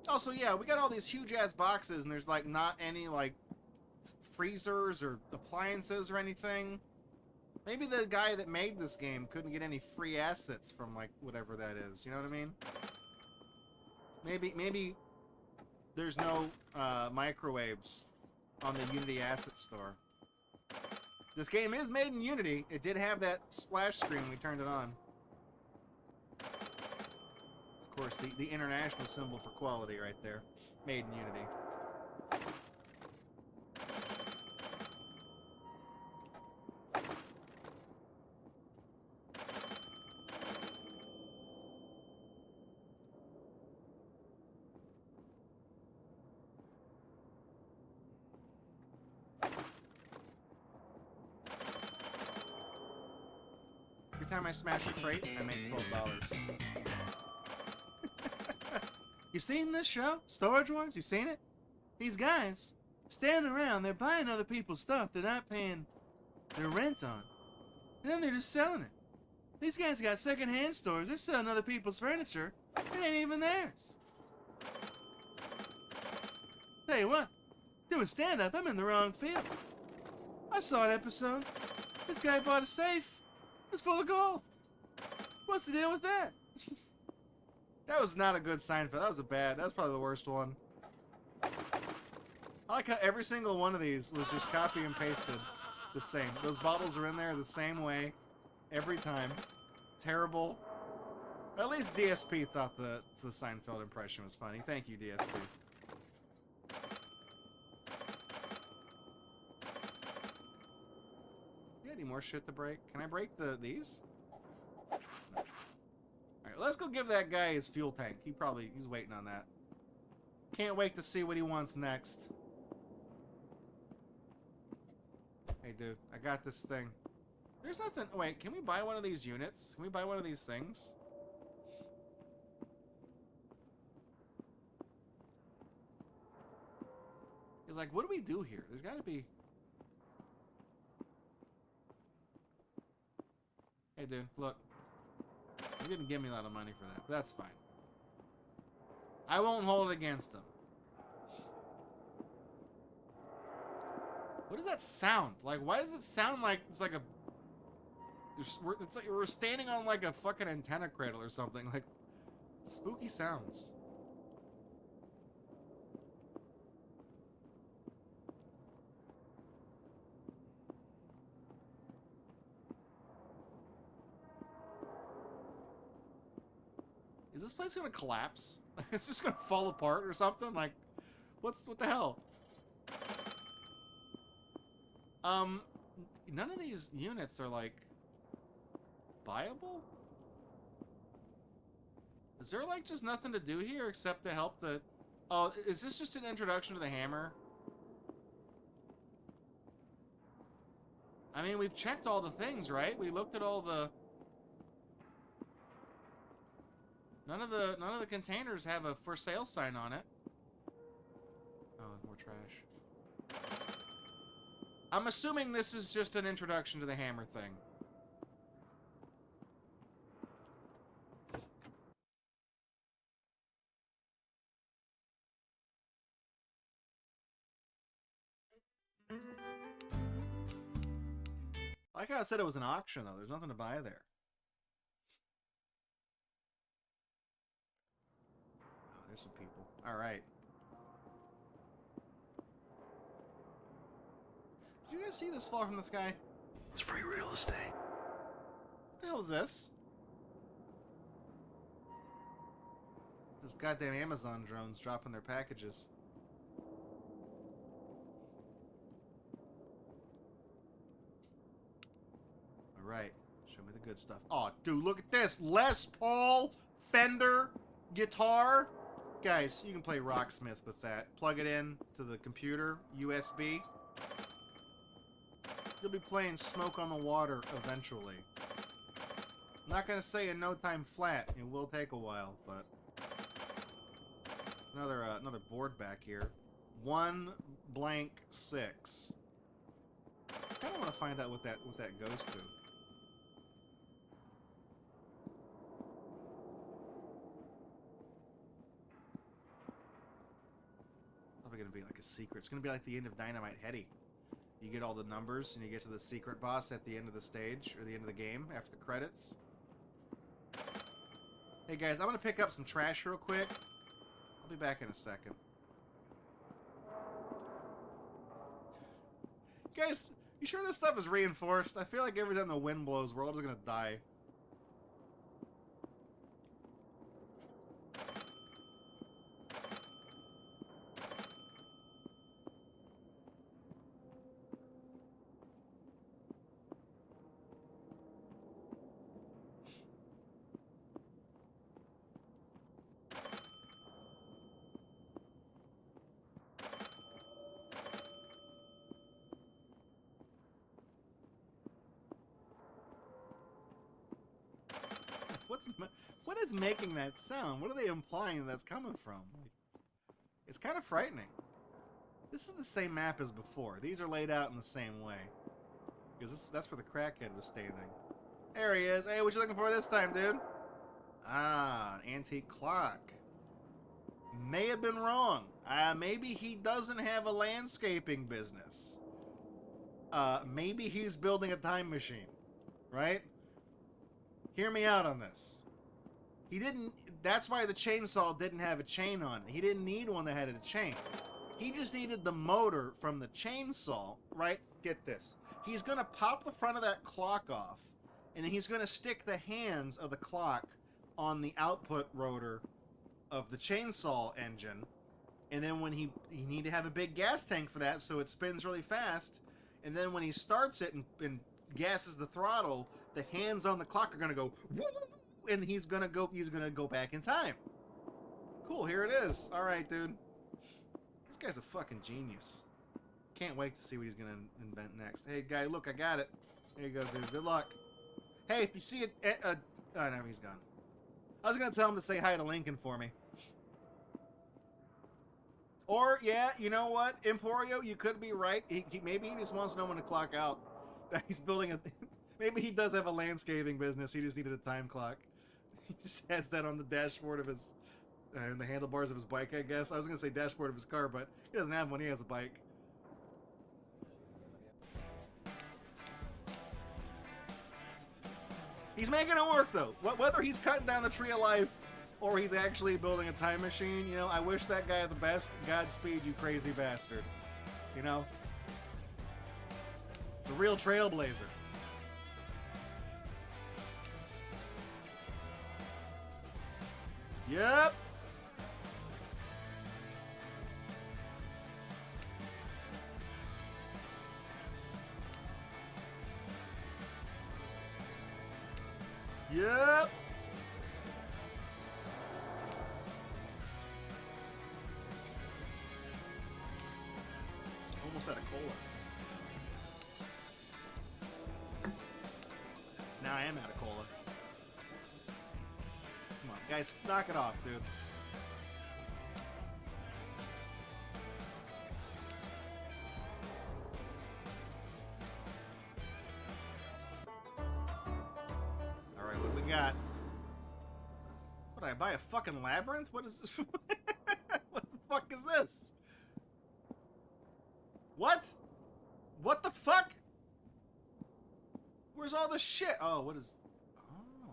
Also, yeah, we got all these huge ass boxes, and there's like not any like freezers or appliances or anything. Maybe the guy that made this game couldn't get any free assets from like whatever that is. You know what I mean? Maybe there's no microwaves on the Unity asset store. This game is made in Unity. It did have that splash screen when we turned it on. It's, of course, the international symbol for quality right there. Made in Unity. Every time I smash a crate, I make $12. You seen this show? Storage Wars? You seen it? These guys standing around, they're buying other people's stuff they're not paying their rent on. And then they're just selling it. These guys got second-hand stores. They're selling other people's furniture. It ain't even theirs. Tell you what, doing stand-up, I'm in the wrong field. I saw an episode. This guy bought a safe. It was full of gold. What's the deal with that? That was not a good Seinfeld. That was probably the worst one. I like how every single one of these was just copy and pasted the same. Those bottles are in there the same way every time. Terrible. At least DSP thought the Seinfeld impression was funny. Thank you, DSP. You got any more shit to break? Can I break these? Alright, let's go give that guy his fuel tank. He's waiting on that. Can't wait to see what he wants next. Hey, dude, I got this thing. There's nothing... Wait, can we buy one of these units? Can we buy one of these things? It's like, what do we do here? There's gotta be... Hey, dude, look. You didn't give me a lot of money for that, but that's fine. I won't hold it against him. What does that sound? Like, why does it sound like it's like a... It's like we're standing on like a fucking antenna cradle or something. Like, spooky sounds. Is this place gonna collapse? It's just gonna fall apart or something? Like, what the hell? None of these units are like viable? Is there like just nothing to do here except to help the... Oh, is this just an introduction to the hammer? I mean, we've checked all the things, right? We looked at all the... None of the containers have a for sale sign on it. Oh, more trash. I'm assuming this is just an introduction to the hammer thing. Like how I said it was an auction, though. There's nothing to buy there. Oh, there's some people. All right. Did you guys see this fall from the sky? It's free real estate. What the hell is this? Those goddamn Amazon drones dropping their packages. Alright. Show me the good stuff. Oh, dude, look at this. Les Paul Fender guitar. Guys, you can play Rocksmith with that. Plug it in to the computer, USB. You'll be playing Smoke on the Water eventually. I'm not gonna say in no time flat. It will take a while, but another board back here. 1 blank 6. I kind of want to find out what that goes to. Probably gonna be like a secret. It's gonna be like the end of Dynamite Heady. You get all the numbers and you get to the secret boss at the end of the stage or the end of the game after the credits. Hey guys, I'm gonna pick up some trash real quick. I'll be back in a second. Guys, you sure this stuff is reinforced? I feel like every time the wind blows, we're all just gonna die. What is making that sound? What are they implying that's coming from? It's kind of frightening. This is the same map as before. These are laid out in the same way. Because that's where the crackhead was standing. There he is. Hey, what you looking for this time, dude? Ah, antique clock. May have been wrong. Maybe he doesn't have a landscaping business. Maybe he's building a time machine. Right? Hear me out on this. He didn't... That's why the chainsaw didn't have a chain on it. He didn't need one that had a chain. He just needed the motor from the chainsaw, right? Get this. He's going to pop the front of that clock off, and he's going to stick the hands of the clock on the output rotor of the chainsaw engine. And then when he need to have a big gas tank for that, so it spins really fast. And then when he starts it and gasses the throttle, the hands on the clock are going to go, woo, and he's going to go back in time. Cool, here it is. All right, dude. This guy's a fucking genius. Can't wait to see what he's going to invent next. Hey, guy, look, I got it. There you go, dude. Good luck. Hey, if you see it... oh, no, he's gone. I was going to tell him to say hi to Lincoln for me. Or, yeah, you know what? Emporio, you could be right. Maybe he just wants no one to clock out. That he's building a... Maybe he does have a landscaping business. He just needed a time clock. He just has that on the dashboard of his... and the handlebars of his bike, I guess. I was going to say dashboard of his car, but he doesn't have one. He has a bike. He's making it work, though. Whether he's cutting down the tree of life or he's actually building a time machine, you know, I wish that guy the best. Godspeed, you crazy bastard. You know? The real trailblazer. Yep. Yep. Almost out of cola. Now I am out of cola. Come on, guys, knock it off, dude. Alright, what do we got? What, did I buy a fucking labyrinth? What is this? What the fuck is this? What? What the fuck? Where's all the shit? Oh, what is... Oh.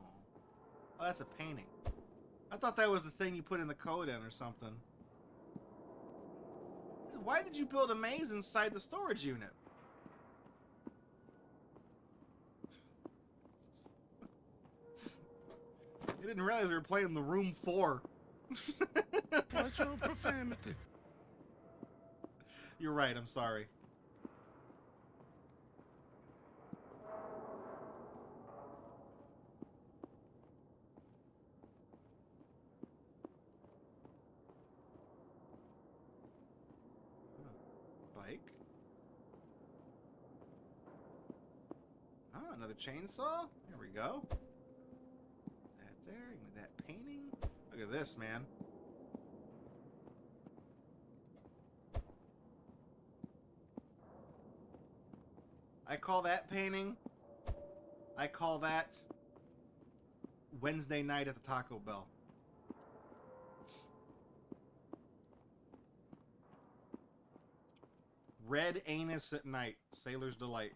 Oh, that's a painting. I thought that was the thing you put in the code in or something. Why did you build a maze inside the storage unit? I didn't realize we were playing the Room 4. What's your profanity? You're right, I'm sorry. Bike. Oh, another chainsaw. Here we go. That there, give me that painting. Look at this, man. I call that painting. I call that Wednesday night at the Taco Bell. Red anus at night. Sailor's delight.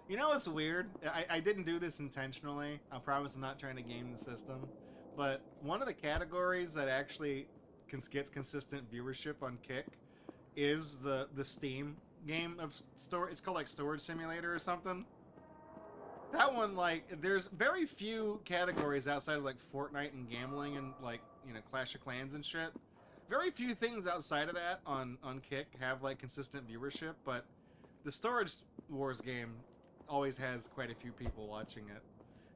You know what's weird? I didn't do this intentionally. I promise I'm not trying to game the system. But one of the categories that actually gets consistent viewership on Kick is the Steam game of store. It's called like Storage Simulator or something. That one, like, there's very few categories outside of like Fortnite and gambling and like, you know, Clash of Clans and shit. Very few things outside of that on Kick have like consistent viewership, but the Storage Wars game always has quite a few people watching it.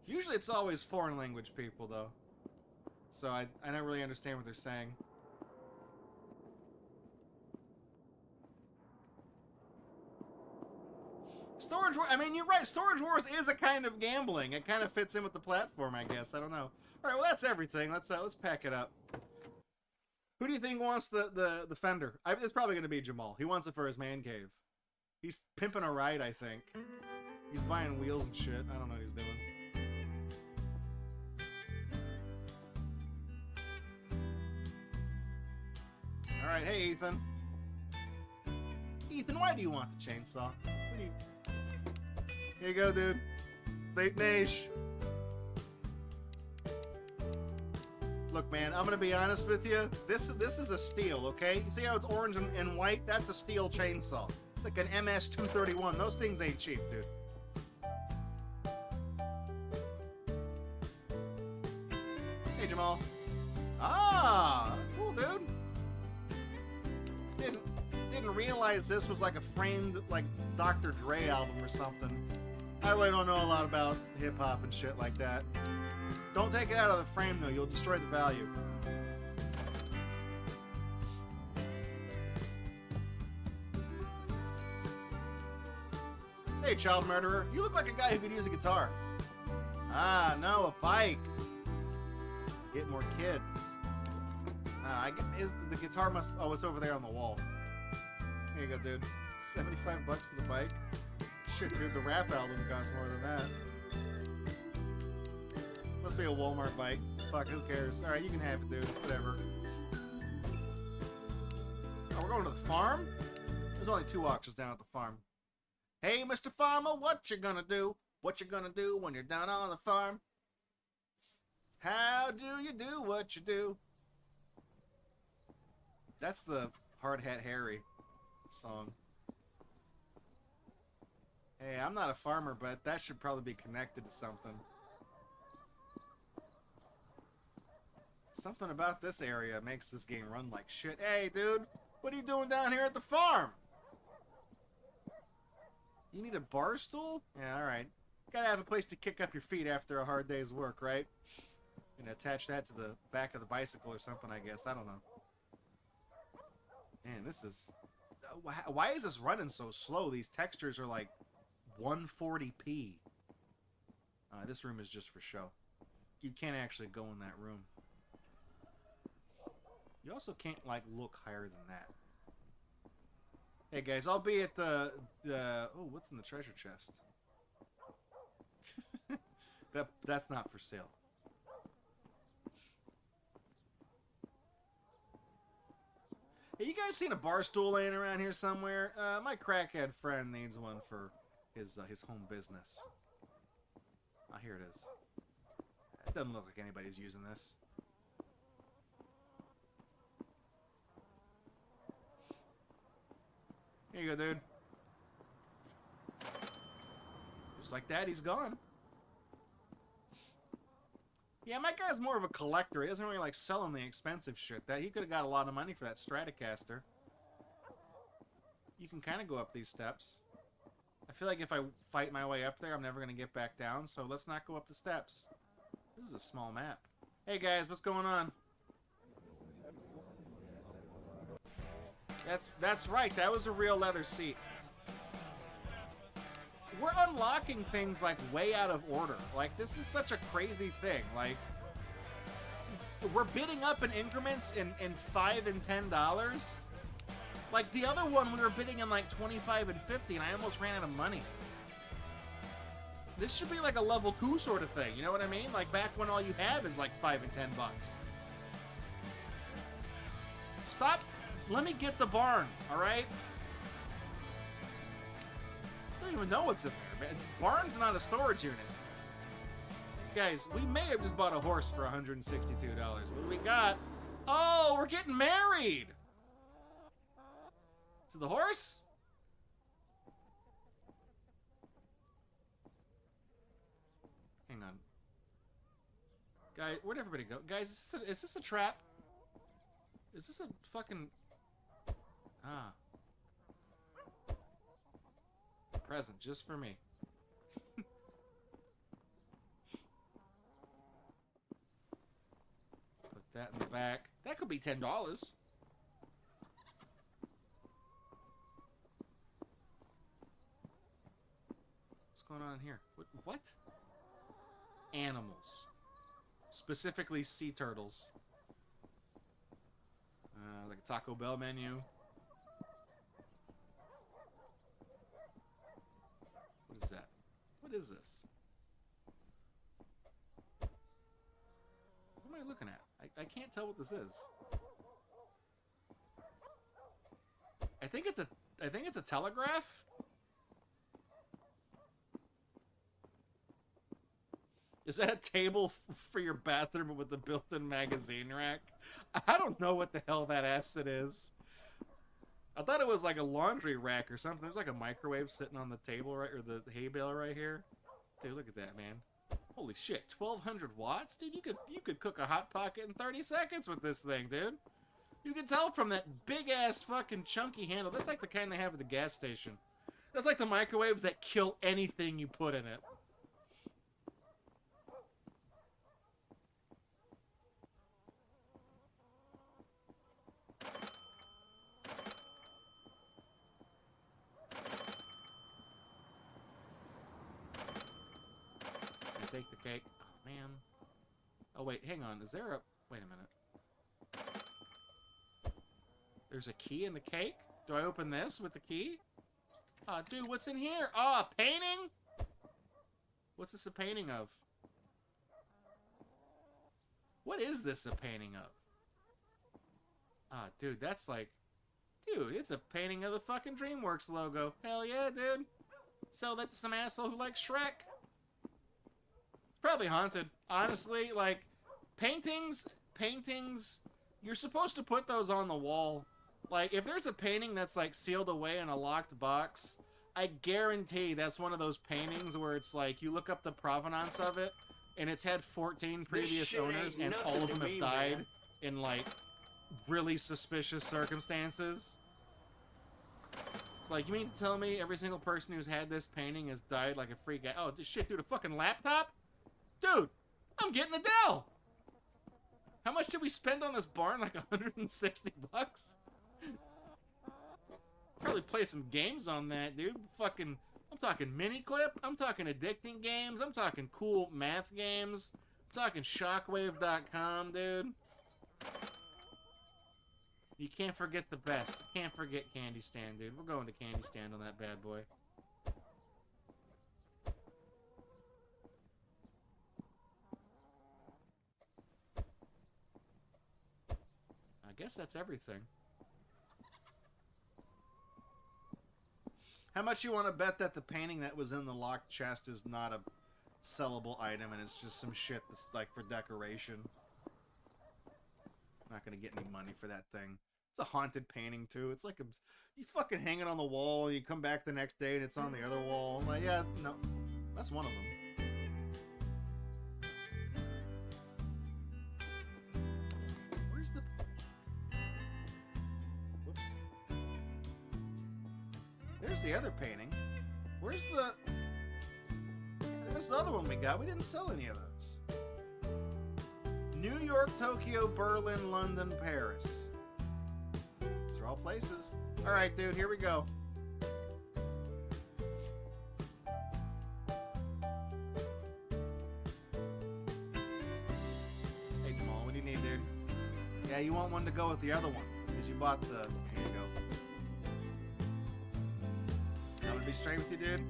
Usually it's always foreign language people though, so I don't really understand what they're saying. Storage Wars, I mean, you're right, Storage Wars is a kind of gambling. It kind of fits in with the platform, I guess. I don't know. Alright, well that's everything. Let's pack it up. Who do you think wants the fender? It's probably going to be Jamal. He wants it for his man cave. He's pimping a ride, I think. He's buying wheels and shit. I don't know what he's doing. Alright, hey Ethan. Ethan, why do you want the chainsaw? What do you... Here you go, dude. Fake Nash. Look, man, I'm gonna be honest with you. This is a steal, okay? You see how it's orange and white? That's a steel chainsaw. It's like an MS-231. Those things ain't cheap, dude. Hey, Jamal. Ah, cool, dude. Didn't realize this was like a framed, like, Dr. Dre album or something. I really don't know a lot about hip-hop and shit like that. Don't take it out of the frame, though. You'll destroy the value. Hey, child murderer. You look like a guy who could use a guitar. Ah, no, a bike. To get more kids. The guitar must... Oh, it's over there on the wall. Here you go, dude. 75 bucks for the bike? Shit, dude, the rap album costs more than that. Must be a Walmart bike. Fuck, who cares? Alright, you can have it, dude. Whatever. Oh, we're going to the farm? There's only 2 auctions down at the farm. Hey, Mr. Farmer, what you gonna do? What you gonna do when you're down on the farm? How do you do what you do? That's the Hard Hat Harry song. Hey, I'm not a farmer, but that should probably be connected to something. Something about this area makes this game run like shit. Hey, dude, what are you doing down here at the farm? You need a bar stool? Yeah, alright. Gotta have a place to kick up your feet after a hard day's work, right? And attach that to the back of the bicycle or something, I guess. I don't know. Man, this is... Why is this running so slow? These textures are like 140p. This room is just for show. You can't actually go in that room. You also can't, like, look higher than that. Hey, guys, I'll be at the... Oh, what's in the treasure chest? That's not for sale. Hey, you guys seen a bar stool laying around here somewhere? My crackhead friend needs one for his home business. Ah, here it is. It doesn't look like anybody's using this. Here you go, dude. Just like that, he's gone. Yeah, my guy's more of a collector. He doesn't really like selling the expensive shit. That he could have got a lot of money for that Stratocaster. You can kind of go up these steps. I feel like if I fight my way up there, I'm never going to get back down, so let's not go up the steps. This is a small map. Hey guys, what's going on? That's right, that was a real leather seat. We're unlocking things like way out of order. Like, this is such a crazy thing. Like, we're bidding up in increments in $5 and $10. Like, the other one we were bidding in like 25 and 50, and I almost ran out of money. This should be like a level 2 sort of thing, you know what I mean? Like back when all you have is like $5 and $10. Stop. Let me get the barn, alright? I don't even know what's in there, man. Barn's not a storage unit. Guys, we may have just bought a horse for $162. What do we got? Oh, we're getting married! To the horse? Hang on. Guys, where'd everybody go? Guys, is this a trap? Is this a fucking... Ah. Present just for me. Put that in the back. That could be $10. What's going on in here? What? Animals. Specifically sea turtles. Like a Taco Bell menu. What is that? What is this? What am I looking at? I can't tell what this is. I think it's a telegraph. Is that a table for your bathroom with a built-in magazine rack? I don't know what the hell that asset is. I thought it was like a laundry rack or something. There's like a microwave sitting on the table, right, or the hay bale right here. Dude, look at that, man. Holy shit, 1200 watts? Dude, you could cook a Hot Pocket in 30 seconds with this thing, dude. You can tell from that big-ass fucking chunky handle. That's like the kind they have at the gas station. That's like the microwaves that kill anything you put in it. Take the cake. Oh, man. Oh, wait, hang on. Is there a... Wait a minute. There's a key in the cake? Do I open this with the key? Oh, dude, what's in here? Oh, a painting? What's this a painting of? What is this a painting of? Ah, dude, that's like... Dude, it's a painting of the fucking DreamWorks logo. Hell yeah, dude. Sell that to some asshole who likes Shrek. Probably haunted. Honestly, like, paintings, you're supposed to put those on the wall. Like, if there's a painting that's, like, sealed away in a locked box, I guarantee that's one of those paintings where it's like, you look up the provenance of it, and it's had 14 previous owners, and all of them have died in, like, really suspicious circumstances. It's like, you mean to tell me every single person who's had this painting has died like a freak guy? Oh, shit, dude, a fucking laptop? Dude, I'm getting a Dell. How much did we spend on this barn? Like $160? Probably play some games on that, dude. Fucking, I'm talking mini clip. I'm talking addicting games. I'm talking cool math games. I'm talking shockwave.com, dude. You can't forget the best. You can't forget Candy Stand, dude. We're going to Candy Stand on that bad boy. guess that's everything. How much you want to bet that the painting that was in the locked chest is not a sellable item and it's just some shit that's like for decoration? I'm not gonna get any money for that thing. It's a haunted painting too. It's like a, you fucking hang it on the wall and you come back the next day and it's on the other wall. I'm like, yeah, no, that's one of them. Where's the... Whoops. There's the other painting. Where's the... There's the other one we got. We didn't sell any of those. New York, Tokyo, Berlin, London, Paris. These are all places. All right, dude, here we go. Hey, Jamal, what do you need, dude? Yeah, you want one to go with the other one because you bought the... Here you go. I'm gonna be straight with you, dude.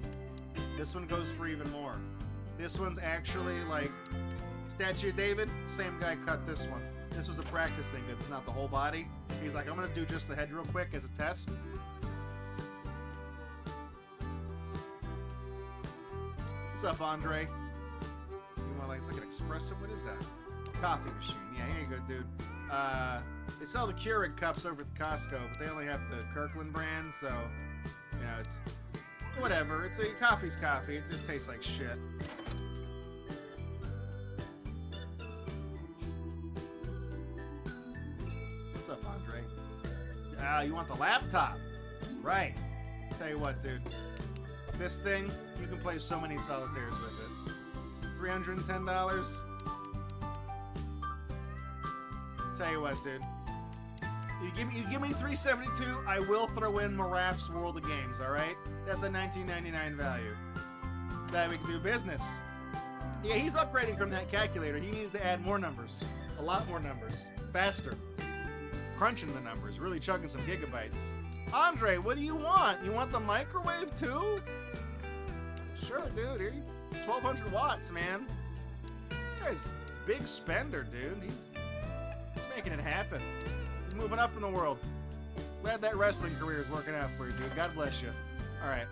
This one goes for even more. This one's actually like... Statue of David, same guy cut this one. This was a practice thing because it's not the whole body. He's like, I'm gonna do just the head real quick as a test. What's up, Andre? You want like, it's like an espresso? What is that? Coffee machine. Yeah, here you go, dude. They sell the Keurig cups over at the Costco, but they only have the Kirkland brand, so you know it's whatever. It's a coffee's coffee. It just tastes like shit. Andre. You want the laptop? Right. Tell you what, dude. This thing, you can play so many solitaires with it. $310? Tell you what, dude. You give me $372, I will throw in Maraf's World of Games, alright? That's a $19.99 value. That we can do business. Yeah, he's upgrading from that calculator. He needs to add more numbers. A lot more numbers. Faster. Crunching the numbers, really chugging some gigabytes. Andre, what do you want? You want the microwave too? Sure, dude. Here, it's 1,200 watts, man. This guy's a big spender, dude. He's making it happen. He's moving up in the world. Glad that wrestling career is working out for you, dude. God bless you. All right,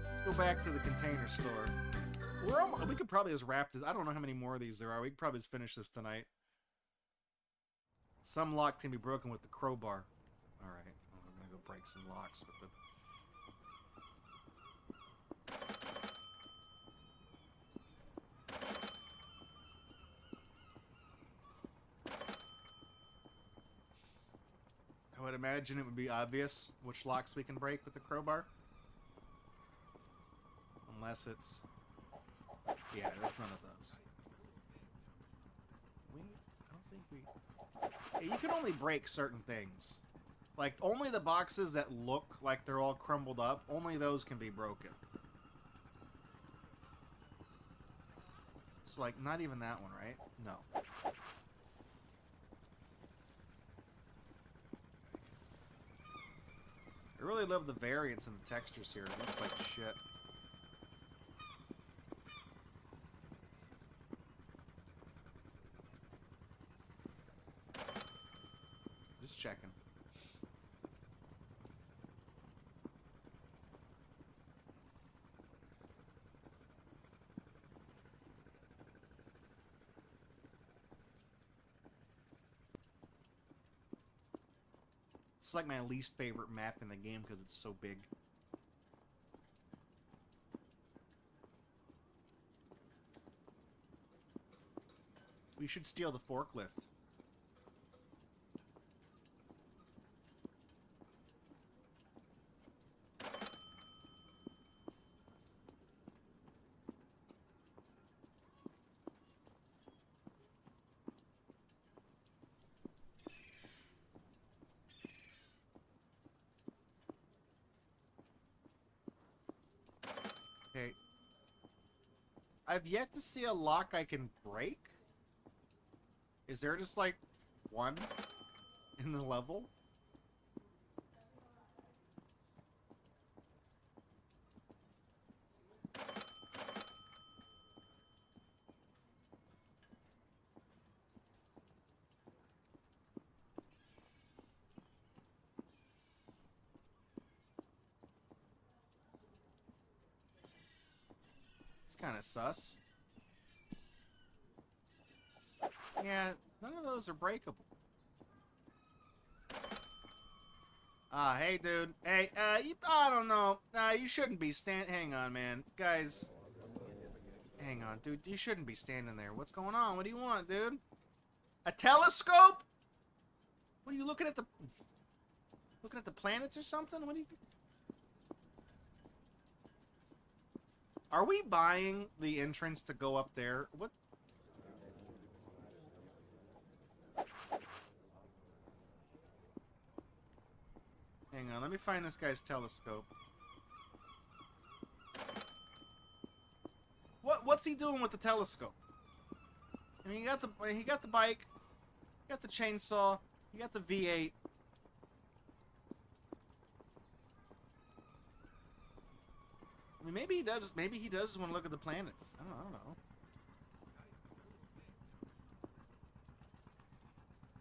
let's go back to the container store. We could probably just wrap this. I don't know how many more of these there are. We could probably just finish this tonight. Some lock can be broken with the crowbar. All right, well, I'm gonna go break some locks with the... I would imagine it would be obvious which locks we can break with the crowbar. Unless it's... Yeah, that's none of those. I don't think we... Yeah, you can only break certain things. Like, only the boxes that look like they're all crumbled up, only those can be broken. So, like, not even that one, right? No. I really love the variance in the textures here. It looks like shit. Just checking. It's like my least favorite map in the game because it's so big. We should steal the forklift. Okay. I've yet to see a lock I can break. Is there just like one in the level? kind of sus. Yeah, none of those are breakable. Hey, dude. Hey, I don't know. You shouldn't be hang on, man. Guys. Hang on, dude. You shouldn't be standing there. What's going on? What do you want, dude? A telescope? What are you looking at the... Looking at the planets or something? What are you... Are we buying the entrance to go up there? What... Hang on, let me find this guy's telescope. What's he doing with the telescope? I mean, he got the bike, he got the chainsaw, he got the V8. I mean, maybe he does. Maybe he does want to look at the planets. I don't know.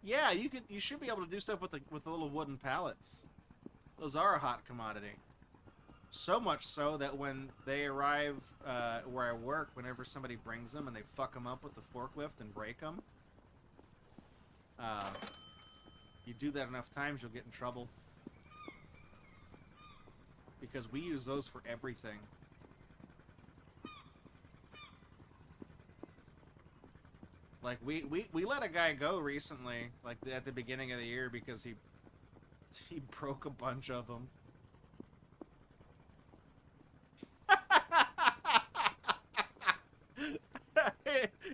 Yeah, you should be able to do stuff with the little wooden pallets. Those are a hot commodity. So much so that when they arrive where I work, whenever somebody brings them and they fuck them up with the forklift and break them, you do that enough times, you'll get in trouble. Because we use those for everything. Like, we let a guy go recently, like at the beginning of the year, because he broke a bunch of them.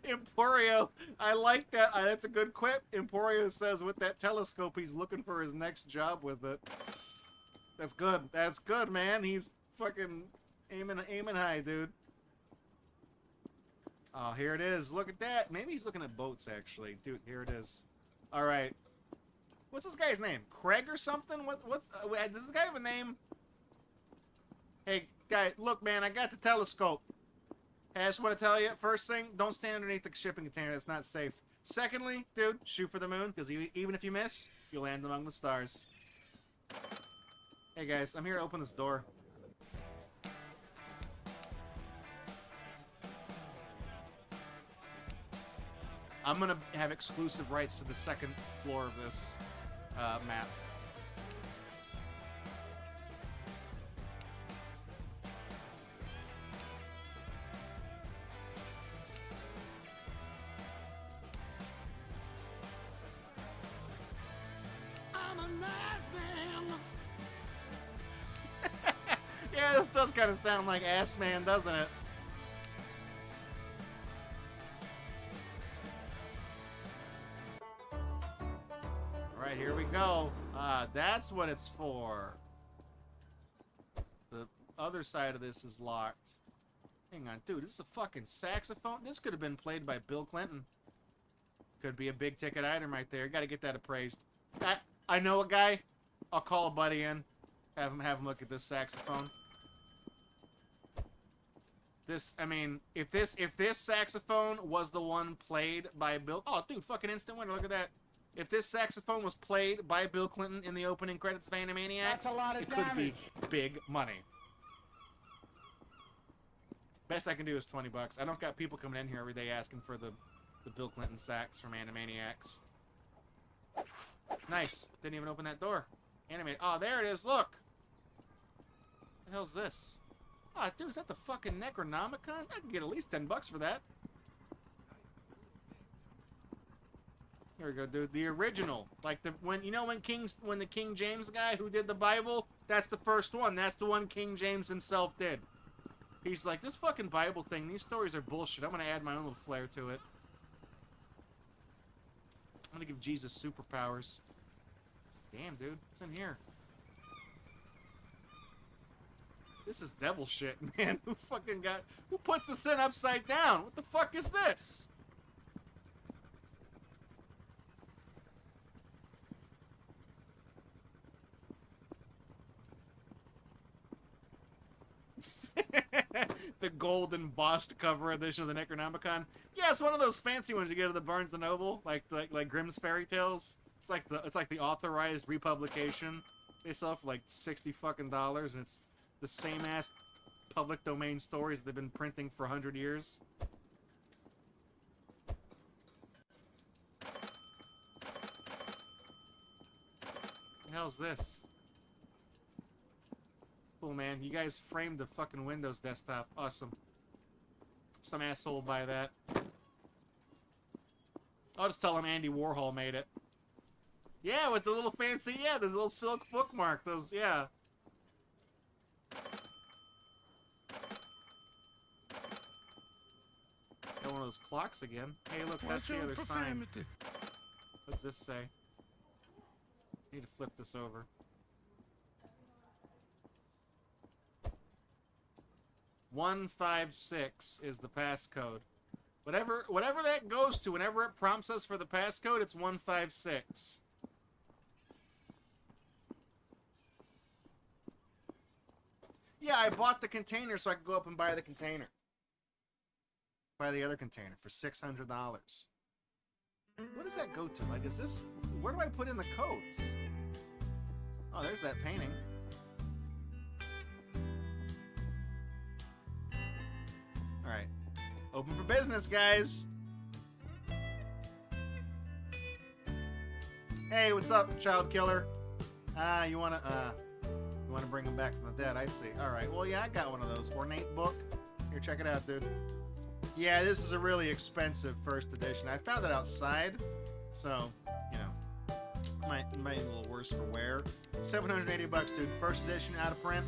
Emporio, I like that. That's a good quip. Emporio says with that telescope, he's looking for his next job with it. That's good. That's good, man. He's fucking aiming high, dude. Oh, here it is. Look at that. Maybe he's looking at boats, actually. Dude, here it is. All right. What's this guy's name? Craig or something? Does this guy have a name? Hey, guy, look, man, I got the telescope. Hey, I just want to tell you, first thing, don't stand underneath the shipping container. That's not safe. Secondly, dude, shoot for the moon, because even if you miss, you'll land among the stars. Hey, guys, I'm here to open this door. I'm going to have exclusive rights to the second floor of this map. I'm a nice man. Yeah, this does kind of sound like Ass Man, doesn't it? Alright, here we go. That's what it's for. The other side of this is locked. Hang on, dude, this is a fucking saxophone? This could have been played by Bill Clinton. Could be a big ticket item right there. Gotta get that appraised. I know a guy. I'll call a buddy in. Have him look at this saxophone. This, I mean, if this saxophone was the one played by Bill... Oh, dude, fucking instant winner. Look at that. If this saxophone was played by Bill Clinton in the opening credits of Animaniacs, that's a lot of it damage. Could be big money. Best I can do is $20. I don't got people coming in here every day asking for the Bill Clinton sax from Animaniacs. Nice. Didn't even open that door. Animate. Oh, there it is. Look. What the hell's this? Oh, dude, is that the fucking Necronomicon? I can get at least $10 for that. Here we go, dude. The original, like when the King James guy who did the Bible, that's the first one. That's the one King James himself did. He's like, this fucking Bible thing, these stories are bullshit. I'm gonna add my own little flair to it. I'm gonna give Jesus superpowers. Damn, dude, what's in here? This is devil shit, man. Who puts the sin upside down? What the fuck is this? The gold embossed cover edition of the Necronomicon. Yeah, it's one of those fancy ones you get at the Barnes & Noble, like Grimm's Fairy Tales. It's like the authorized republication. They sell for like $60 fucking, and it's the same ass public domain stories they've been printing for 100 years. What the hell's this? Cool, man. You guys framed the fucking Windows desktop. Awesome. Some asshole will buy that. I'll just tell him Andy Warhol made it. Yeah, with the little fancy, yeah, there's a little silk bookmark. Those, yeah. Got one of those clocks again. Hey, look, that's Watch the your other sign. profanity. What's this say? Need to flip this over. "156" is the passcode. Whatever that goes to, whenever it prompts us for the passcode, it's 156. Yeah, I bought the container so I could go up and buy the container. Buy the other container for $600. What does that go to? Like, is this... Where do I put in the codes? Oh, there's that painting. Alright. Open for business, guys! Hey, what's up, child killer? You wanna bring him back from the dead, I see. Alright, well, yeah, I got one of those. Ornate book. Here, check it out, dude. Yeah, this is a really expensive first edition. I found it outside, so, you know, might be a little worse for wear. $780, dude. First edition, out of print.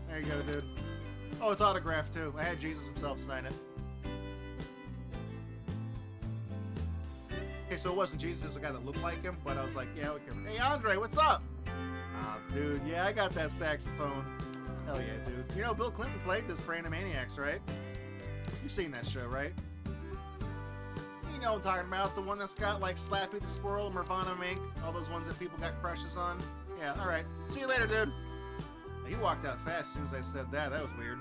There you go, dude. Oh, it's autographed, too. I had Jesus himself sign it. Okay, so it wasn't Jesus, it was a guy that looked like him, but I was like, yeah, okay. Hey, Andre, what's up? Dude, yeah, I got that saxophone. Hell yeah, dude. You know, Bill Clinton played this for Animaniacs, right? You've seen that show, right? You know what I'm talking about. The one that's got, like, Slappy the Squirrel, Nirvana Mink, all those ones that people got crushes on. Yeah, alright. See you later, dude. He walked out fast as soon as I said that. That was weird.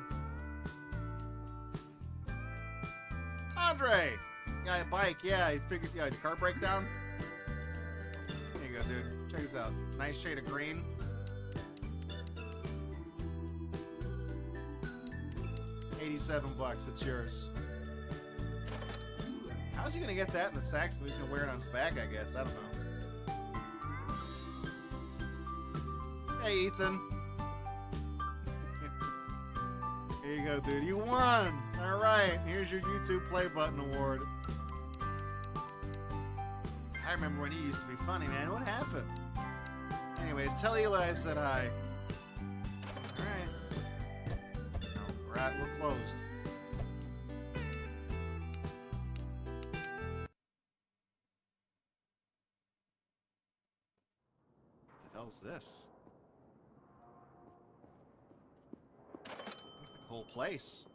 Andre! Yeah, a bike. Yeah, I figured, yeah, car breakdown. There you go, dude. Check this out. Nice shade of green. $87. It's yours. How's he gonna get that in the Saxon? He's gonna wear it on his back, I guess. I don't know. Hey, Ethan. Here you go, dude. You won! Alright, here's your YouTube Play Button Award. I remember when he used to be funny, man. What happened? Anyways, tell Eli I said hi. Alright. Alright, we're closed. What the hell's this? The whole place.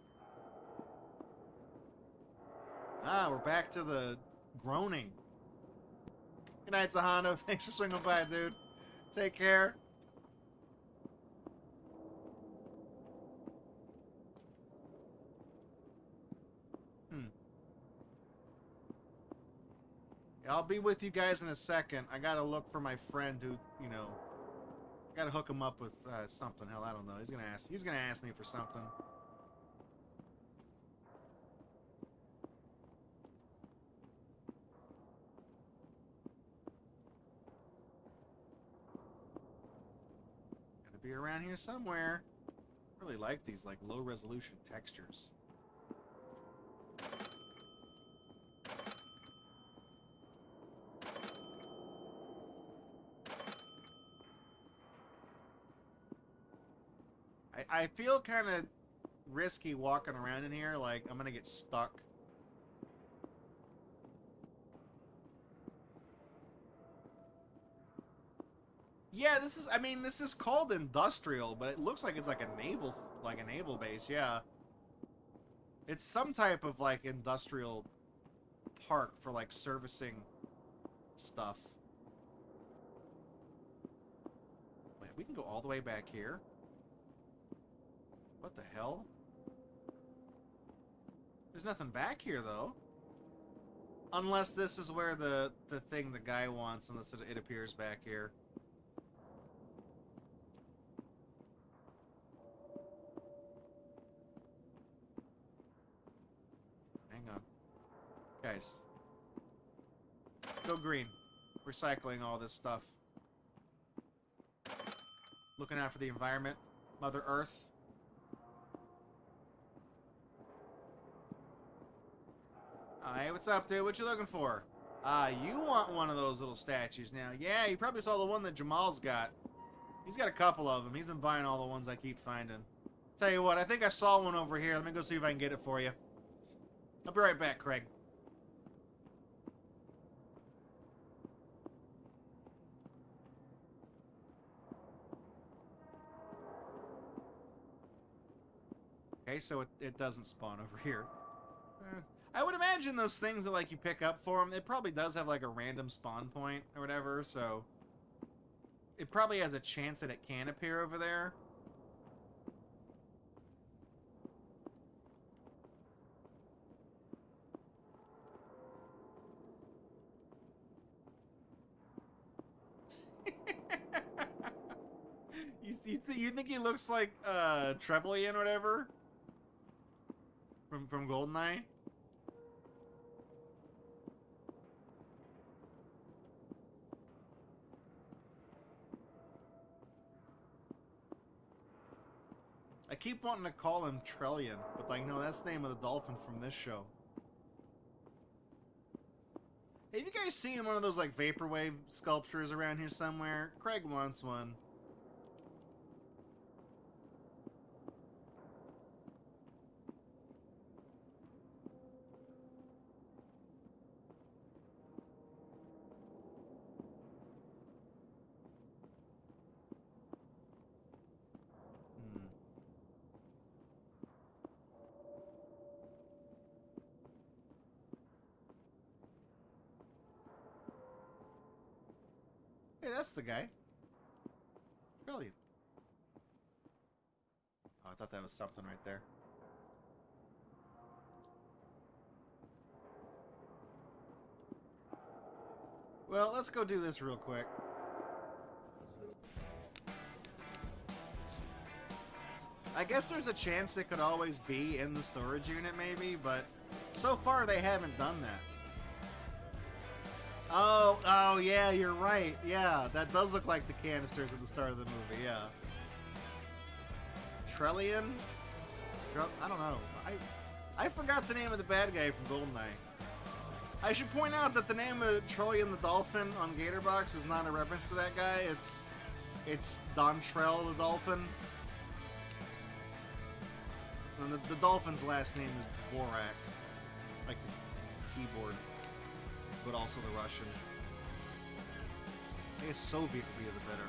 Ah, we're back to the groaning. Good night, Zahano. Thanks for swinging by, dude. Take care. I'll be with you guys in a second. I gotta look for my friend who, you know, gotta hook him up with something. Hell, I don't know. He's gonna ask me for something. Gotta be around here somewhere. Really like these like low resolution textures. I feel kind of risky walking around in here, like I'm gonna get stuck. Yeah, this is, I mean, this is called industrial, but it looks like it's like a naval base, yeah. It's some type of like industrial park for like servicing stuff. Wait, we can go all the way back here? What the hell? There's nothing back here, though. Unless this is where the thing the guy wants, unless it appears back here. guys. Go green. Recycling all this stuff. Looking out for the environment. Mother Earth. Hey, what's up, dude? What you looking for? You want one of those little statues now. Yeah, you probably saw the one that Jamal's got. He's got a couple of them. He's been buying all the ones I keep finding. Tell you what, I think I saw one over here. Let me go see if I can get it for you. I'll be right back, Craig. Okay, so it doesn't spawn over here. I would imagine those things that, like, you pick up for them, it probably does have, like, a random spawn point or whatever, so... It probably has a chance that it can appear over there. You think he looks like Trevelyan or whatever from GoldenEye? I keep wanting to call him Trellian, but like, no, that's the name of the dolphin from this show. Have you guys seen one of those like vaporwave sculptures around here somewhere? Craig wants one. Hey, that's the guy. Brilliant. Oh, I thought that was something right there. Well, let's go do this real quick. I guess there's a chance it could always be in the storage unit, maybe, but so far they haven't done that. Oh, yeah, you're right. Yeah, that does look like the canisters at the start of the movie, yeah. Trellian? I don't know. I forgot the name of the bad guy from GoldenEye. I should point out that the name of Trellian the Dolphin on Gatorbox is not a reference to that guy. It's Dontrell the Dolphin. And the dolphin's last name is Dvorak. Like the keyboard. But also the Russian. I guess Soviet would be the better.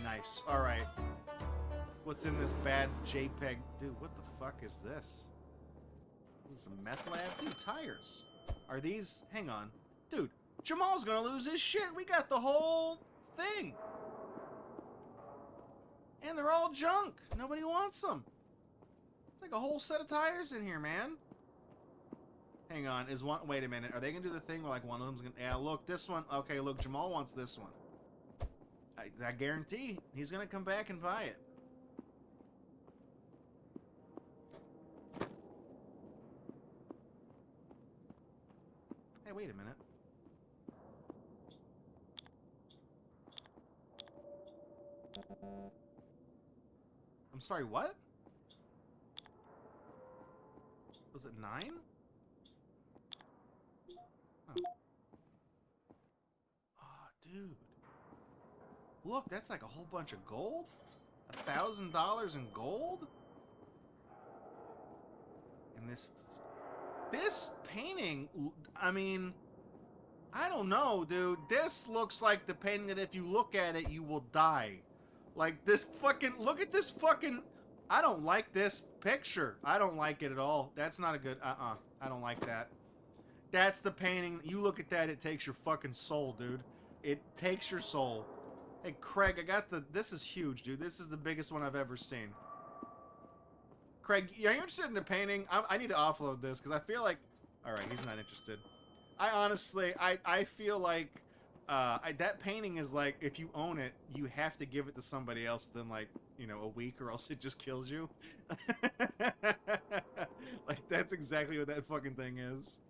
Nice. Alright. What's in this bad JPEG? Dude, what the fuck is this? Is this a meth lab? Dude, tires. Are these... Hang on. Dude, Jamal's gonna lose his shit. We got the whole thing. And they're all junk. Nobody wants them. It's like a whole set of tires in here, man. Hang on. Is one... Wait a minute. Are they going to do the thing where, like, one of them's going to... Yeah, look, this one... Okay, look, Jamal wants this one. I guarantee he's going to come back and buy it. Hey, wait a minute. I'm sorry, what? Was it 9? Oh. Oh, dude. Look, that's like a whole bunch of gold? $1,000 in gold? And this painting, I mean, I don't know, dude. This looks like the painting that if you look at it, you will die. Like, this fucking... Look at this fucking... I don't like this picture. I don't like it at all. That's not a good... I don't like that. That's the painting. You look at that, it takes your fucking soul, dude. It takes your soul. Hey, Craig, I got the... This is huge, dude. This is the biggest one I've ever seen. Craig, are you interested in the painting? I need to offload this, because I feel like... Alright, he's not interested. I honestly... I feel like... that painting is like, if you own it, you have to give it to somebody else within like, you know, a week, or else it just kills you. Like, that's exactly what that fucking thing is.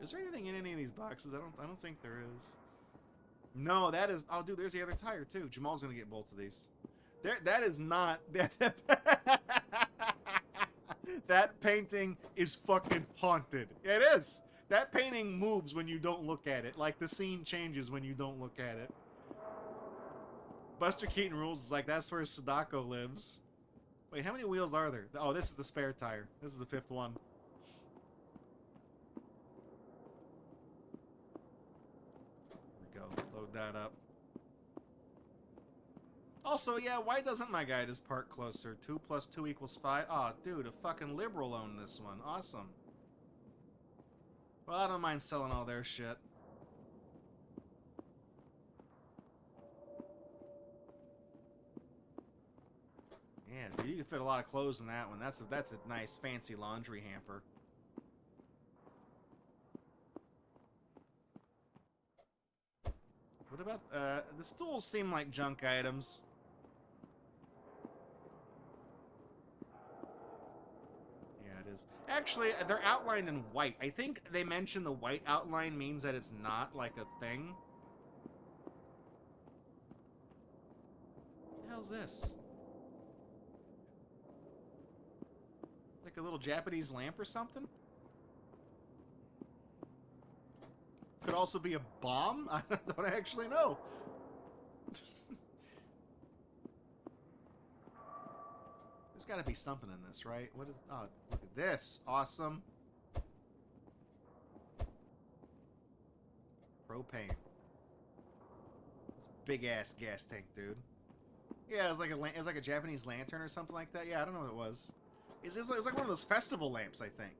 Is there anything in any of these boxes? I don't think there is. No, that is. Oh, dude, there's the other tire too. Jamal's gonna get both of these. That is not that. That painting is fucking haunted. It is. That painting moves when you don't look at it. Like, the scene changes when you don't look at it. Buster Keaton Rules is like, that's where Sadako lives. Wait, how many wheels are there? Oh, this is the spare tire. This is the 5th one. There we go. Load that up. Also, yeah, why doesn't my guy just park closer? 2 + 2 = 5. Aw, dude, a fucking liberal owned this one. Awesome. Well, I don't mind selling all their shit. Yeah, dude, you can fit a lot of clothes in that one. That's a nice fancy laundry hamper. What about the stools seem like junk items. Yeah, it is. Actually, they're outlined in white. I think they mentioned the white outline means that it's not like a thing. What the hell's this? Like a little Japanese lamp or something? Could also be a bomb? I don't actually know. There's got to be something in this, right? What is... Oh, look at this. Awesome. Propane. It's big-ass gas tank, dude. Yeah, it was like a Japanese lantern or something like that. Yeah, I don't know what it was. It was like one of those festival lamps, I think.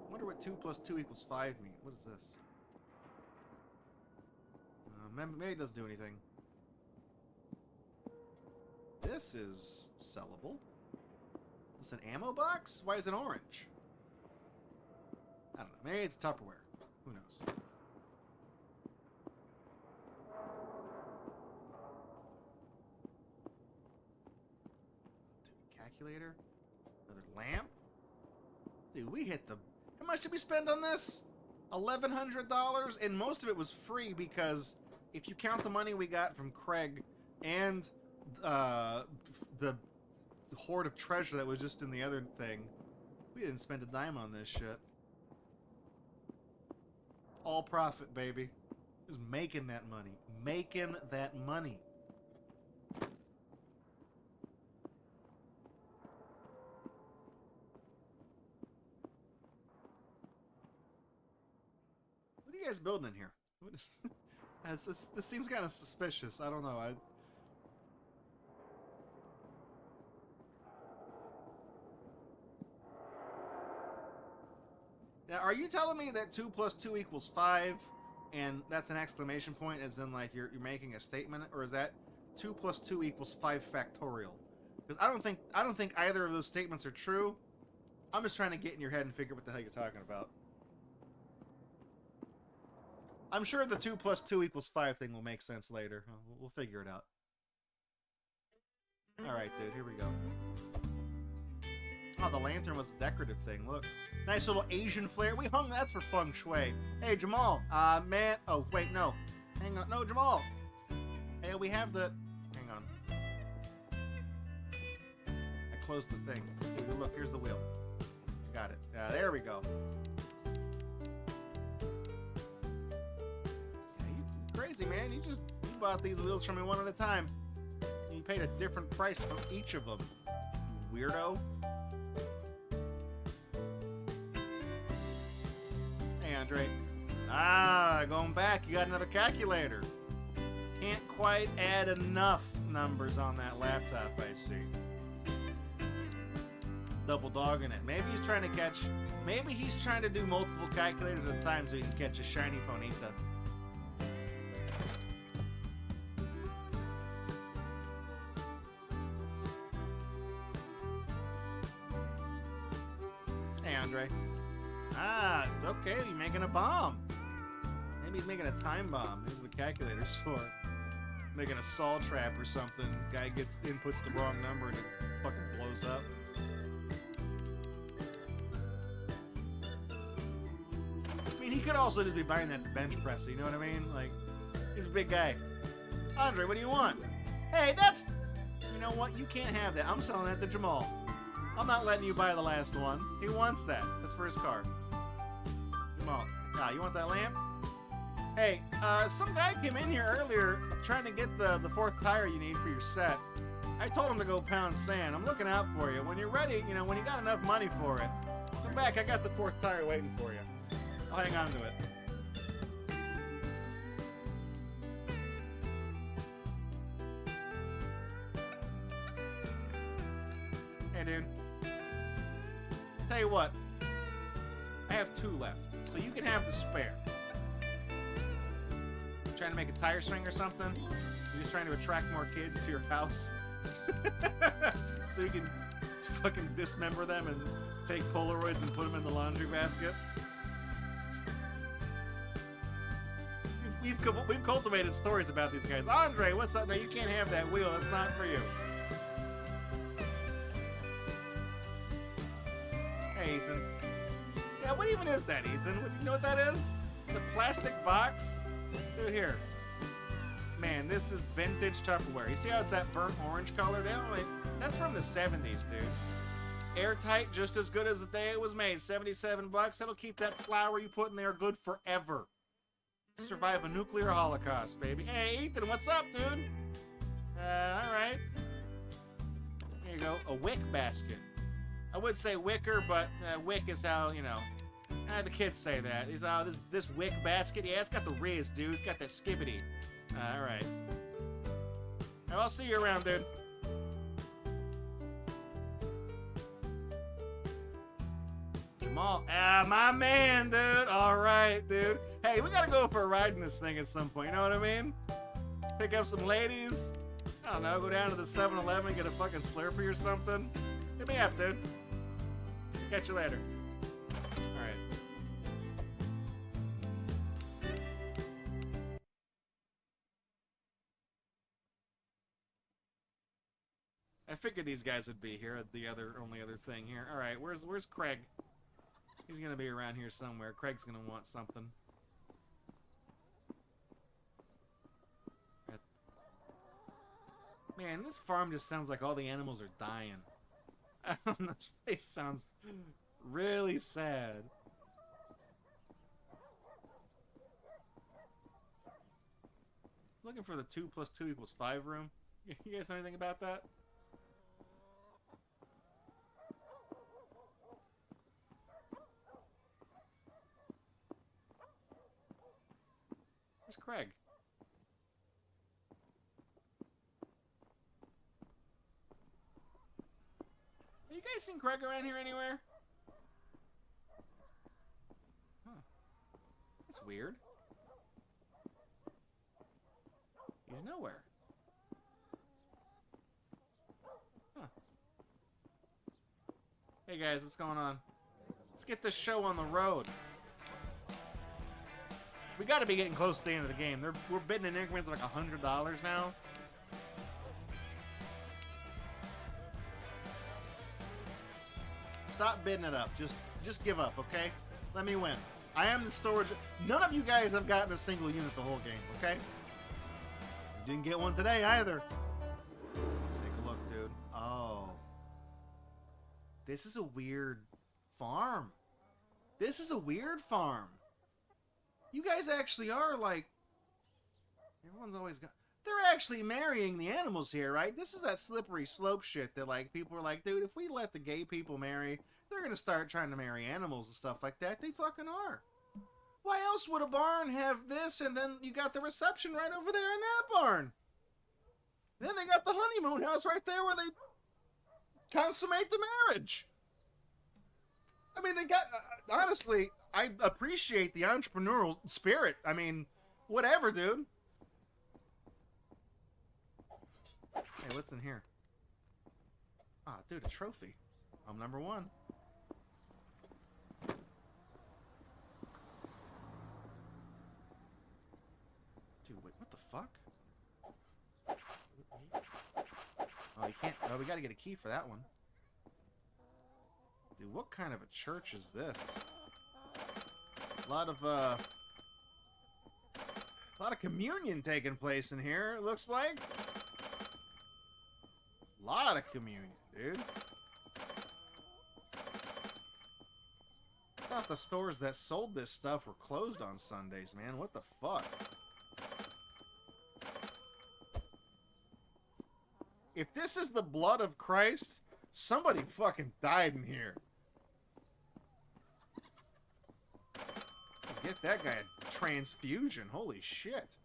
I wonder what 2 + 2 = 5 mean. What is this? Maybe it doesn't do anything. This is sellable. Is it an ammo box? Why is it orange? I don't know. Maybe it's Tupperware. Who knows? Dude, calculator. Another lamp. Dude, we hit the... How much did we spend on this? $1,100? And most of it was free because if you count the money we got from Craig and the hoard of treasure that was just in the other thing, we didn't spend a dime on this shit. All profit, baby. Just making that money. Making that money. What are you guys building in here? What is, this seems kind of suspicious. I don't know. Now, are you telling me that 2 + 2 = 5, and that's an exclamation point, as in like you're making a statement, or is that 2 + 2 = 5 factorial? Because I don't think either of those statements are true. I'm just trying to get in your head and figure what the hell you're talking about. I'm sure the 2 + 2 = 5 thing will make sense later. We'll figure it out. Alright, dude, here we go. Oh, the lantern was a decorative thing, look. Nice little Asian flair. We hung that's for feng shui. Hey, Jamal, man. Oh, wait, no. Hang on. No, Jamal. Hey, we have the... Hang on. I closed the thing. Dude, look, here's the wheel. Got it. There we go. Crazy, man. You bought these wheels from me one at a time. You paid a different price for each of them. You weirdo. Hey, Andre. Going back. You got another calculator. Can't quite add enough numbers on that laptop, I see. Double dogging it. Maybe he's trying to catch... Maybe he's trying to do multiple calculators at a time so he can catch a shiny Ponyta. Andre? Ah, okay, you're making a bomb. Maybe he's making a time bomb. Here's the calculators for it. Making a saw trap or something. Guy inputs the wrong number and it fucking blows up. I mean, he could also just be buying that bench presser, you know what I mean? Like, he's a big guy. Andre, what do you want? Hey, that's... You know what? You can't have that. I'm selling that to Jamal. I'm not letting you buy the last one. He wants that. That's for his car. Jamal, you want that lamp? Hey, some guy came in here earlier trying to get the fourth tire you need for your set. I told him to go pound sand. I'm looking out for you. When you're ready, you know, when you got enough money for it, come back. I got the fourth tire waiting for you. I'll hang on to it. Hey, dude. Tell you what. I have 2 left, so you can have the spare. Trying to make a tire swing or something? You're just trying to attract more kids to your house? So you can fucking dismember them and take Polaroids and put them in the laundry basket? We've cultivated stories about these guys. Andre, what's up? No, you can't have that wheel. That's not for you. Hey, Ethan. Yeah, what even is that, Ethan? You know what that is? The plastic box? Dude, here. Man, this is vintage Tupperware. You see how it's that burnt orange color? That's from the 70s, dude. Airtight, just as good as the day it was made. 77 bucks. That'll keep that flour you put in there good forever. Survive a nuclear holocaust, baby. Hey, Ethan, what's up, dude? Alright. There you go. A wick basket. I would say wicker, but wick is how, you know... the kids say that. He's, this wick basket, yeah, it's got the Riz, dude. It's got that skibbity. Alright. Well, I'll see you around, dude. Jamal. My man, dude. Alright, dude. Hey, we gotta go for a ride in this thing at some point, you know what I mean? Pick up some ladies. I don't know, go down to the 7-Eleven and get a fucking Slurpee or something. Hit me up, dude. Catch you later. Alright. I figured these guys would be here. The only other thing here. All right, where's Craig? He's gonna be around here somewhere. Craig's gonna want something. Man, this farm just sounds like all the animals are dying. I don't know. This place sounds really sad. Looking for the 2 + 2 = 5 room. You guys know anything about that? Where's Craig? Have you guys seen Craig around here anywhere? Huh. That's weird. He's nowhere. Huh. Hey guys, what's going on? Let's get this show on the road. We gotta be getting close to the end of the game. We're bidding in increments of like $100 now. Stop bidding it up. Just give up, okay? Let me win. I am the storage. None of you guys have gotten a single unit the whole game, okay? You didn't get one today either. Let's take a look, dude. Oh. This is a weird farm. This is a weird farm. You guys actually are like... Everyone's always got... They're actually marrying the animals here, right? This is that slippery slope shit that, like, people are like, dude, if we let the gay people marry, they're gonna start trying to marry animals and stuff like that. They fucking are. Why else would a barn have this and then you got the reception right over there in that barn? Then they got the honeymoon house right there where they consummate the marriage. I mean, they got... honestly, I appreciate the entrepreneurial spirit. I mean, whatever, dude. Hey, what's in here? Ah, dude, a trophy. I'm number 1. Oh, we gotta get a key for that one. Dude, what kind of a church is this? A lot of communion taking place in here, it looks like. A lot of communion, dude. I thought the stores that sold this stuff were closed on Sundays, man. What the fuck? If this is the blood of Christ, somebody fucking died in here. Get that guy a transfusion. Holy shit.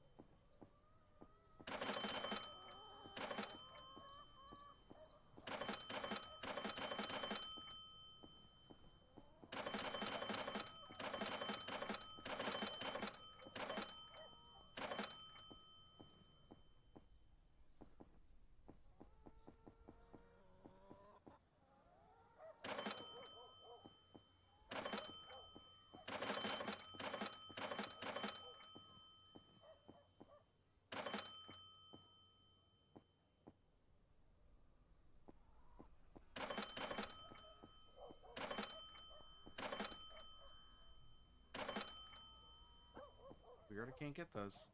Weird, I can't get those.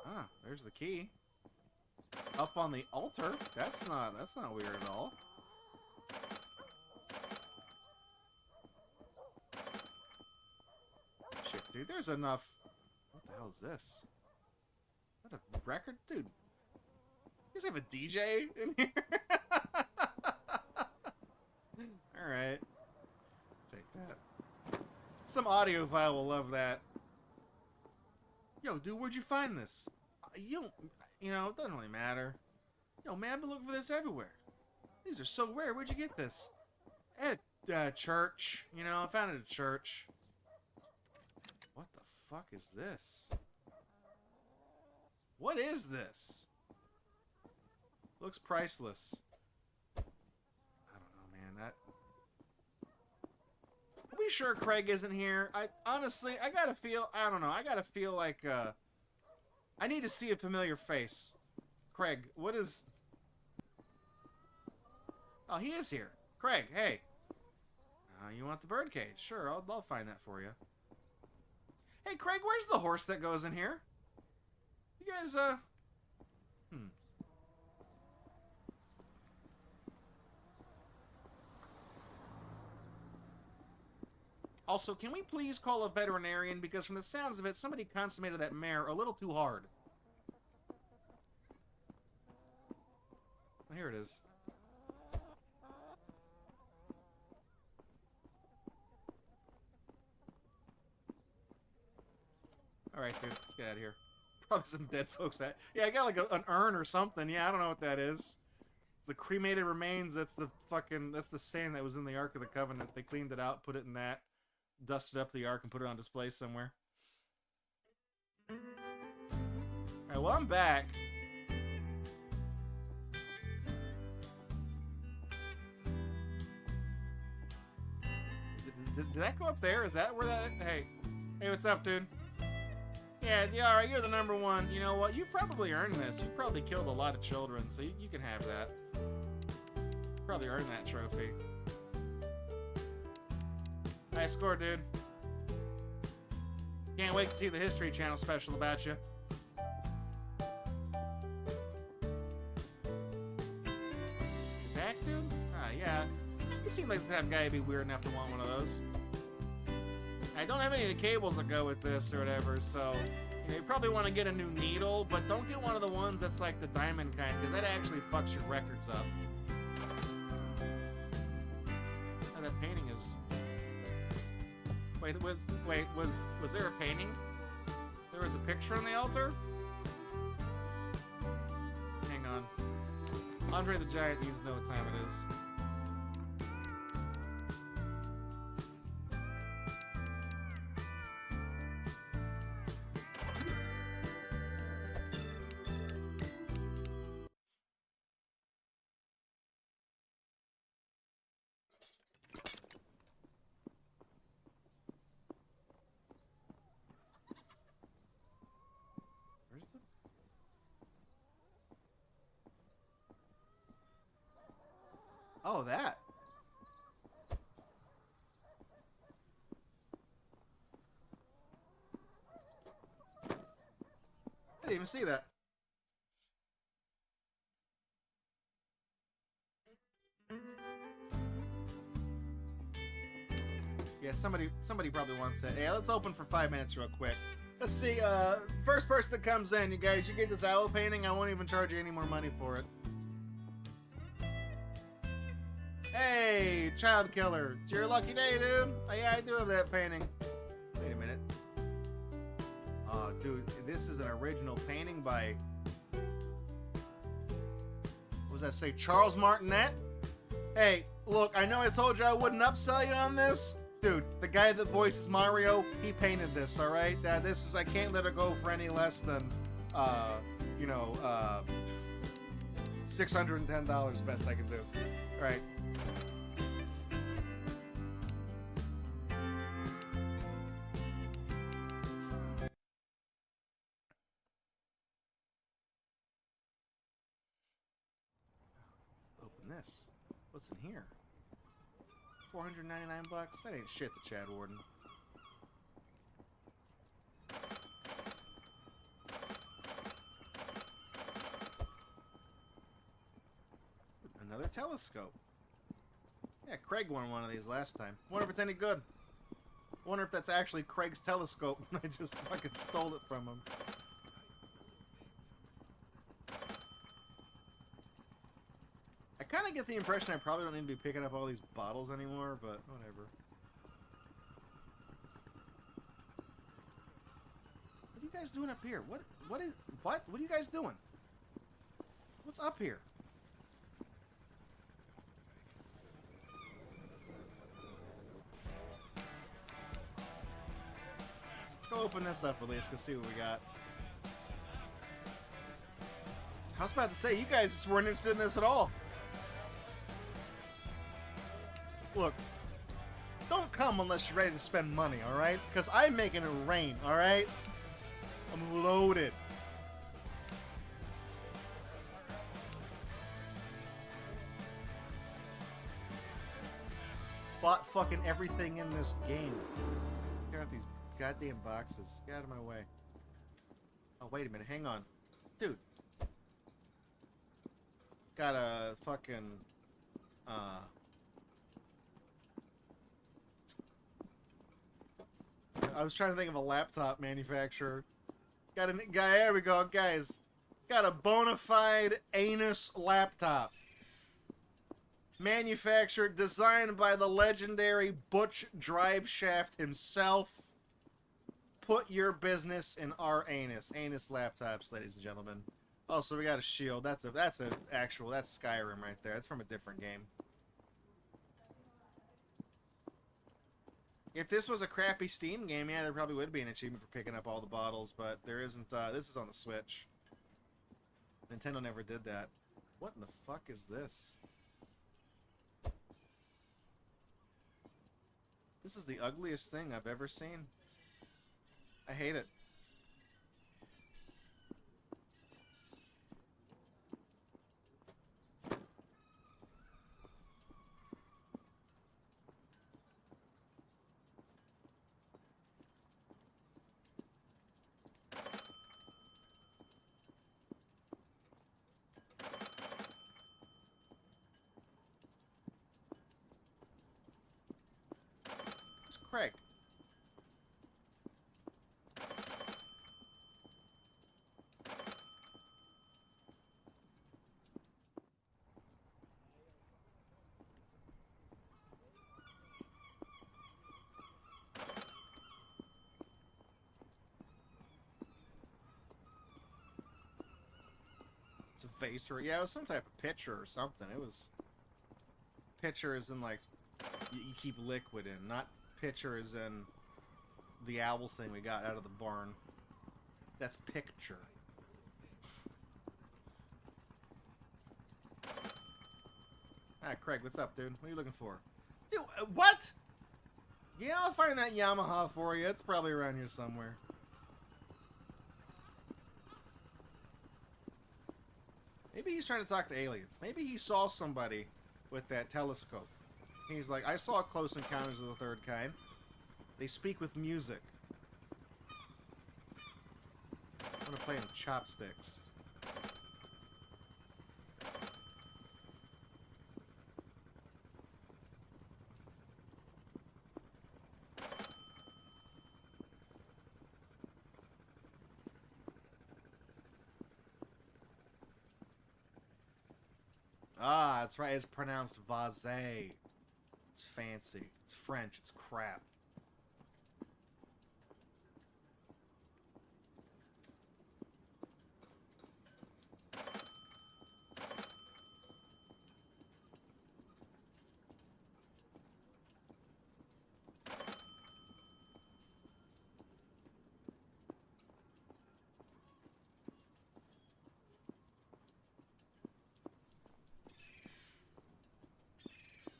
Ah, there's the key. Up on the altar. That's not weird at all. Shit, dude, there's enough. What the hell is this? Is that a record? Dude, you guys have a DJ in here? Alright. Take that. Some audiophile will love that. Yo, dude, where'd you find this? You know, it doesn't really matter. Yo, man, I've been looking for this everywhere. These are so rare. Where'd you get this? At a church. You know, I found it at a church. What the fuck is this? What is this? Looks priceless. I don't know, man. That... Are we sure Craig isn't here? Honestly, I gotta feel... I don't know. I gotta feel like, I need to see a familiar face. Craig, what is... Oh, he is here. Craig, hey. You want the birdcage? Sure, I'll find that for you. Hey, Craig, where's the horse that goes in here? You guys, Also, can we please call a veterinarian? Because from the sounds of it, somebody consummated that mare a little too hard. Oh, here it is. Alright, dude, let's get out of here. Probably some dead folks that... Yeah, I got like an urn or something. Yeah, I don't know what that is. It's the cremated remains. That's the fucking... That's the sand that was in the Ark of the Covenant. They cleaned it out, put it in that. Dusted up the Ark and put it on display somewhere. Alright, well, I'm back. Did that go up there? Is that where that... Hey, what's up, dude? Yeah, alright, you're the number one. You know what? You probably earned this. You probably killed a lot of children, so you can have that. Probably earned that trophy. Nice score, dude. Can't wait to see the History Channel special about you. You back, dude? Ah, yeah. You seem like the type of guy who'd be weird enough to want one of those. I don't have any of the cables that go with this or whatever, so you probably want to get a new needle, but don't get one of the ones that's like the diamond kind, because that actually fucks your records up. Oh, that painting is... was there a painting? There was a picture on the altar? Hang on. Andre the Giant needs to know what time it is. Where's the Oh, that. I didn't even see that. Yeah, somebody probably wants it. Hey, let's open for 5 minutes real quick. Let's see, first person that comes in, you guys, you get this owl painting, I won't even charge you any more money for it. Hey, child killer. It's your lucky day, dude. Oh, yeah, I do have that painting. Wait a minute. Dude, this is an original painting by... What does that say? Charles Martinet? Hey, look, I know I told you I wouldn't upsell you on this. Dude, the guy that voices Mario, he painted this, alright? This is, I can't let it go for any less than, $610 best I can do. Alright. Open this. What's in here? $499? That ain't shit, the Chad Warden. Another telescope. Yeah, Craig won one of these last time. Wonder if it's any good. Wonder if that's actually Craig's telescope and I just fucking stole it from him. I kind of get the impression I probably don't need to be picking up all these bottles anymore, but whatever. What are you guys doing up here? What are you guys doing? What's up here? Let's go open this up at least, go see what we got. I was about to say, you guys just weren't interested in this at all. Look, don't come unless you're ready to spend money, alright? Because I'm making it rain, alright? I'm loaded. Bought fucking everything in this game. Get out these goddamn boxes. Get out of my way. Oh, wait a minute. Hang on. Dude. Got a fucking... I was trying to think of a laptop manufacturer. Got a guy. There we go, guys. Got a bona fide anus laptop. Manufactured, designed by the legendary Butch Driveshaft himself. Put your business in our anus. Anus laptops, ladies and gentlemen. Also, we got a shield. That's Skyrim right there. That's from a different game. If this was a crappy Steam game, yeah, there probably would be an achievement for picking up all the bottles, but there isn't. This is on the Switch. Nintendo never did that. What in the fuck is this? This is the ugliest thing I've ever seen. I hate it. Craig. It's a vase or yeah, it was some type of pitcher or something. It was pitcher as in like you keep liquid in, not pitcher as in the owl thing we got out of the barn. That's picture. Ah, Craig, what's up, dude? What are you looking for? Dude, what? Yeah, I'll find that Yamaha for you. It's probably around here somewhere. Maybe he's trying to talk to aliens. Maybe he saw somebody with that telescope. He's like, I saw Close Encounters of the Third Kind. They speak with music. I'm gonna play in chopsticks. Ah, that's right. It's pronounced vase. It's fancy. It's French. It's crap.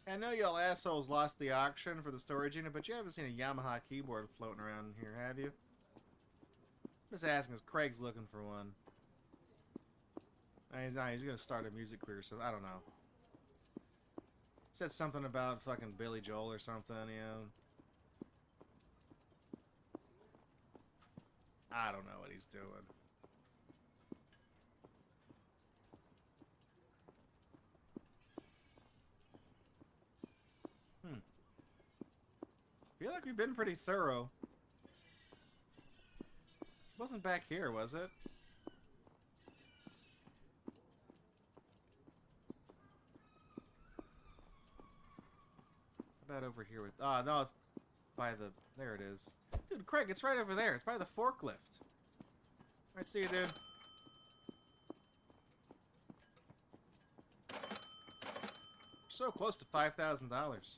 I know y'all assholes lost the auction for the storage unit, but you haven't seen a Yamaha keyboard floating around here, have you? Just asking, because Craig's looking for one. He's not, he's gonna start a music career, so I don't know. Said something about fucking Billy Joel or something, you know. I don't know what he's doing. I feel like we've been pretty thorough. It wasn't back here, was it? How about over here with... Oh, no, it's by the... There it is. Dude, Craig, it's right over there. It's by the forklift. Alright, see you, dude. So close to $5,000.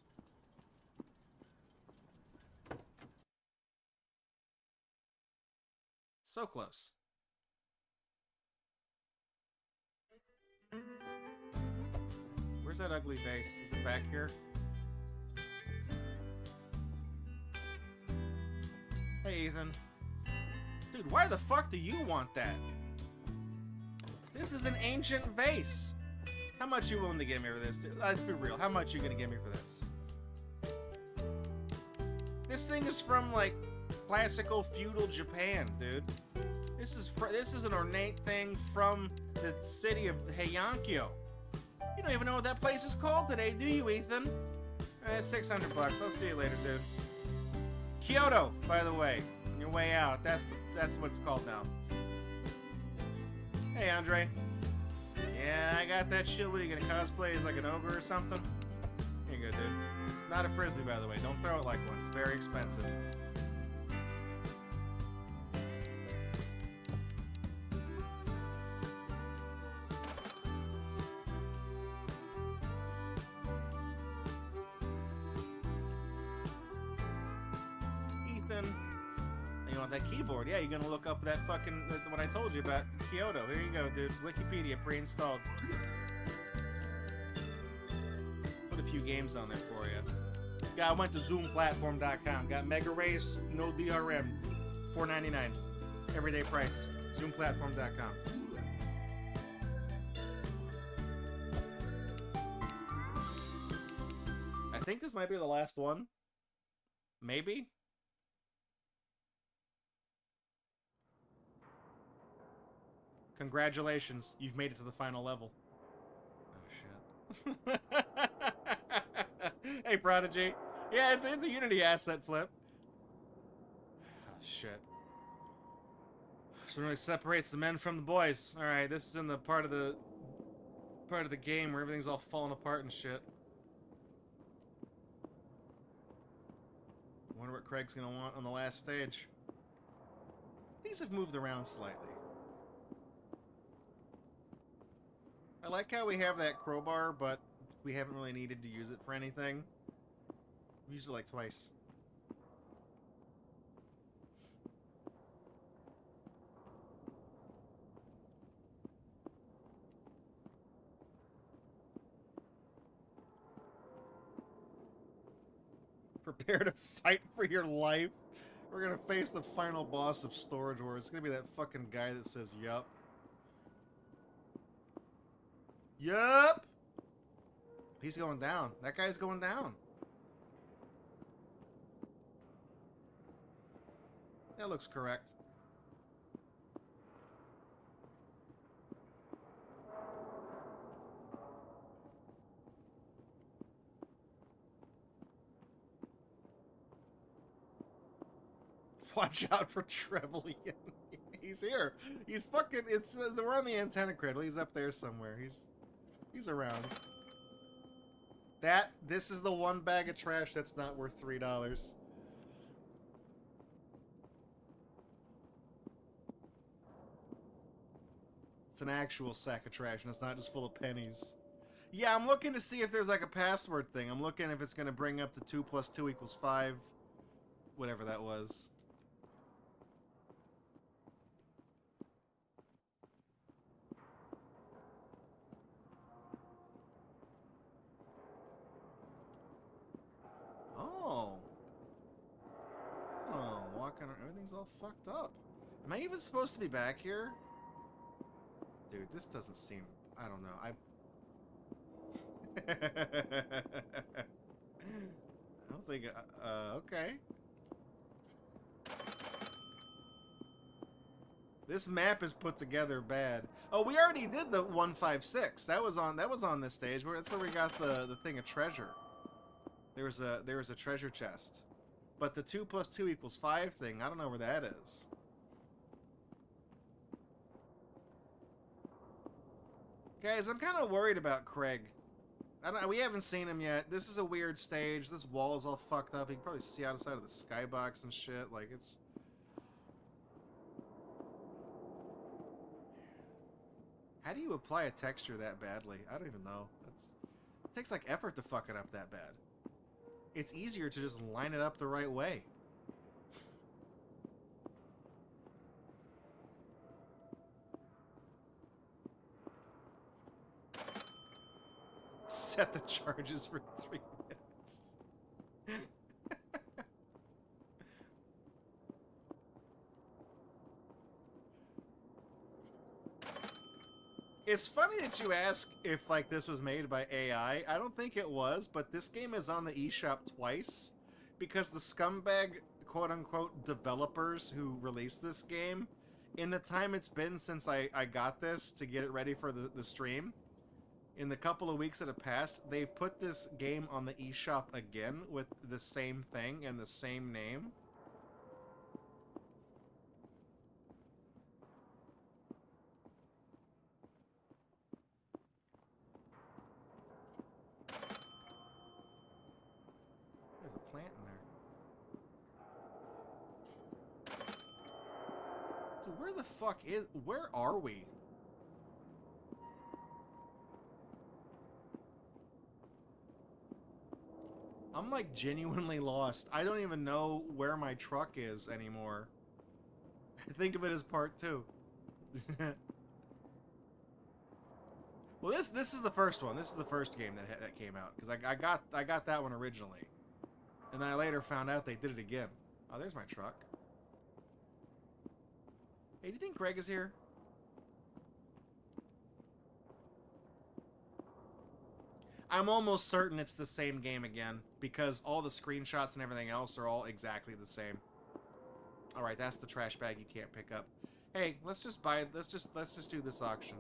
So close. Where's that ugly vase? Is it back here? Hey, Ethan. Dude, why the fuck do you want that? This is an ancient vase. How much you willing to give me for this, dude? Let's be real. How much you gonna give me for this? This thing is from, like, classical feudal Japan, dude. This is an ornate thing from the city of Heiankyo. You don't even know what that place is called today, do you, Ethan? $600 bucks. I'll see you later, dude. Kyoto, by the way. On your way out. That's what it's called now. Hey, Andre. Yeah, I got that shit. What are you gonna cosplay as like an ogre or something? Here you go, dude. Not a frisbee, by the way. Don't throw it like one. It's very expensive. Ethan, you want that keyboard? Yeah, you're gonna look up that fucking what I told you about Kyoto. Here you go, dude. Wikipedia pre-installed. Put a few games on there for you. Yeah, I went to ZoomPlatform.com. Got Mega Race, no DRM, $4.99, everyday price. ZoomPlatform.com. I think this might be the last one. Maybe. Congratulations, you've made it to the final level. Oh, shit. Hey, Prodigy. Yeah, it's a Unity asset flip. Oh, shit. So it really separates the men from the boys. Alright, this is in the part of the game where everything's all falling apart and shit. Wonder what Craig's gonna want on the last stage. These have moved around slightly. I like how we have that crowbar, but we haven't really needed to use it for anything. We used it like twice. Prepare to fight for your life. We're gonna face the final boss of Storage Wars. It's gonna be that fucking guy that says, yup. Yup! He's going down. That guy's going down. That looks correct. Watch out for Trevelyan. He's here. He's fucking. It's we're on the antenna cradle. He's up there somewhere. He's around. This is the one bag of trash that's not worth $3. It's an actual sack of trash, and it's not just full of pennies. Yeah, I'm looking to see if there's like a password thing. I'm looking if it's going to bring up to 2 + 2 = 5. Whatever that was. Oh. Oh, walking around. Everything's all fucked up. Am I even supposed to be back here? Dude, this doesn't seem... I don't know. I don't think... okay. This map is put together bad. Oh, we already did the 156. That was on this stage. That's where we got the thing of treasure. There was a treasure chest. But the 2 + 2 = 5 thing, I don't know where that is. Guys, I'm kind of worried about Craig. We haven't seen him yet. This is a weird stage. This wall is all fucked up. You can probably see outside of the skybox and shit. Like, it's... How do you apply a texture that badly? I don't even know. It takes like effort to fuck it up that bad. It's easier to just line it up the right way. Set the charges for 3 minutes. It's funny that you ask if like this was made by AI. I don't think it was, but this game is on the eShop twice because the scumbag quote-unquote developers who released this game, in the time it's been since I got this to get it ready for the stream, in the couple of weeks that have passed, they've put this game on the eShop again with the same thing and the same name. There's a plant in there. Dude, where are we? I'm like genuinely lost. I don't even know where my truck is anymore. Think of it as part 2. Well, this is the first one. This is the first game that came out because I got that one originally, and then I later found out they did it again. Oh, there's my truck. Hey, do you think Greg is here? I'm almost certain it's the same game again because all the screenshots and everything else are all exactly the same. All right, that's the trash bag you can't pick up. Hey, let's just do this auction.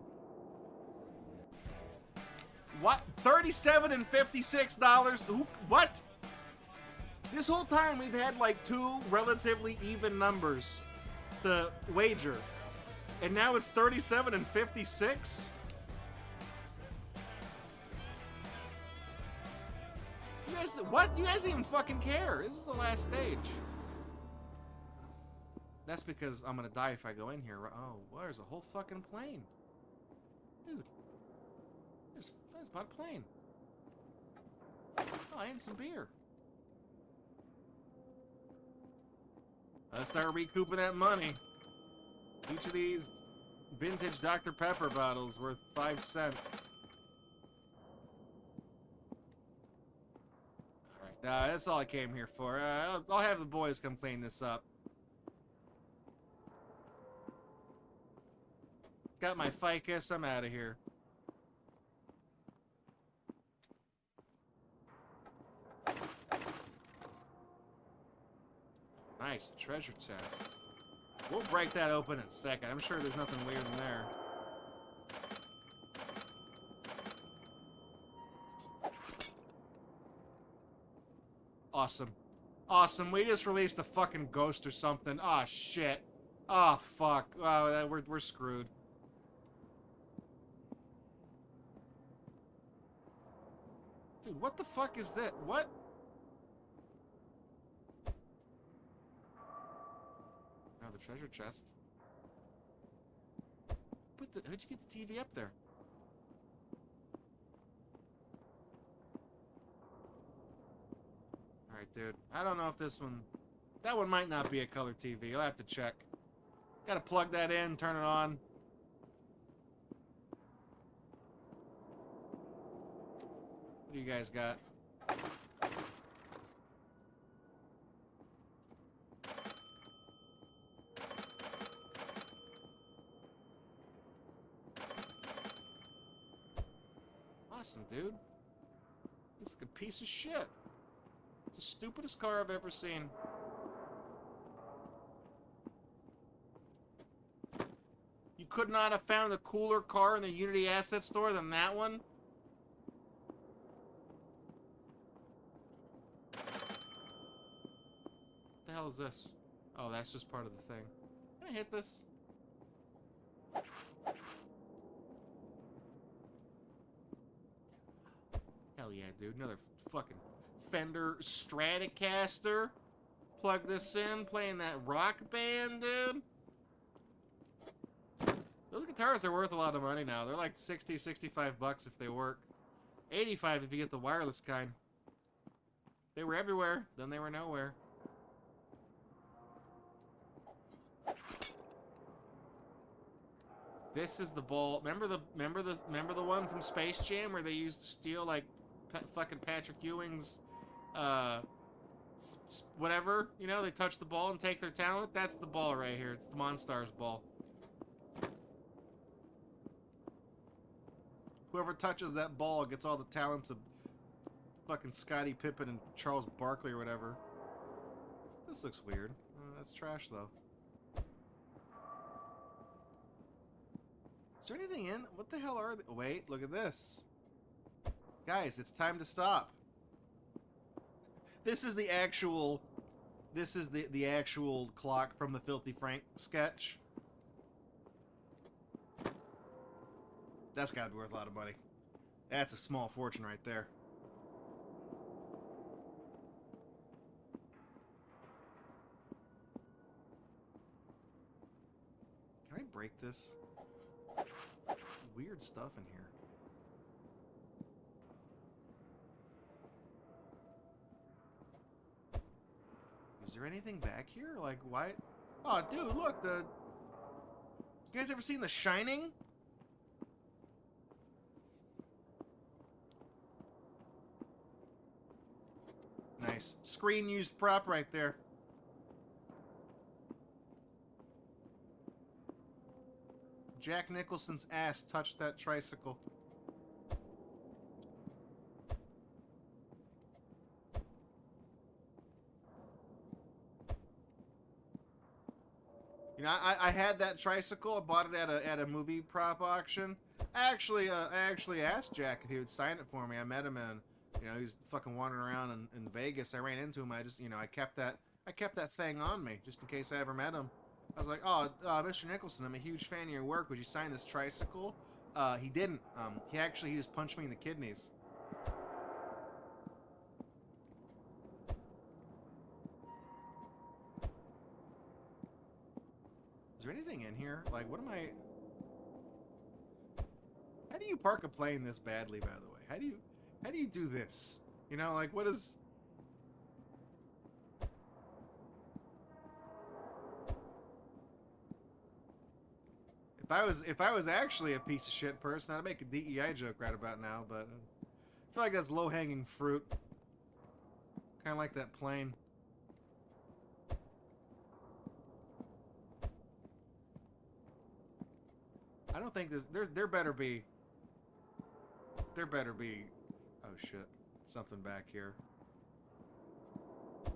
What? $37 and $56? What? This whole time we've had like 2 relatively even numbers to wager, and now it's 37 and 56. You guys, what? You guys didn't even fucking care. This is the last stage. That's because I'm gonna die if I go in here. Oh, well, there's a whole fucking plane. Dude. There's about a plane. Oh, and some beer. Let's start recouping that money. Each of these vintage Dr. Pepper bottles worth 5 cents. Alright, that's all I came here for. I'll have the boys come clean this up. Got my ficus, I'm out of here. Nice, treasure chest. We'll break that open in a second. I'm sure there's nothing weird in there. Awesome. Awesome. We just released a fucking ghost or something. Ah, shit. Ah, fuck. Oh, we're screwed. Dude, what the fuck is that? What? Now the treasure chest. How'd you get the TV up there? Alright, dude. I don't know if this one... That one might not be a color TV. You'll have to check. Gotta plug that in, turn it on. What do you guys got? Awesome, dude. This is a piece of shit. It's the stupidest car I've ever seen. You could not have found a cooler car in the Unity Asset Store than that one? What the hell is this? Oh, that's just part of the thing. Can I hit this? Hell yeah, dude. Another fucking Fender Stratocaster. Plug this in, playing that rock band, dude. Those guitars are worth a lot of money now. They're like 60, 65 bucks if they work. 85 if you get the wireless kind. They were everywhere, then they were nowhere. This is the ball. Remember the one from Space Jam where they used to steal like fucking Patrick Ewing's whatever, you know, they touch the ball and take their talent? That's the ball right here. It's the Monstars ball. Whoever touches that ball gets all the talents of fucking Scottie Pippen and Charles Barkley or whatever. This looks weird. That's trash, though. Is there anything in? What the hell are they? Wait, look at this. Guys, it's time to stop. This is the actual... This is the actual clock from the Filthy Frank sketch. That's gotta be worth a lot of money. That's a small fortune right there. Can I break this? Weird stuff in here. Is there anything back here? Like, why? Oh, dude, look, the... You guys ever seen The Shining? Nice. Screen used prop right there. Jack Nicholson's ass touched that tricycle. You know, I had that tricycle. I bought it at a movie prop auction. I actually asked Jack if he would sign it for me. I met him and you know, he was fucking wandering around in Vegas. I ran into him. I just, you know, I kept that thing on me just in case I ever met him. I was like, oh, Mr. Nicholson, I'm a huge fan of your work. Would you sign this tricycle? He didn't. He just punched me in the kidneys. Is there anything in here? Like, what am I... How do you park a plane this badly, by the way? How do you do this? You know, like, what is... If I was actually a piece of shit person, I'd make a DEI joke right about now, but I feel like that's low-hanging fruit. Kind of like that plane. I don't think there better be... Oh shit, something back here.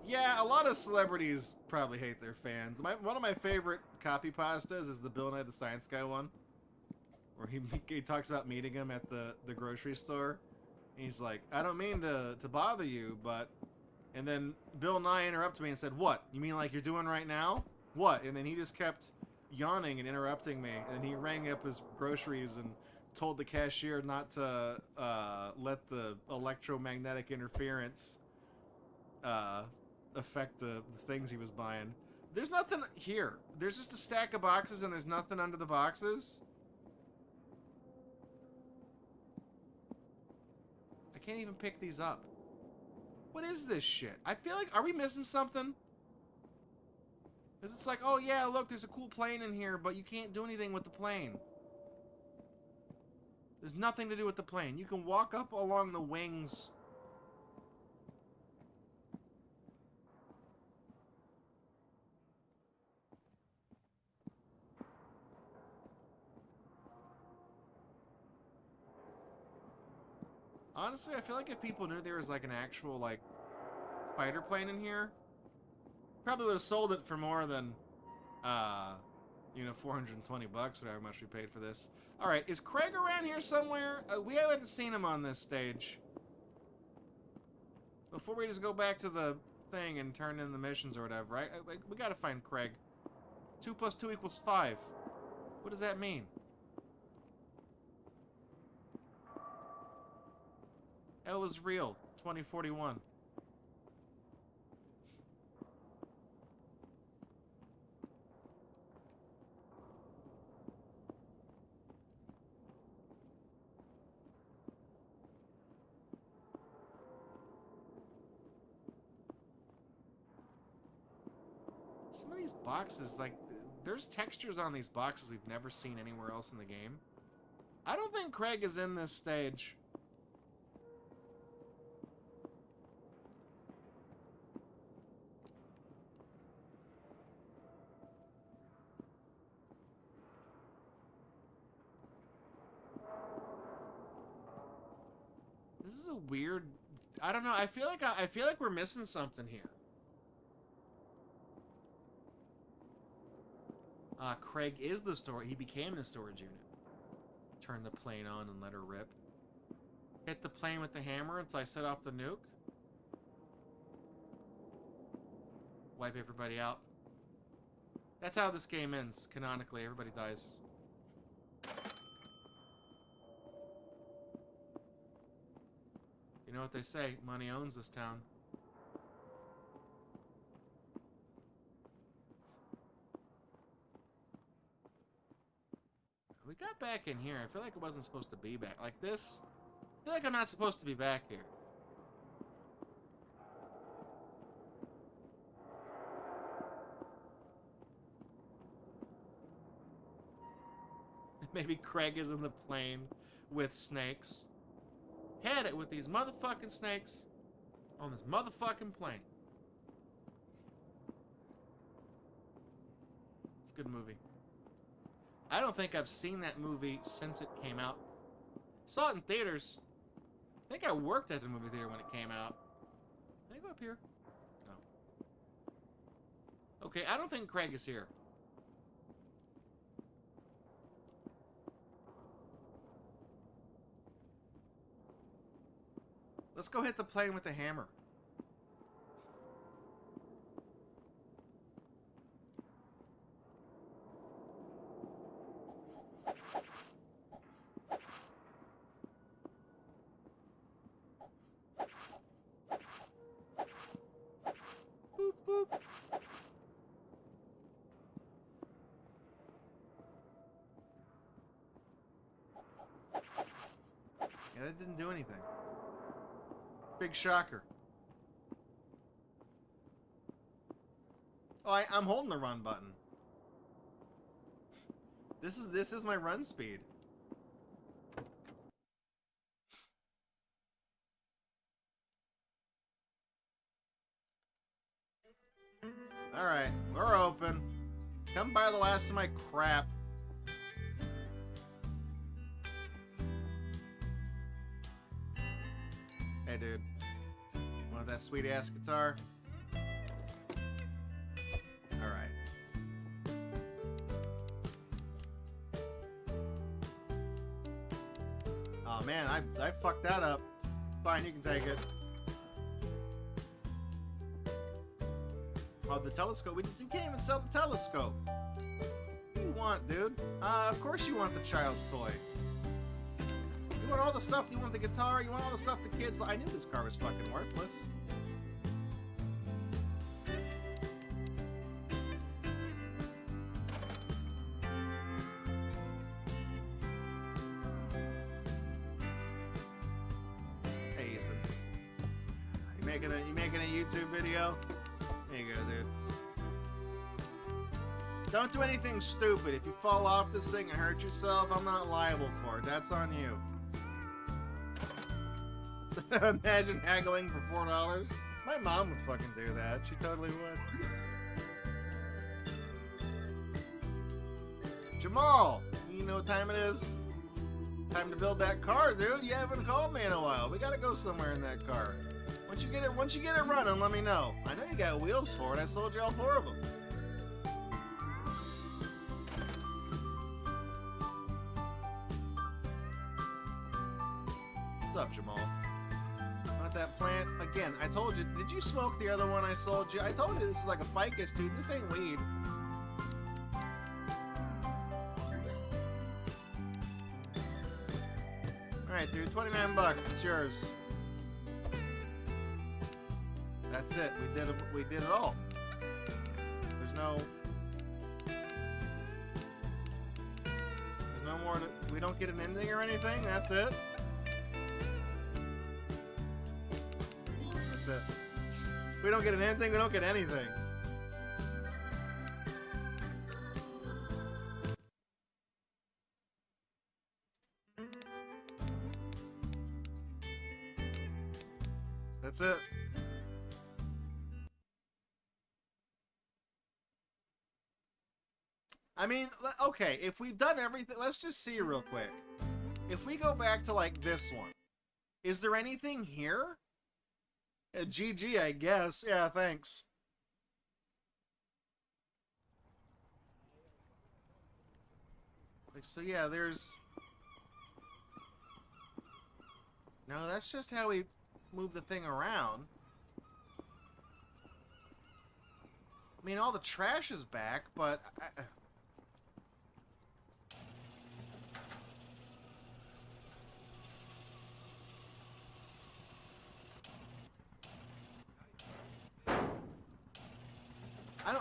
Yeah, a lot of celebrities probably hate their fans. One of my favorite copy pastas is the Bill Nye the Science Guy one, where he talks about meeting him at the grocery store. He's like, I don't mean to bother you, but... And then Bill Nye interrupted me and said, what? You mean like you're doing right now? What? And then he just kept yawning and interrupting me. And then he rang up his groceries and told the cashier not to let the electromagnetic interference affect the things he was buying. There's nothing here. There's just a stack of boxes and there's nothing under the boxes. I can't even pick these up. What is this shit? I feel like, are we missing something? Because it's like, oh yeah, look, there's a cool plane in here, but you can't do anything with the plane. There's nothing to do with the plane. You can walk up along the wings. Honestly, I feel like if people knew there was like an actual like fighter plane in here, probably would have sold it for more than, you know, 420 bucks, whatever much we paid for this. All right, is Craig around here somewhere? We haven't seen him on this stage. Before we just go back to the thing and turn in the missions or whatever, right? We gotta find Craig. 2 + 2 = 5. What does that mean? L is real. 2041. Some of these boxes, like, there's textures on these boxes we've never seen anywhere else in the game. I don't think Craig is in this stage. This is a weird... I don't know. I feel like we're missing something here. Craig is the storage. He became the storage unit. Turn the plane on and let her rip. Hit the plane with the hammer until I set off the nuke. Wipe everybody out. That's how this game ends. Canonically, everybody dies. You know what they say, money owns this town. We got back in here. I feel like it wasn't supposed to be back. Like this? I feel like I'm not supposed to be back here. Maybe Craig is in the plane with snakes. Had it with these motherfucking snakes on this motherfucking plane. It's a good movie. I don't think I've seen that movie since it came out. Saw it in theaters. I think I worked at the movie theater when it came out. Can I go up here? No. Okay, I don't think Craig is here. Let's go hit the plane with the hammer. Boop, boop. Yeah, that didn't do anything. Big shocker. Oh, I'm holding the run button. This is my run speed. All right, we're open. Come buy the last of my crap. Hey, dude. Want that sweet ass guitar? Oh man, I fucked that up. Fine, you can take it. Oh, the telescope. You can't even sell the telescope. What do you want, dude? Of course you want the child's toy. You want all the stuff. You want the guitar. You want all the stuff the kids. I knew this car was fucking worthless. Hey, Ethan. You making a YouTube video? There you go, dude. Don't do anything stupid. If you fall off this thing and hurt yourself, I'm not liable for it. That's on you. Imagine haggling for $4. My mom would fucking do that. She totally would. Jamal, you know what time it is? Time to build that car, dude. You haven't called me in a while. We gotta go somewhere in that car. Once you get it running, let me know. I know you got wheels for it. I sold you all 4 of them. What's up, Jamal? Want that plant? Again, I told you. Did you smoke the other one I sold you? I told you this is like a ficus, dude. This ain't weed. Alright, dude. 29 bucks. It's yours. That's it. We did it all. There's no more. We don't get an ending or anything. That's it. That's it. We don't get an ending. We don't get anything. That's it. I mean, okay, if we've done everything, let's just see real quick. If we go back to, like, this one, is there anything here? GG, I guess. Yeah, thanks. Like, so, yeah, there's... No, that's just how we move the thing around. I mean, all the trash is back, but...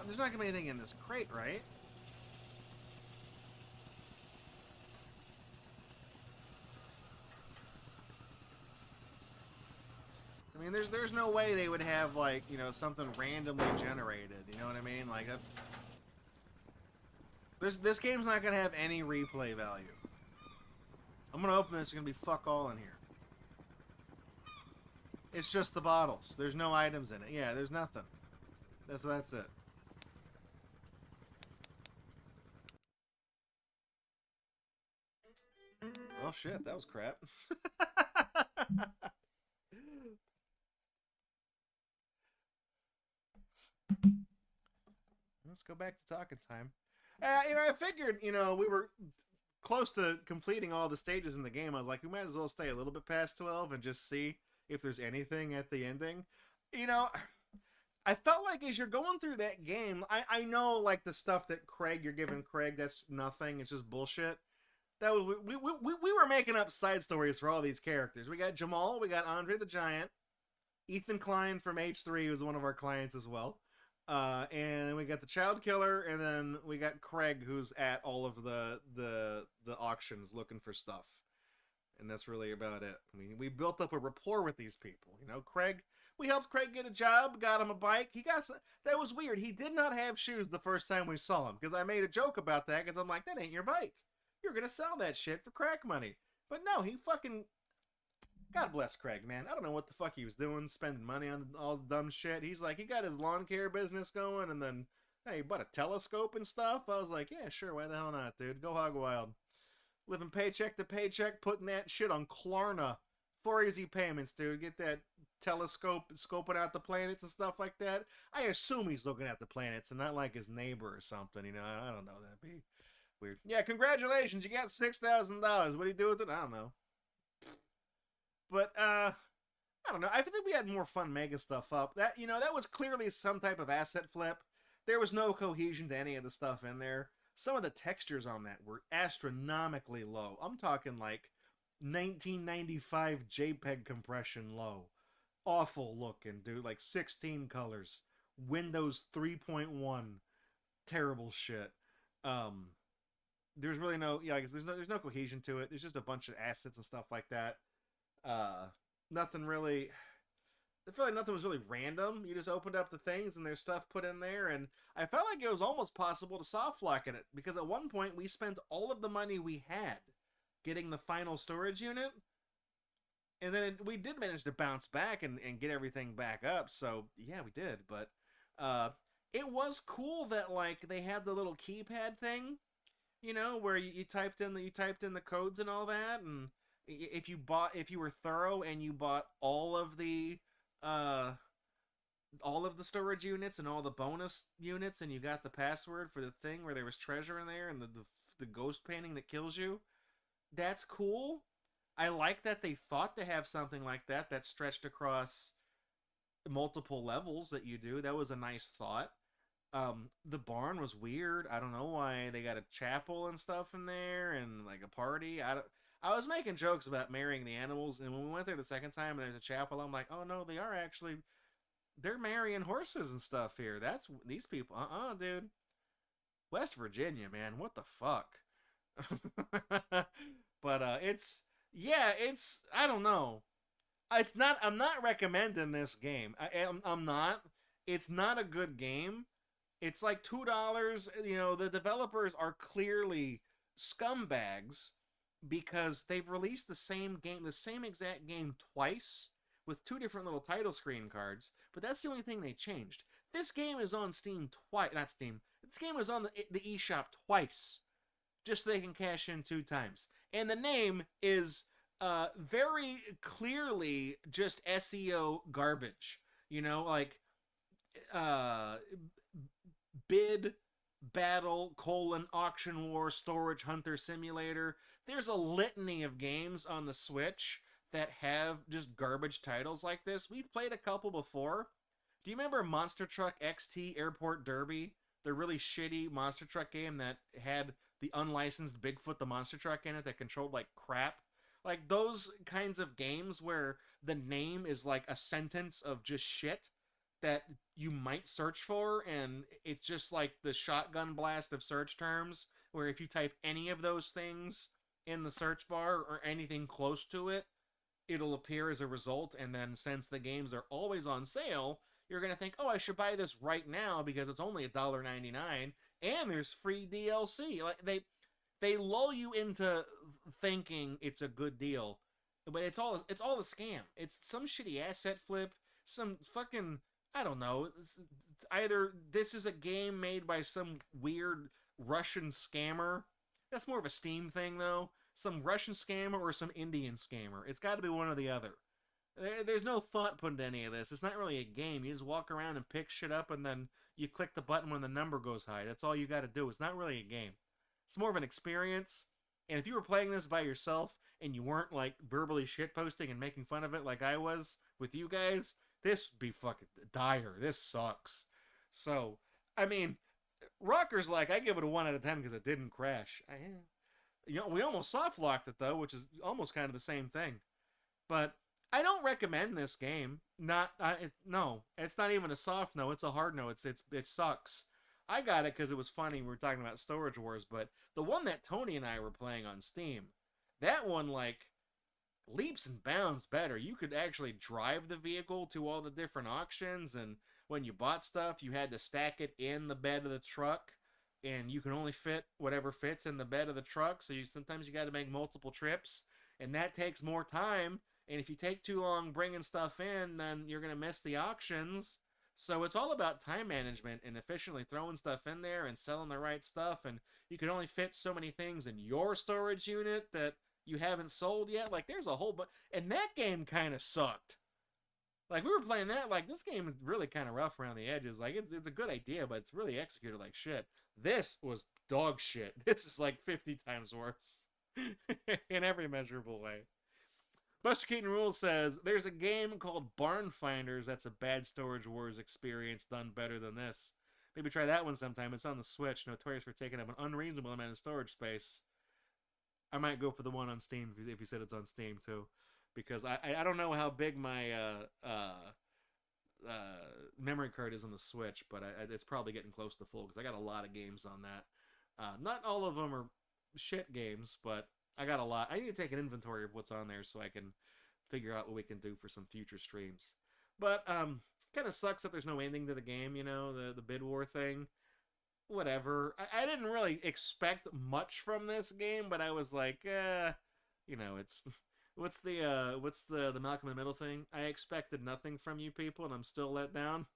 there's not gonna be anything in this crate, right? I mean, there's no way they would have, like, you know, something randomly generated, you know what I mean? Like, that's... This game's not gonna have any replay value. I'm gonna open this, there's gonna be fuck all in here. It's just the bottles. There's no items in it. Yeah, there's nothing. That's it. Oh shit, that was crap. Let's go back to talking time. You know, I figured, you know, we were close to completing all the stages in the game. I was like, we might as well stay a little bit past 12 and just see if there's anything at the ending. You know, I felt like as you're going through that game, I know, like, the stuff that you're giving Craig, that's nothing. It's just bullshit. That was, we were making up side stories for all these characters. We got Jamal, we got Andre the Giant, Ethan Klein from H3 was one of our clients as well. And we got the Child Killer, and then we got Craig, who's at all of the auctions looking for stuff. And that's really about it. I mean, we built up a rapport with these people. You know, Craig, we helped Craig get a job, got him a bike. That was weird. He did not have shoes the first time we saw him, because I made a joke about that, because I'm like, that ain't your bike. You're gonna sell that shit for crack money. But no, he fucking... God bless Craig, man. I don't know what the fuck he was doing, spending money on all dumb shit. He's like, he got his lawn care business going, and then, hey, he bought a telescope and stuff. I was like, yeah, sure, why the hell not, dude? Go hog wild. Living paycheck to paycheck, putting that shit on Klarna. 4 easy payments, dude. Get that telescope, scoping out the planets and stuff like that. I assume he's looking at the planets and not like his neighbor or something, you know? I don't know. That'd be weird. Yeah, congratulations. You got $6,000. What do you do with it? I don't know. But I don't know. I think we had more fun mega stuff up. That that was clearly some type of asset flip. There was no cohesion to any of the stuff in there. Some of the textures on that were astronomically low. I'm talking like 1995 JPEG compression low. Awful looking, dude. Like 16 colors. Windows 3.1. Terrible shit. There's really no I guess there's no cohesion to it. It's just a bunch of assets and stuff like that. Nothing really. I feel like nothing was really random. You just opened up the things and there's stuff put in there, and I felt like it was almost possible to soft lock in it because at one point we spent all of the money we had getting the final storage unit, and then we did manage to bounce back and get everything back up. So yeah, we did. But it was cool that like they had the little keypad thing, where you typed in the codes and all that, and if you were thorough and you bought all of the storage units and all the bonus units, and you got the password for the thing where there was treasure in there and the ghost painting that kills you, that's cool. I like that they thought to have something like that stretched across multiple levels that you do. That was a nice thought. The barn was weird. I don't know why they got a chapel and stuff in there and like a party. I was making jokes about marrying the animals, and when we went there the second time and there's a chapel, I'm like, oh no, they're marrying horses and stuff here. That's these people. Dude. West Virginia, man, what the fuck? But I don't know. I'm not recommending this game. I'm not. It's not a good game. It's like $2. The developers are clearly scumbags, because they've released the same exact game twice with two different little title screen cards, but that's the only thing they changed. This game is on Steam twice, not Steam. This game is on the eShop twice, just so they can cash in 2 times. And the name is very clearly just SEO garbage. Like bid battle auction war storage hunter simulator. There's a litany of games on the Switch that have just garbage titles like this. We've played a couple before. Do you remember Monster Truck XT Airport Derby? The really shitty monster truck game that had the unlicensed Bigfoot the monster truck in it that controlled like crap? Like those kinds of games where the name is like a sentence of just shit that you might search for, and it's just like the shotgun blast of search terms, where if you type any of those things in the search bar or anything close to it, it'll appear as a result, and then since the games are always on sale, you're going to think, oh, I should buy this right now because it's only $1.99, and there's free DLC. Like they lull you into thinking it's a good deal, but it's all a scam. It's some shitty asset flip, some fucking, I don't know. It's either this is a game made by some weird Russian scammer. That's more of a Steam thing, though. Some Russian scammer or some Indian scammer. It's got to be one or the other. There's no thought put into any of this. It's not really a game. You just walk around and pick shit up, and then you click the button when the number goes high. That's all you got to do. It's not really a game. It's more of an experience. And if you were playing this by yourself and you weren't like verbally shitposting and making fun of it like I was with you guys, this would be fucking dire. This sucks. So, I mean, Rocker's like, I give it a 1 out of 10 because it didn't crash. We almost soft locked it though, which is almost kind of the same thing. But I don't recommend this game. No, it's not even a soft no. It's a hard no. It sucks. I got it because it was funny. We were talking about Storage Wars, but the one that Tony and I were playing on Steam, that one like leaps and bounds better. You could actually drive the vehicle to all the different auctions, and when you bought stuff, you had to stack it in the bed of the truck, and you can only fit whatever fits in the bed of the truck. So sometimes you got to make multiple trips, and that takes more time. And if you take too long bringing stuff in, then you're going to miss the auctions. So it's all about time management and efficiently throwing stuff in there and selling the right stuff. And you can only fit so many things in your storage unit that you haven't sold yet. Like, there's a whole bunch. And that game kind of sucked. Like, we were playing that. Like, this game is really kind of rough around the edges. Like, it's a good idea, but it's really executed like shit. This was dog shit. This is like 50 times worse in every measurable way. Buster Keaton Rules says, there's a game called Barn Finders that's a bad Storage Wars experience done better than this. Maybe try that one sometime. It's on the Switch, notorious for taking up an unreasonable amount of storage space. I might go for the one on Steam if you said it's on Steam too, because I don't know how big my memory card is on the Switch, but it's probably getting close to full because I got a lot of games on that. Not all of them are shit games, but I got a lot. I need to take an inventory of what's on there so I can figure out what we can do for some future streams. But kind of sucks that there's no ending to the game, you know, the bid war thing. Whatever. I didn't really expect much from this game, but I was like, you know, it's what's the Malcolm in the Middle thing? I expected nothing from you people, and I'm still let down.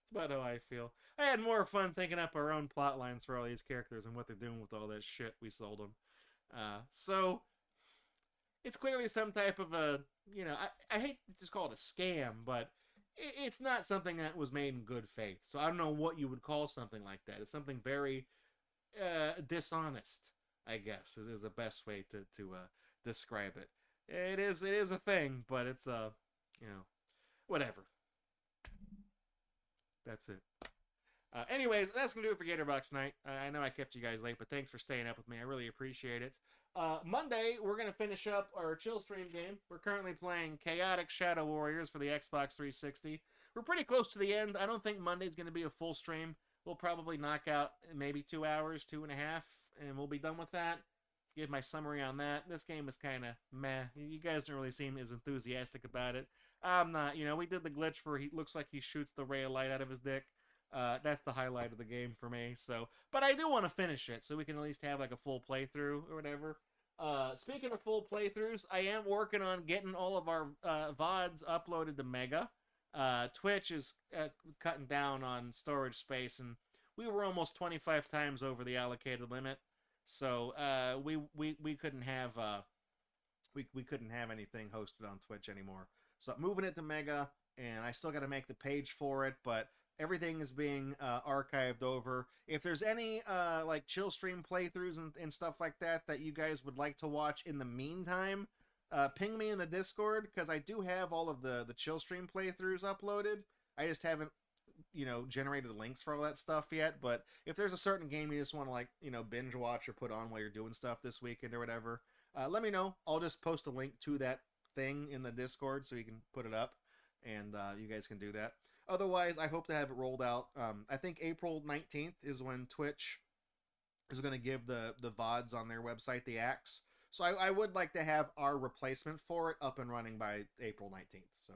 It's about how I feel. I had more fun thinking up our own plot lines for all these characters and what they're doing with all that shit we sold them. So it's clearly some type of a, you know, I hate to just call it a scam, but it's not something that was made in good faith. So I don't know what you would call something like that. It's something very dishonest, I guess, is the best way to describe it. It is a thing, but it's you know, whatever. That's it. Anyways, that's going to do it for GatorBox night. I know I kept you guys late, but thanks for staying up with me. I really appreciate it. Monday, we're going to finish up our chill stream game. We're currently playing Chaotic Shadow Warriors for the Xbox 360. We're pretty close to the end. I don't think Monday's going to be a full stream. We'll probably knock out maybe 2 hours, 2.5, and we'll be done with that. Give my summary on that. This game is kind of meh. You guys don't really seem as enthusiastic about it. I'm not. You know, we did the glitch where he looks like he shoots the ray of light out of his dick. That's the highlight of the game for me. So, but I do want to finish it so we can at least have like a full playthrough or whatever. Speaking of full playthroughs, I am working on getting all of our VODs uploaded to Mega. Twitch is cutting down on storage space, and we were almost 25 times over the allocated limit. So we couldn't have we couldn't have anything hosted on Twitch anymore. So I'm moving it to Mega, and I still got to make the page for it, but everything is being archived over. If there's any like chill stream playthroughs and stuff like that that you guys would like to watch in the meantime, ping me in the Discord, because I do have all of the chill stream playthroughs uploaded. I just haven't, you know, generated links for all that stuff yet. But if there's a certain game you just want to, like, you know, binge watch or put on while you're doing stuff this weekend or whatever, let me know. I'll just post a link to that thing in the Discord so you can put it up, and you guys can do that. Otherwise, I hope to have it rolled out. I think April 19th is when Twitch is going to give the VODs on their website the axe. So I would like to have our replacement for it up and running by April 19th. So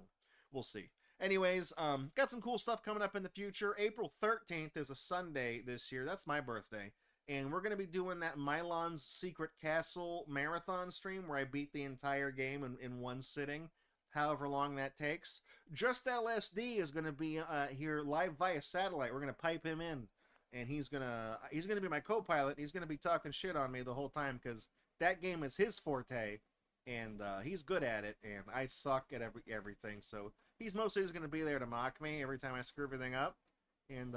we'll see. Anyways, got some cool stuff coming up in the future. April 13th is a Sunday this year. That's my birthday. And we're going to be doing that Mylon's Secret Castle marathon stream where I beat the entire game in one sitting, however long that takes. Just LSD is going to be here live via satellite. We're going to pipe him in, and he's going to be my co-pilot. He's going to be talking shit on me the whole time because that game is his forte, and he's good at it, and I suck at everything. So he's mostly just going to be there to mock me every time I screw everything up, and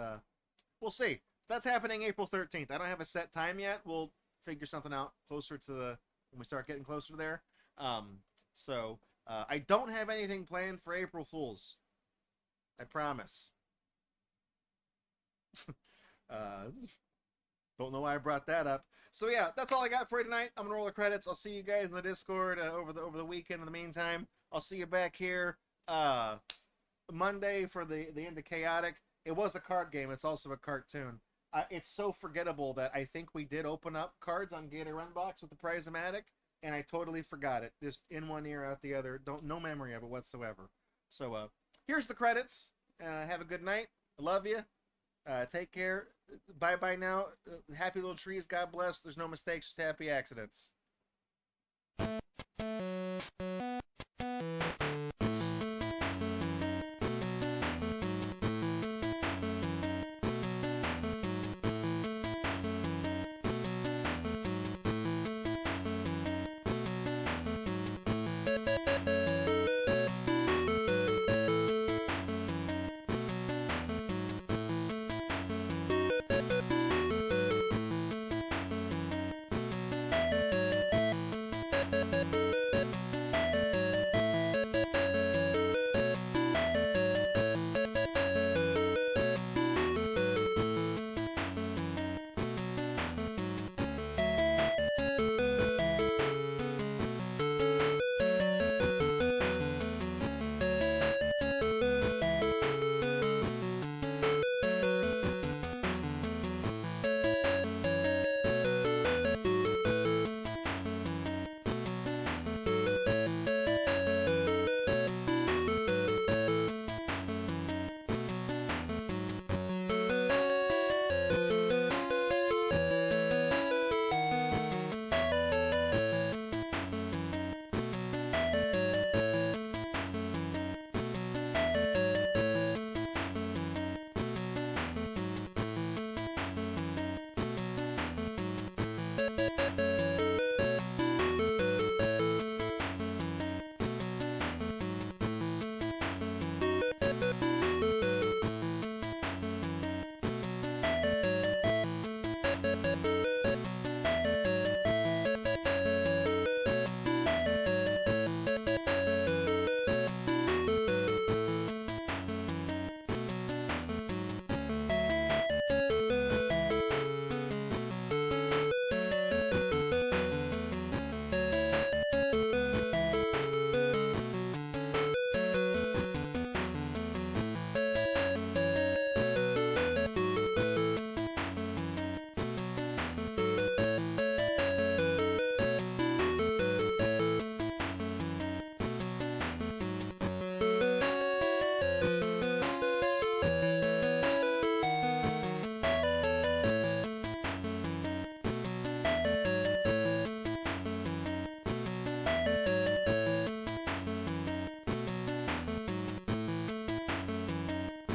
we'll see. That's happening April 13th. I don't have a set time yet. We'll figure something out closer to when we start getting closer there. I don't have anything planned for April Fools. I promise. Don't know why I brought that up. So yeah, that's all I got for you tonight. I'm gonna roll the credits. I'll see you guys in the Discord over the weekend. In the meantime, I'll see you back here Monday for the end of Chaotic. It was a card game. It's also a cartoon. It's so forgettable that I think we did open up cards on GatorUNbox with the Prize-O-Matic, and I totally forgot it. Just in one ear, out the other. No memory of it whatsoever. So here's the credits. Have a good night. I love you. Take care. Bye-bye now. Happy little trees. God bless. There's no mistakes, just happy accidents.